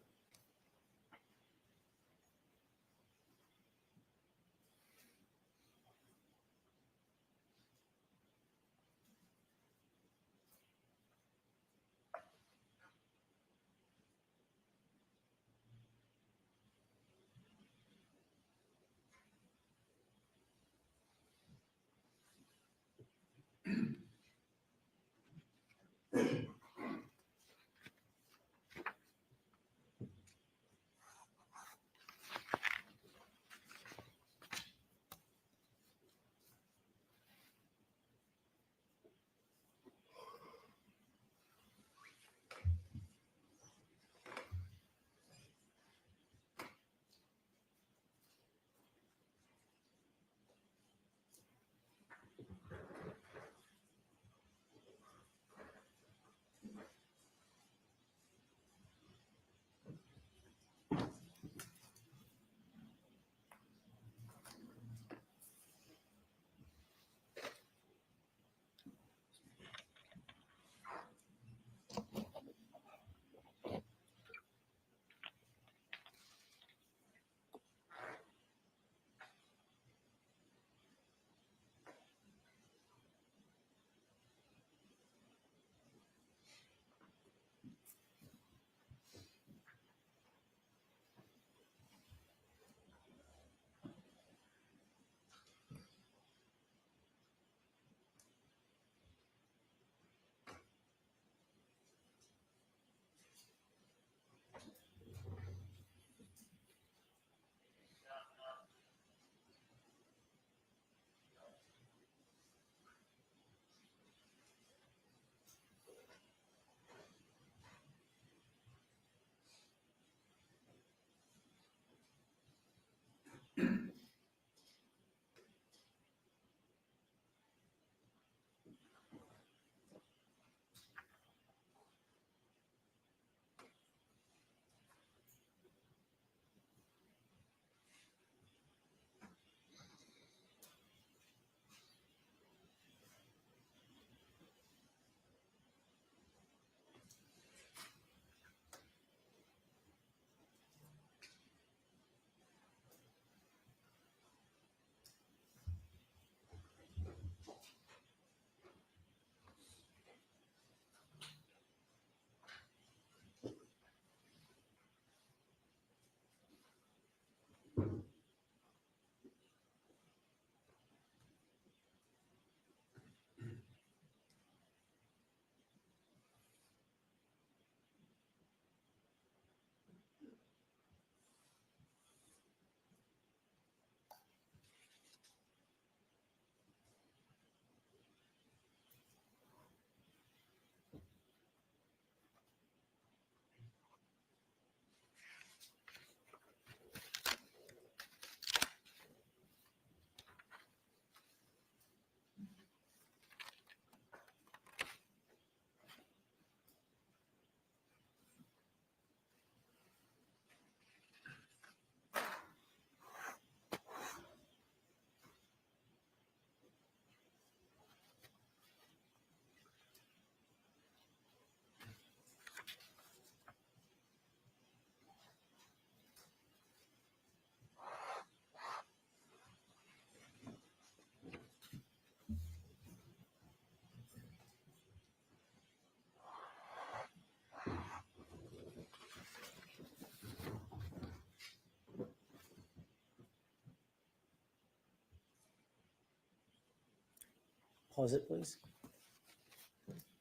Speaker 5: Pause it, please.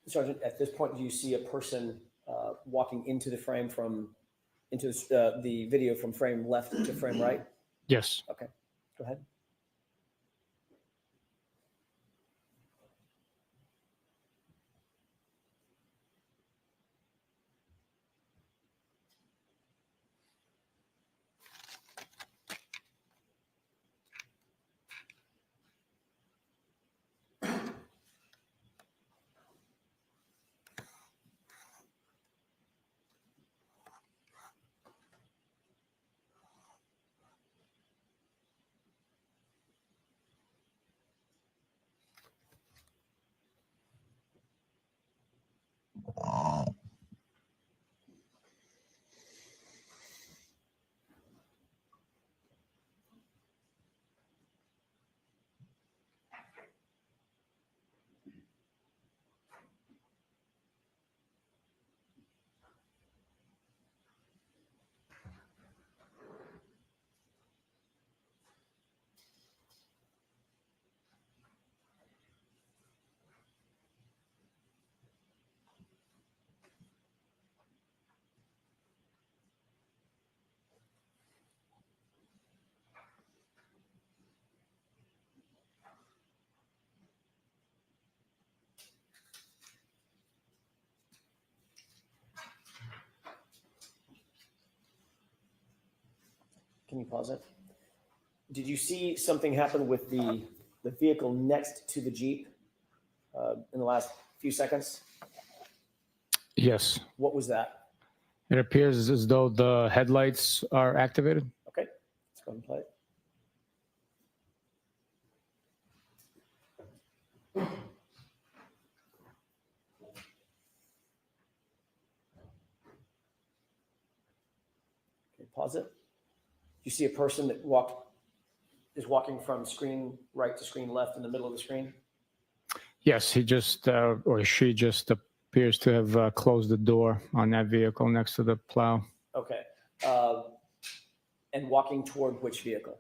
Speaker 5: Sergeant, at this point, do you see a person walking into the frame into the video from frame left to frame right?
Speaker 6: Yes.
Speaker 5: Okay, go ahead. Can you pause it? Did you see something happen with the vehicle next to the Jeep in the last few seconds?
Speaker 6: Yes.
Speaker 5: What was that?
Speaker 6: It appears as though the headlights are activated.
Speaker 5: Okay, let's go ahead and play it. Okay, pause it. You see a person that is walking from screen right to screen left in the middle of the screen?
Speaker 6: Yes, he just or she just appears to have closed the door on that vehicle next to the plow.
Speaker 5: Okay. And walking toward which vehicle?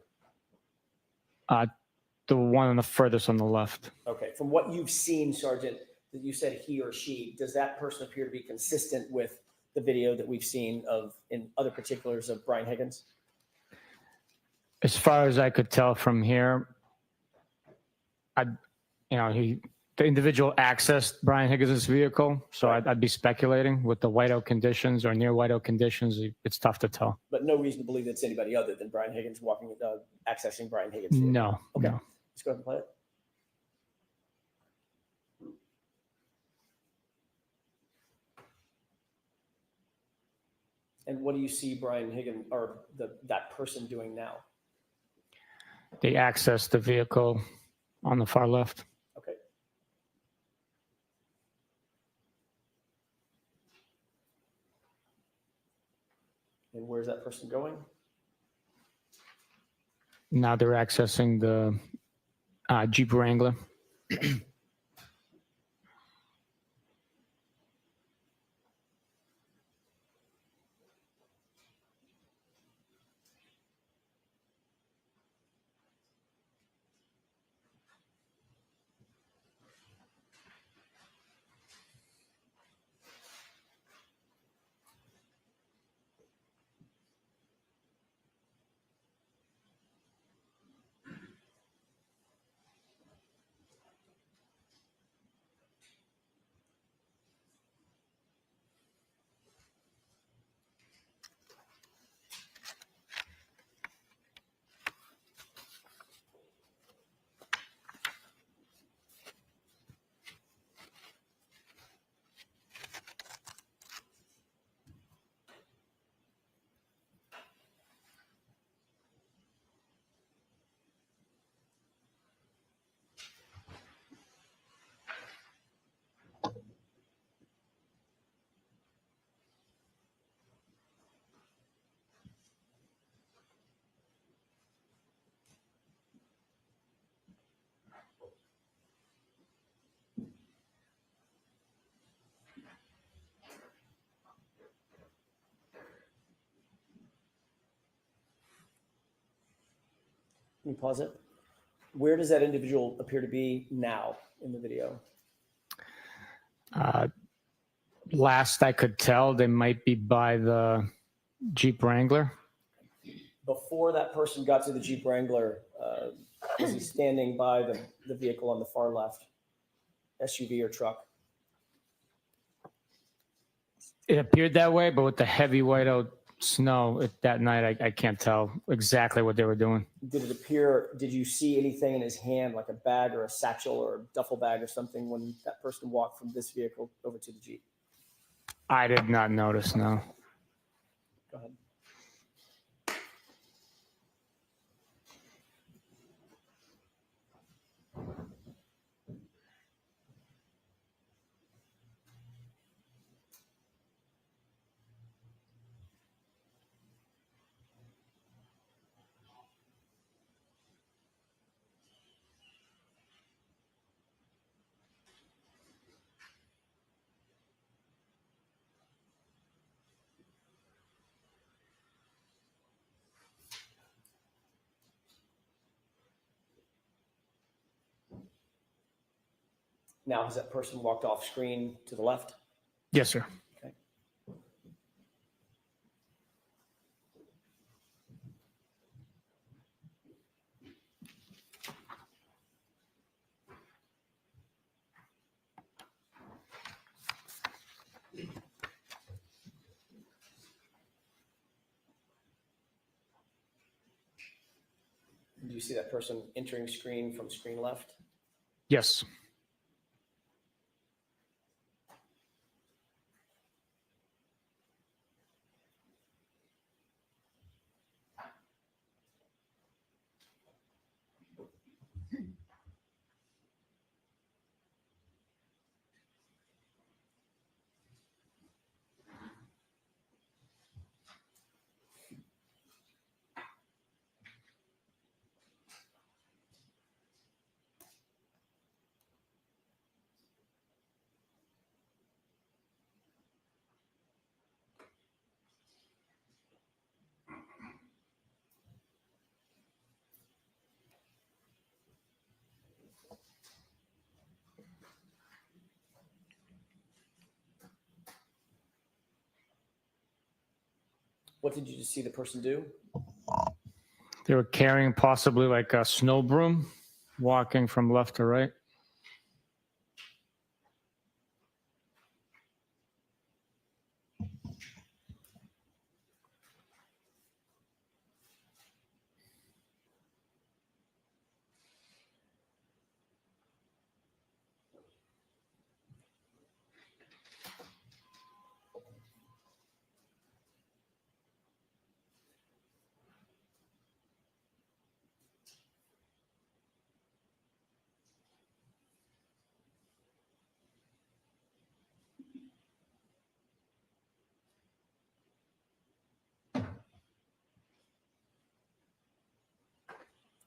Speaker 6: The one on the furthest on the left.
Speaker 5: Okay. From what you've seen, Sergeant, that you said he or she, does that person appear to be consistent with the video that we've seen in other particulars of Brian Higgins?
Speaker 6: As far as I could tell from here, the individual accessed Brian Higgins' vehicle, so I'd be speculating with the whiteout conditions or near whiteout conditions. It's tough to tell.
Speaker 5: But no reason to believe it's anybody other than Brian Higgins walking accessing Brian Higgins' vehicle?
Speaker 6: No,
Speaker 5: Okay.
Speaker 6: no.
Speaker 5: Let's go ahead and play it. And what do you see Brian Higgins or that person doing now?
Speaker 6: They access the vehicle on the far left.
Speaker 5: Okay. And where's that person going?
Speaker 6: Now they're accessing the Jeep Wrangler.
Speaker 5: Let me pause it. Where does that individual appear to be now in the video?
Speaker 6: Last I could tell, they might be by the Jeep Wrangler.
Speaker 5: Before that person got to the Jeep Wrangler, was he standing by the vehicle on the far left, SUV or truck?
Speaker 6: It appeared that way, but with the heavy whiteout snow that night, I can't tell exactly what they were doing.
Speaker 5: Did you see anything in his hand, like a bag or a satchel or a duffel bag or something when that person walked from this vehicle over to the Jeep?
Speaker 6: I did not notice, no.
Speaker 5: Go ahead. Now, has that person walked off screen to the left?
Speaker 6: Yes, sir.
Speaker 5: Okay. Do you see that person entering screen from screen left?
Speaker 6: Yes. What did you just see the person do? They were carrying possibly like a snow broom, walking from left to right.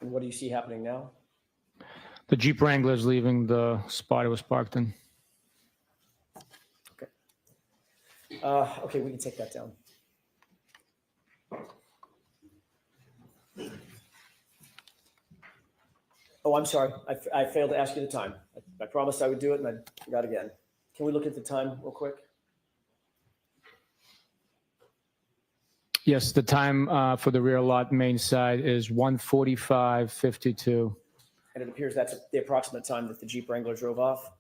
Speaker 5: And what do you see happening now?
Speaker 6: The Jeep Wrangler is leaving the spot it was parked in.
Speaker 5: Okay, we can take that down. Oh, I'm sorry. I failed to ask you the time. I promised I would do it, and I forgot again. Can we look at the time real quick?
Speaker 6: Yes, the time for the rear lot main side is 1:45:52.
Speaker 5: And it appears that's the approximate time that the Jeep Wrangler drove off.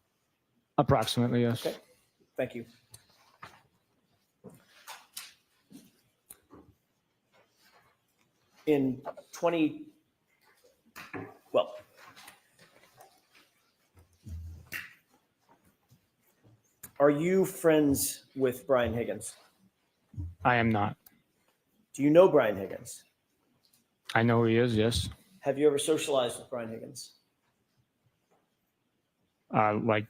Speaker 6: Approximately, yes.
Speaker 5: Okay, thank you. In 20, well, are you friends with Brian Higgins?
Speaker 6: I am not.
Speaker 5: Do you know Brian Higgins?
Speaker 6: I know who he is, yes.
Speaker 5: Have you ever socialized with Brian Higgins?
Speaker 6: Like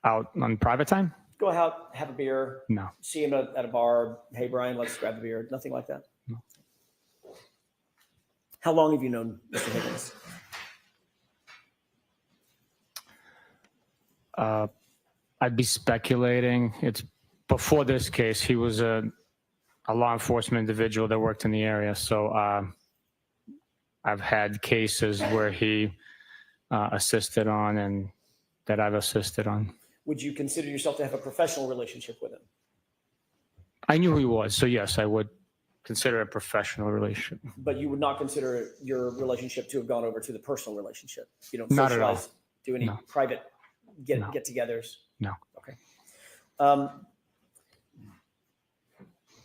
Speaker 6: out on private time?
Speaker 5: Go out, have a beer,
Speaker 6: No.
Speaker 5: see him at a bar. Hey, Brian, let's grab a beer. Nothing like that?
Speaker 6: No.
Speaker 5: How long have you known Mr. Higgins?
Speaker 6: I'd be speculating. It's before this case. He was a law enforcement individual that worked in the area. So I've had cases where he assisted on and that I've assisted on.
Speaker 5: Would you consider yourself to have a professional relationship with him?
Speaker 6: I knew who he was. So yes, I would consider a professional relationship.
Speaker 5: But you would not consider your relationship to have gone over to the personal relationship? You don't
Speaker 6: Not at all.
Speaker 5: socialize, do any
Speaker 6: No.
Speaker 5: private
Speaker 6: No.
Speaker 5: get-togethers?
Speaker 6: No.
Speaker 5: Okay.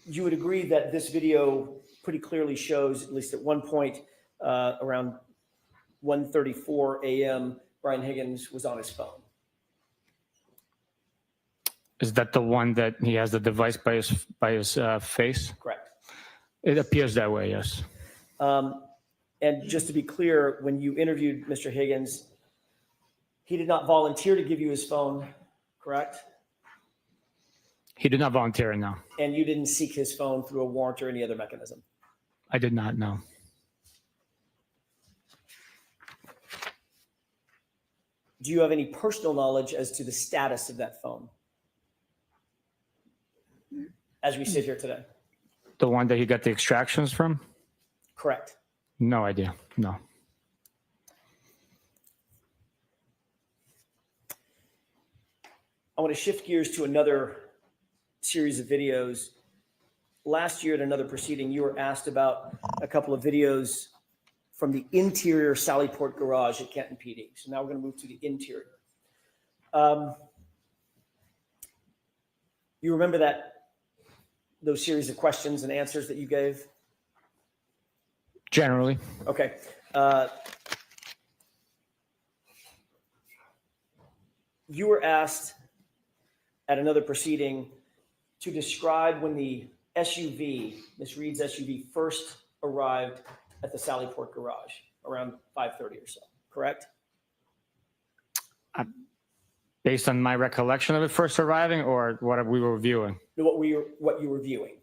Speaker 5: You would agree that this video pretty clearly shows, at least at one point, around 1:34 a.m., Brian Higgins was on his phone.
Speaker 6: Is that the one that he has the device by his face?
Speaker 5: Correct.
Speaker 6: It appears that way, yes.
Speaker 5: And just to be clear, when you interviewed Mr. Higgins, he did not volunteer to give you his phone, correct?
Speaker 6: He did not volunteer it, no.
Speaker 5: And you didn't seek his phone through a warrant or any other mechanism?
Speaker 6: I did not know.
Speaker 5: Do you have any personal knowledge as to the status of that phone as we sit here today?
Speaker 6: The one that he got the extractions from?
Speaker 5: Correct.
Speaker 6: No idea, no.
Speaker 5: I want to shift gears to another series of videos. Last year at another proceeding, you were asked about a couple of videos from the interior Sallyport garage at Canton PD. So now we're going to move to the interior. You remember those series of questions and answers that you gave?
Speaker 6: Generally.
Speaker 5: Okay. You were asked at another proceeding to describe when the SUV, Miss Reed's SUV, first arrived at the Sallyport garage around 5:30 or so, correct?
Speaker 6: Based on my recollection of it first arriving or what we were viewing?
Speaker 5: What you were viewing.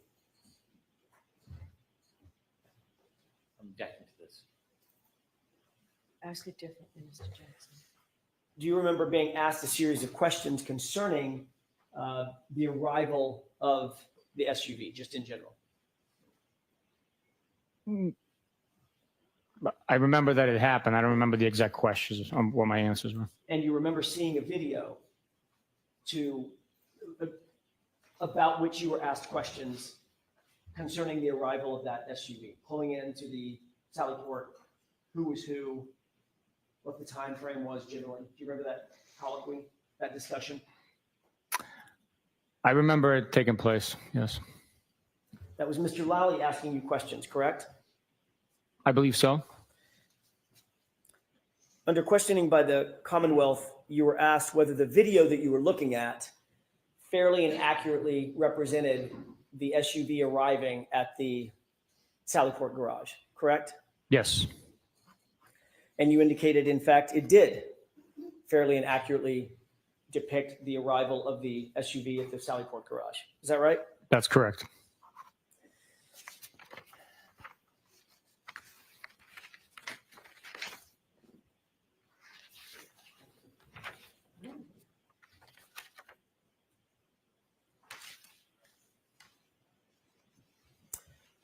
Speaker 4: I'm objecting to this.
Speaker 3: Ask it differently, Mr. Jackson.
Speaker 5: Do you remember being asked a series of questions concerning the arrival of the SUV, just in general?
Speaker 6: I remember that it happened. I don't remember the exact questions, what my answers were.
Speaker 5: And you remember seeing a video about which you were asked questions concerning the arrival of that SUV, pulling into the Sallyport, who was who, what the time frame was generally. Do you remember that colloquy, that discussion?
Speaker 6: I remember it taking place, yes.
Speaker 5: That was Mr. Lally asking you questions, correct?
Speaker 6: I believe so.
Speaker 5: Under questioning by the Commonwealth, you were asked whether the video that you were looking at fairly and accurately represented the SUV arriving at the Sallyport garage, correct?
Speaker 6: Yes.
Speaker 5: And you indicated, in fact, it did fairly and accurately depict the arrival of the SUV at the Sallyport garage. Is that right?
Speaker 6: That's correct.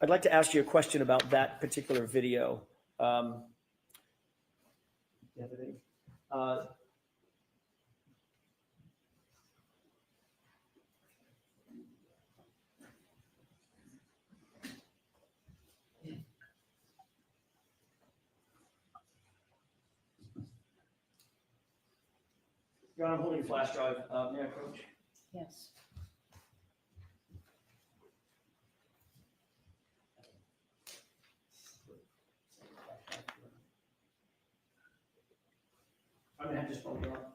Speaker 5: I'd like to ask you a question about that particular video. You have it, John, I'm holding a flash drive. May I approach?
Speaker 3: Yes.
Speaker 5: I'm gonna have to just bump it up.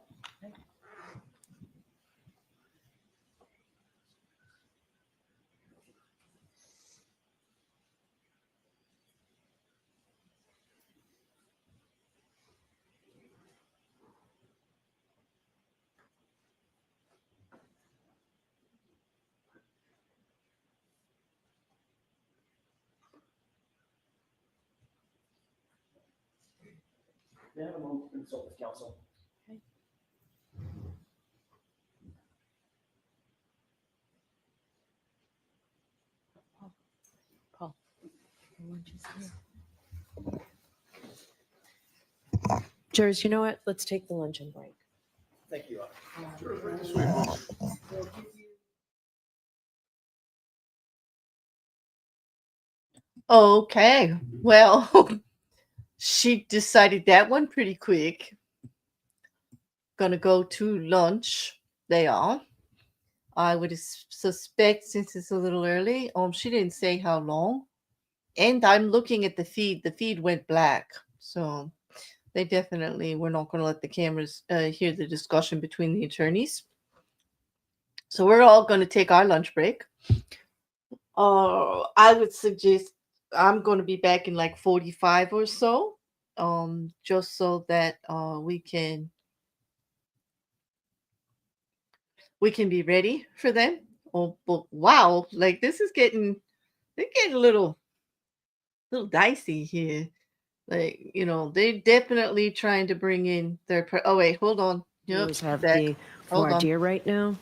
Speaker 5: May I have a moment to consult with counsel?
Speaker 3: Paul. Jurors, you know what? Let's take the luncheon break.
Speaker 5: Thank you.
Speaker 8: Sure, right this way, please.
Speaker 1: Okay. Well, she decided that one pretty quick. Gonna go to lunch. They are. I would suspect, since it's a little early, she didn't say how long. And I'm looking at the feed. The feed went black. So they definitely were not going to let the cameras hear the discussion between the attorneys. So we're all going to take our lunch break. I would suggest I'm going to be back in like 45 or so, just so that we can be ready for them. Oh, but wow, like they're getting a little dicey here. Like, they're definitely trying to bring in their. Oh wait, hold on.
Speaker 3: We
Speaker 1: Yep,
Speaker 3: always have
Speaker 1: back.
Speaker 3: the
Speaker 1: Hold
Speaker 3: voir
Speaker 1: on.
Speaker 3: dire right now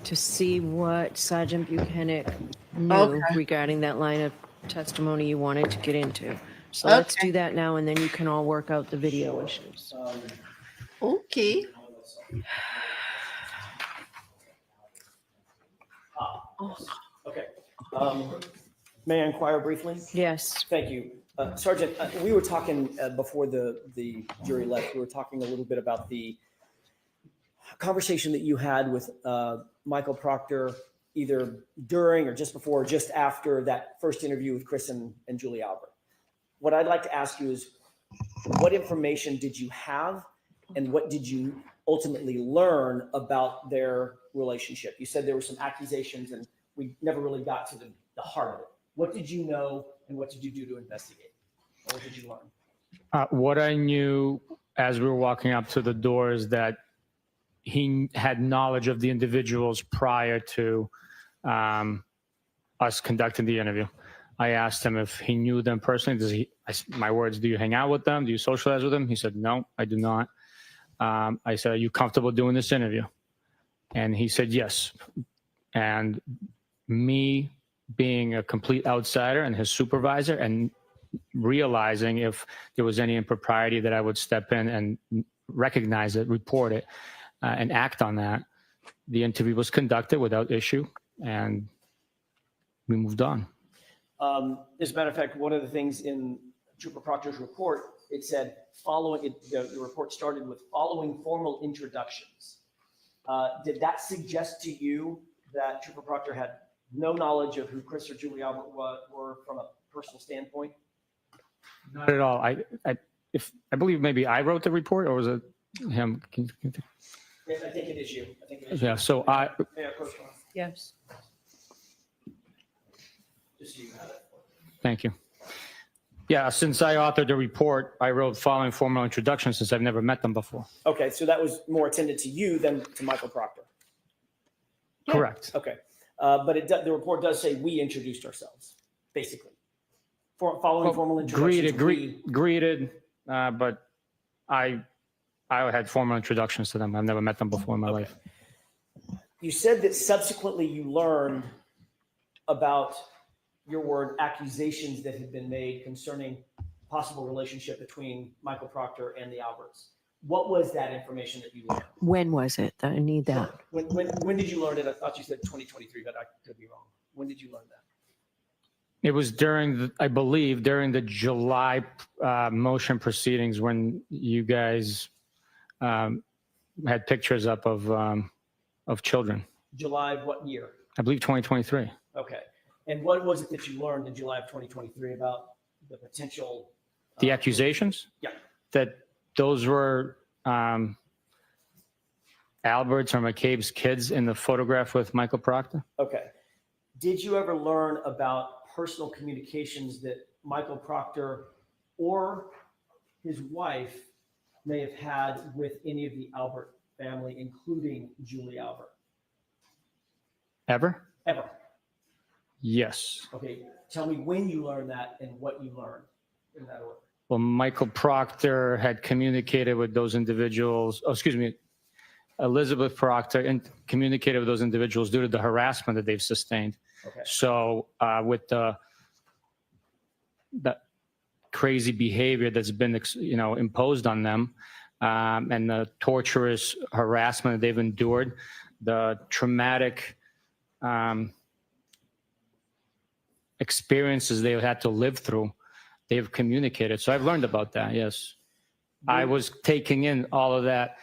Speaker 3: to see what Sgt Bukhenik knew
Speaker 1: Okay.
Speaker 3: regarding that line of testimony you wanted to get into. So let's
Speaker 1: Okay.
Speaker 3: do that now, and then you can all work out the video issues.
Speaker 1: Okay.
Speaker 5: Okay. May I inquire briefly?
Speaker 3: Yes.
Speaker 5: Thank you. Sergeant, we were talking before the jury left, we were talking a little bit about the conversation that you had with Michael Proctor, either during or just before or just after that first interview with Chris and Julie Albert. What I'd like to ask you is, what information did you have and what did you ultimately learn about their relationship? You said there were some accusations and we never really got to the heart of it. What did you know and what did you do to investigate? Or what did you learn?
Speaker 6: What I knew as we were walking up to the door is that he had knowledge of the individuals prior to us conducting the interview. I asked him if he knew them personally. My words, do you hang out with them? Do you socialize with them? He said, no, I do not. I said, are you comfortable doing this interview? And he said, yes. And me being a complete outsider and his supervisor and realizing if there was any impropriety that I would step in and recognize it, report it, and act on that. The interview was conducted without issue and we moved on.
Speaker 5: As a matter of fact, one of the things in Trooper Proctor's report, it said the report started with following formal introductions. Did that suggest to you that Trooper Proctor had no knowledge of who Chris or Julie Albert were from a personal standpoint?
Speaker 6: Not at all. I believe maybe I wrote the report, or was it him?
Speaker 5: Yes, I think it is you. I think it is
Speaker 6: Yeah. So I.
Speaker 5: May I approach one?
Speaker 3: Yes.
Speaker 5: Just so you have it.
Speaker 6: Thank you. Yeah. Since I authored the report, I wrote following formal introduction since I've never met them before.
Speaker 5: Okay, so that was more attended to you than to Michael Proctor.
Speaker 3: Yeah.
Speaker 6: Correct.
Speaker 5: Okay, but the report does say we introduced ourselves, basically. Following formal introductions.
Speaker 6: Greeted, but I had formal introductions to them. I've never met them before in my life.
Speaker 5: You said that subsequently you learned about your word, accusations that had been made concerning possible relationship between Michael Proctor and the Alberts. What was that information that you learned?
Speaker 3: When was it? I need that.
Speaker 5: When did you learn it? I thought you said 2023, but I could be wrong. When did you learn that?
Speaker 6: It was I believe, during the July motion proceedings when you guys had pictures up of children.
Speaker 5: July of what year?
Speaker 6: I believe 2023.
Speaker 5: Okay. And what was it that you learned in July of 2023 about the potential?
Speaker 6: The accusations?
Speaker 5: Yeah.
Speaker 6: That those were Albert's or McCabe's kids in the photograph with Michael Proctor?
Speaker 5: Okay. Did you ever learn about personal communications that Michael Proctor or his wife may have had with any of the Albert family, including Julie Albert?
Speaker 6: Ever?
Speaker 5: Ever?
Speaker 6: Yes.
Speaker 5: Okay. Tell me when you learned that and what you learned in that order.
Speaker 6: Well, Michael Proctor had communicated with those individuals, Elizabeth Proctor, and communicated with those individuals due to the harassment that they've sustained.
Speaker 5: Okay.
Speaker 6: So with the crazy behavior that's been, imposed on them, and the torturous harassment that they've endured, the traumatic experiences they've had to live through, they've communicated. So I've learned about that, yes. I was taking in all of that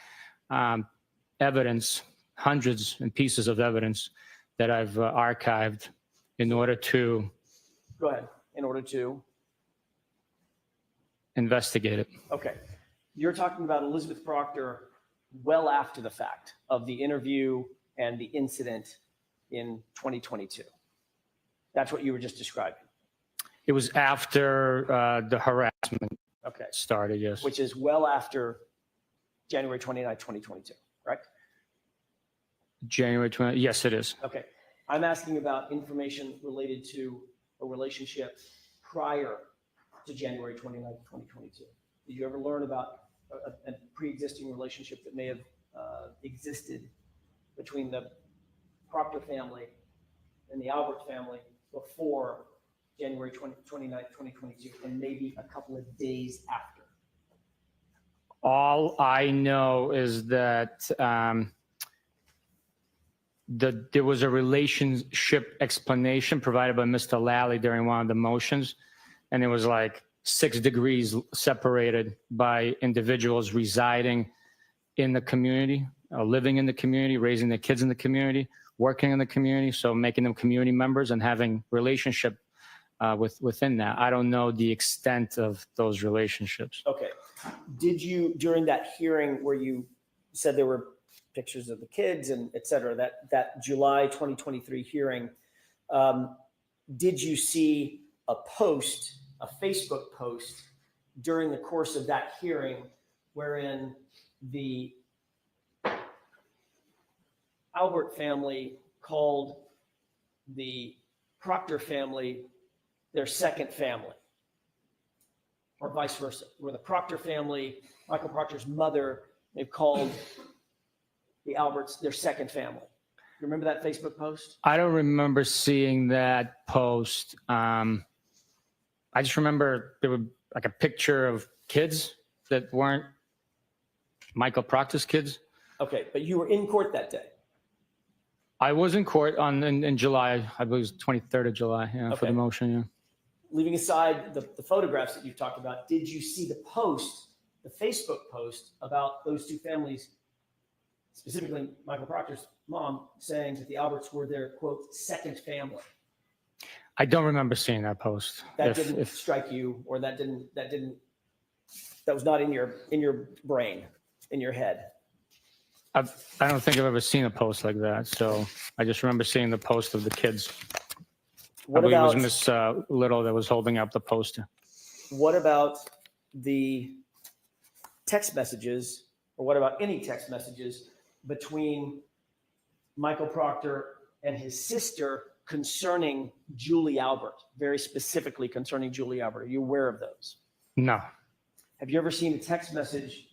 Speaker 6: evidence, hundreds and pieces of evidence that I've archived in order to
Speaker 5: Go ahead. In order to?
Speaker 6: investigate it.
Speaker 5: Okay. You're talking about Elizabeth Proctor well after the fact of the interview and the incident in 2022. That's what you were just describing.
Speaker 6: It was after the harassment
Speaker 5: Okay.
Speaker 6: started, yes.
Speaker 5: Which is well after January 29, 2022, correct?
Speaker 6: January 20, yes, it is.
Speaker 5: Okay. I'm asking about information related to a relationship prior to January 29, 2022. Did you ever learn about a pre-existing relationship that may have existed between the Proctor family and the Albert family before January 29, 2022, and maybe a couple of days after?
Speaker 6: All I know is that there was a relationship explanation provided by Mr. Lally during one of the motions, and it was like 6 degrees separated by individuals residing in the community, living in the community, raising their kids in the community, working in the community, so making them community members and having relationship within that. I don't know the extent of those relationships.
Speaker 5: Okay. Did you, during that hearing where you said there were pictures of the kids and et cetera, that July 2023 hearing, did you see a post, a Facebook post during the course of that hearing wherein the Albert family called the Proctor family their second family, or vice versa, where the Proctor family, Michael Proctor's mother, they've called the Alberts their second family? You remember that Facebook post?
Speaker 6: I don't remember seeing that post. I just remember there was like a picture of kids that weren't Michael Proctor's kids.
Speaker 5: Okay, but you were in court that day.
Speaker 6: I was in court in July. I believe it was 23rd of July, for
Speaker 5: Okay.
Speaker 6: the motion, yeah.
Speaker 5: Leaving aside the photographs that you've talked about, did you see the post, the Facebook post about those two families, specifically Michael Proctor's mom, saying that the Alberts were their, quote, second family?
Speaker 6: I don't remember seeing that post.
Speaker 5: That didn't strike you, or that was not in your brain, in your head?
Speaker 6: I don't think I've ever seen a post like that. So I just remember seeing the post of the kids.
Speaker 5: What
Speaker 6: I believe
Speaker 5: about
Speaker 6: it was Miss Little that was holding up the poster.
Speaker 5: what about the text messages, or what about any text messages between Michael Proctor and his sister concerning Julie Albert, very specifically concerning Julie Albert? Are you aware of those?
Speaker 6: No.
Speaker 5: Have you ever seen a text message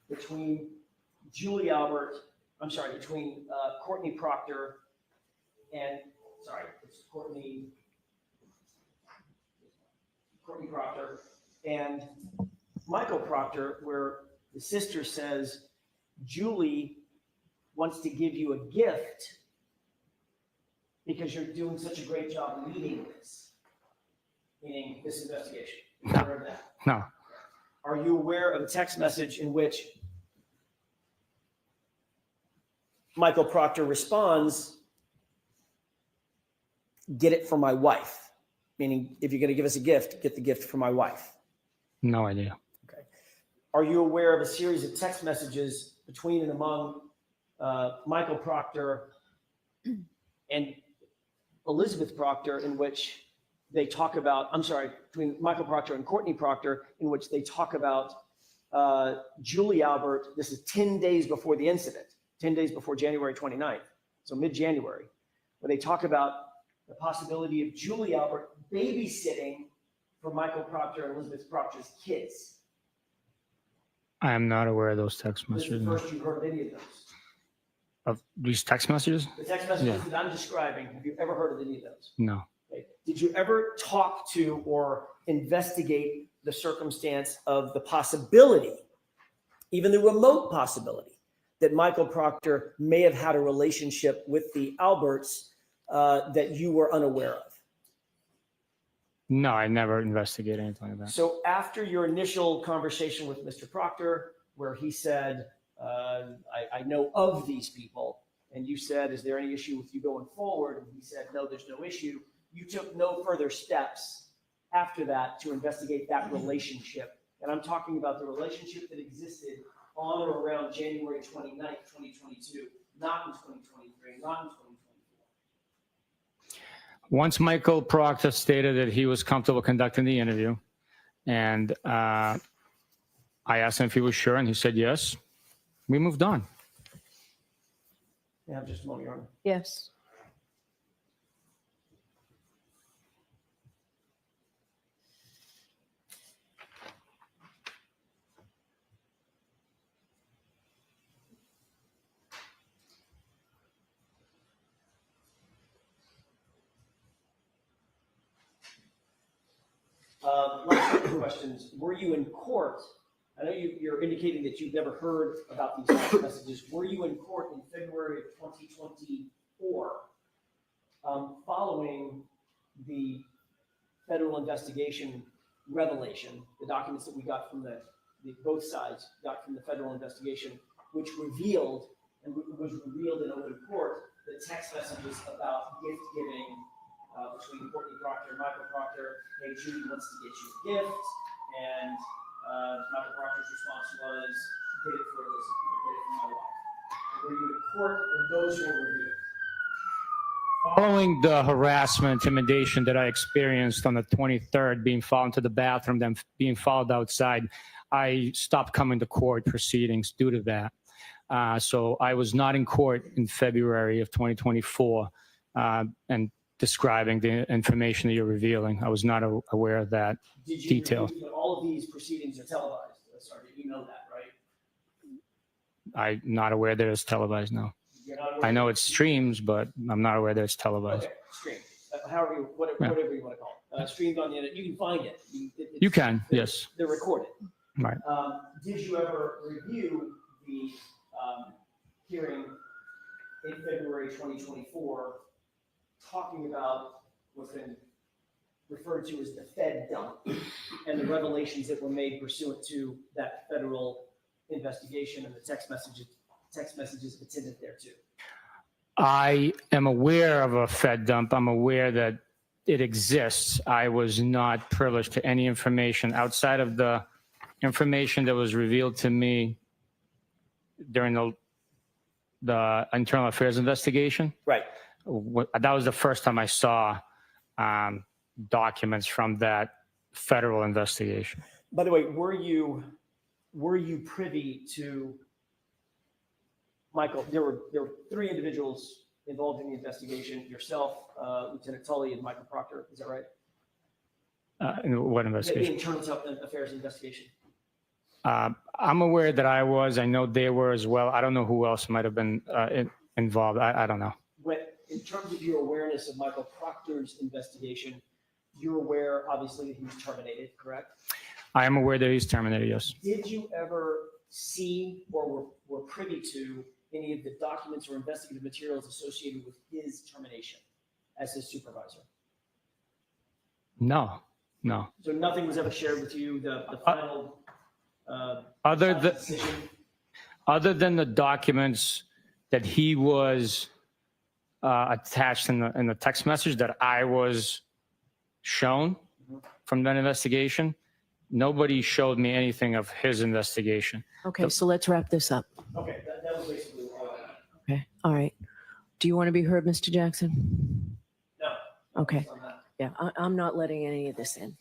Speaker 5: between Julie Albert, between Courtney Proctor and, it's Courtney Courtney Proctor, and Michael Proctor, where the sister says, Julie wants to give you a gift because you're doing such a great job leading this, meaning this investigation. Are you aware of that?
Speaker 6: No.
Speaker 5: Are you aware of a text message in which Michael Proctor responds, get it for my wife? Meaning, if you're going to give us a gift, get the gift for my wife.
Speaker 6: No idea.
Speaker 5: Okay. Are you aware of a series of text messages between and among Michael Proctor and Elizabeth Proctor in which they talk about, I'm sorry, between Michael Proctor and Courtney Proctor, in which they talk about Julie Albert? This is 10 days before the incident, 10 days before January 29th, so mid-January, where they talk about the possibility of Julie Albert babysitting for Michael Proctor and Elizabeth Proctor's kids.
Speaker 6: I am not aware of those text
Speaker 5: This is
Speaker 6: messages.
Speaker 5: the
Speaker 6: No.
Speaker 5: first you've heard of any of those.
Speaker 6: Of these text messages?
Speaker 5: The text messages
Speaker 6: Yeah.
Speaker 5: that I'm describing, have you ever heard of any of those?
Speaker 6: No.
Speaker 5: Okay. Did you ever talk to or investigate the circumstance of the possibility, even the remote possibility, that Michael Proctor may have had a relationship with the Alberts that you were unaware of?
Speaker 6: No, I never investigated anything like that.
Speaker 5: So after your initial conversation with Mr. Proctor, where he said, I know of these people, and you said, is there any issue with you going forward? And he said, no, there's no issue. You took no further steps after that to investigate that relationship. And I'm talking about the relationship that existed on or around January 29th, 2022, not in 2023, not in 2024.
Speaker 6: Once Michael Proctor stated that he was comfortable conducting the interview, and I asked him if he was sure, and he said yes, we moved on.
Speaker 5: Yeah, just a moment, Your Honor.
Speaker 3: Yes.
Speaker 5: Last couple of questions. Were you in court? I know you're indicating that you've never heard about these text messages. Were you in court in February of 2024 following the federal investigation revelation, the documents that we got from the both sides got from the federal investigation, which revealed and was revealed in open court the text messages about gift giving between Courtney Proctor and Michael Proctor? Hey, Judy wants to get you a gift, and Michael Proctor's response was, get it for Elizabeth, get it for my wife. Were you in court when those were reviewed?
Speaker 6: Following the harassment, intimidation that I experienced on the 23rd, being followed into the bathroom, then being followed outside, I stopped coming to court proceedings due to that. So I was not in court in February of 2024 and describing the information that you're revealing. I was not aware of that
Speaker 5: Did you
Speaker 6: detail.
Speaker 5: review that all of these proceedings are televised? Sergeant, you know that, right?
Speaker 6: I'm not aware that it's televised now.
Speaker 5: You're not aware
Speaker 6: I know it streams, but I'm not aware that it's televised.
Speaker 5: Okay, streamed. However, whatever you want to call it. Streamed on the internet. You can find it.
Speaker 6: You can, yes.
Speaker 5: They're recorded.
Speaker 6: Right.
Speaker 5: Did you ever review the hearing in February 2024 talking about what's been referred to as the Fed dump and the revelations that were made pursuant to that federal investigation and the text messages attendant thereto?
Speaker 6: I am aware of a Fed dump. I'm aware that it exists. I was not privileged to any information outside of the information that was revealed to me during the internal affairs investigation.
Speaker 5: Right.
Speaker 6: That was the first time I saw documents from that federal investigation.
Speaker 5: By the way, were you privy to, Michael, there were three individuals involved in the investigation, yourself, Lieutenant Tully, and Michael Proctor, is that right?
Speaker 6: In what
Speaker 5: The
Speaker 6: investigation?
Speaker 5: internal affairs investigation.
Speaker 6: I'm aware that I was. I know they were as well. I don't know who else might have been involved. I don't know.
Speaker 5: In terms of your awareness of Michael Proctor's investigation, You're aware, obviously, that he was terminated, correct?
Speaker 6: I am aware that he's terminated, yes.
Speaker 5: Did you ever see or were privy to any of the documents or investigative materials associated with his termination as his supervisor?
Speaker 6: No, no.
Speaker 5: So nothing was ever shared with you, the final
Speaker 6: Other than,
Speaker 5: decision?
Speaker 6: other than the documents that he was attached in the text message that I was shown from that investigation, nobody showed me anything of his investigation.
Speaker 3: Okay, so let's wrap this up.
Speaker 5: Okay, that was basically all I had.
Speaker 3: Okay, all right. Do you want to be heard, Mr. Jackson?
Speaker 5: No.
Speaker 3: Okay.
Speaker 5: On that.
Speaker 3: Yeah, I'm not letting any of this in.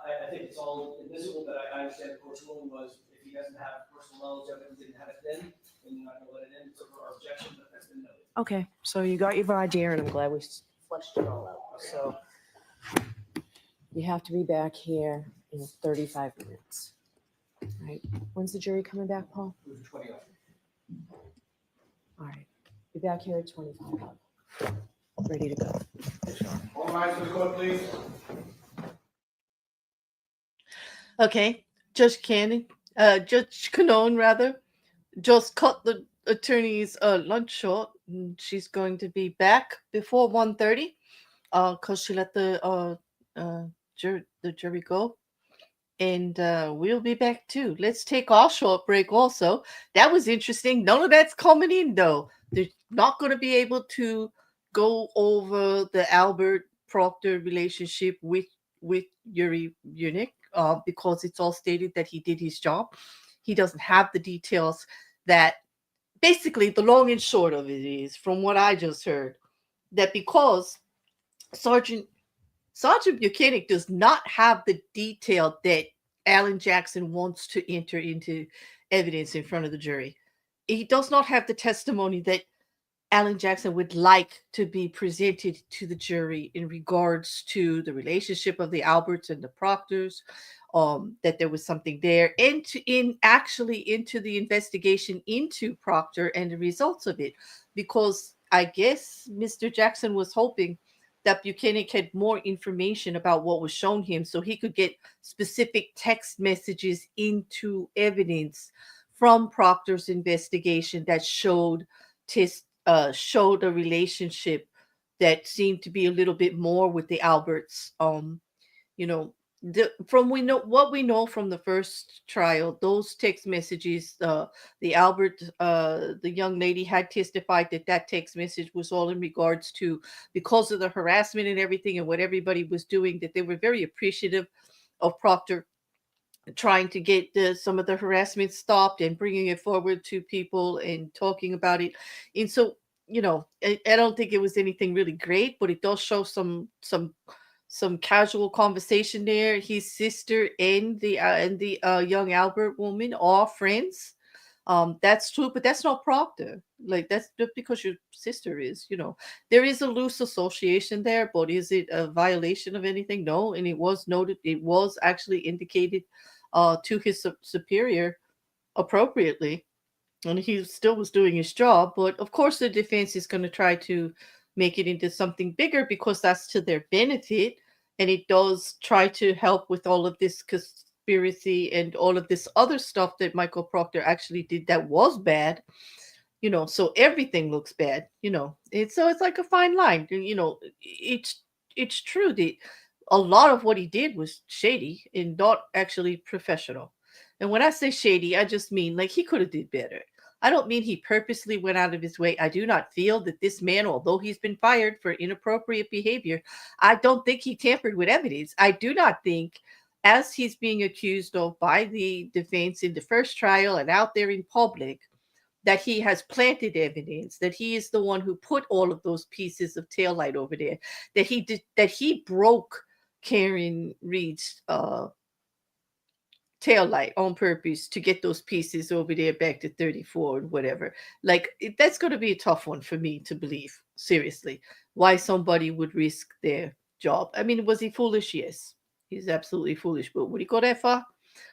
Speaker 5: I think it's all admissible, but I understand the court's ruling was if he doesn't have personal knowledge of it and didn't have it then you're not going to let it in. So for our objection, but that's been noted.
Speaker 3: Okay, so you got your idea, and I'm glad we fleshed it all out. So you have to be back here in 35 minutes. All right. When's the jury coming back, Paul?
Speaker 5: It was 20 of
Speaker 3: All right. Be back here at 25. Ready to go.
Speaker 2: All rise for the court, please.
Speaker 1: Okay, Judge Cannone, rather, just cut the attorney's lunch short. And she's going to be back before 1:30 because she let the jury go. And we'll be back too. Let's take our short break also. That was interesting. None of that's coming in though. They're not going to be able to go over the Albert Proctor relationship with Yuri Bukhenik because it's all stated that he did his job. He doesn't have the details that basically the long and short of it is, from what I just heard, that because Sergeant Bukhenik does not have the detail that Alan Jackson wants to enter into evidence in front of the jury. He does not have the testimony that Alan Jackson would like to be presented to the jury in regards to the relationship of the Alberts and the Proctors, that there was something there, and into the investigation into Proctor and the results of it. Because I guess Mr. Jackson was hoping that Bukhenik had more information about what was shown him so he could get specific text messages into evidence from Proctor's investigation that showed a relationship that seemed to be a little bit more with the Alberts. What we know from the first trial, those text messages, the young lady had testified that text message was all in regards to, because of the harassment and everything and what everybody was doing, that they were very appreciative of Proctor trying to get some of the harassment stopped and bringing it forward to people and talking about it. And so, I don't think it was anything really great, but it does show some casual conversation there. His sister and the young Albert woman are friends. That's true, but that's not Proctor. Like, that's just because your sister is, there is a loose association there, but is it a violation of anything? No. And it was noted, it was actually indicated to his superior appropriately, and he still was doing his job. But of course the defense is going to try to make it into something bigger because that's to their benefit, and it does try to help with all of this conspiracy and all of this other stuff that Michael Proctor actually did that was bad. So everything looks bad. It's like a fine line. It's true that a lot of what he did was shady and not actually professional. And when I say shady, I just mean like he could have did better. I don't mean he purposely went out of his way. I do not feel that this man, although he's been fired for inappropriate behavior, I don't think he tampered with evidence. I do not think, as he's being accused of by the defense in the first trial and out there in public, that he has planted evidence, that he is the one who put all of those pieces of taillight over there, that he broke Karen Reed's taillight on purpose to get those pieces over there back to 34 and whatever. Like, that's going to be a tough one for me to believe, seriously, why somebody would risk their job. I mean, was he foolish? Yes, he's absolutely foolish, but would he go that far?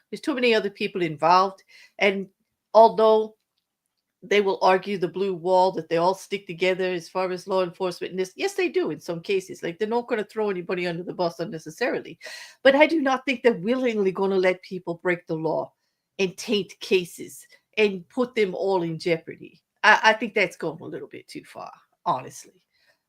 Speaker 1: There's too many other people involved. And although they will argue the blue wall, that they all stick together as far as law enforcement. And this, yes, they do in some cases. Like, they're not going to throw anybody under the bus unnecessarily. But I do not think they're willingly going to let people break the law and taint cases and put them all in jeopardy. I think that's going a little bit too far, honestly.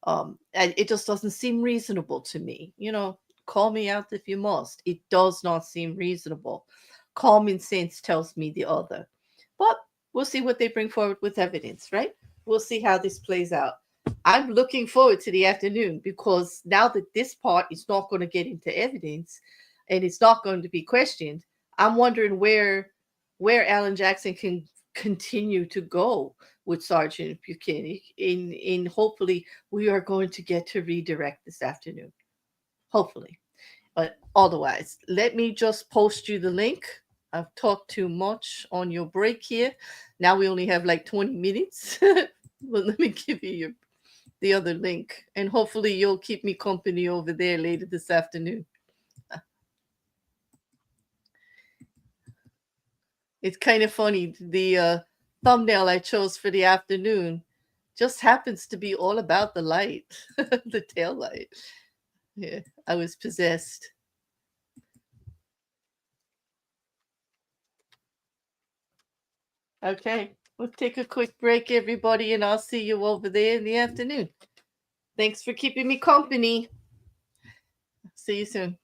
Speaker 1: And it just doesn't seem reasonable to me. You know, call me out if you must. It does not seem reasonable. Common sense tells me the other. But we'll see what they bring forward with evidence, right? We'll see how this plays out. I'm looking forward to the afternoon, because now that this part is not going to get into evidence and it's not going to be questioned, I'm wondering where Alan Jackson can continue to go with Sergeant Bukhenik. In hopefully we are going to get to redirect this afternoon. Hopefully. But otherwise, let me just post you the link. I've talked too much on your break here. Now we only have like 20 minutes. But let me give you the other link, and hopefully you'll keep me company over there later this afternoon. It's kind of funny. The thumbnail I chose for the afternoon just happens to be all about the light, the tail light. Yeah, I was possessed. Okay, we'll take a quick break, everybody, and I'll see you over there in the afternoon. Thanks for keeping me company. See you soon.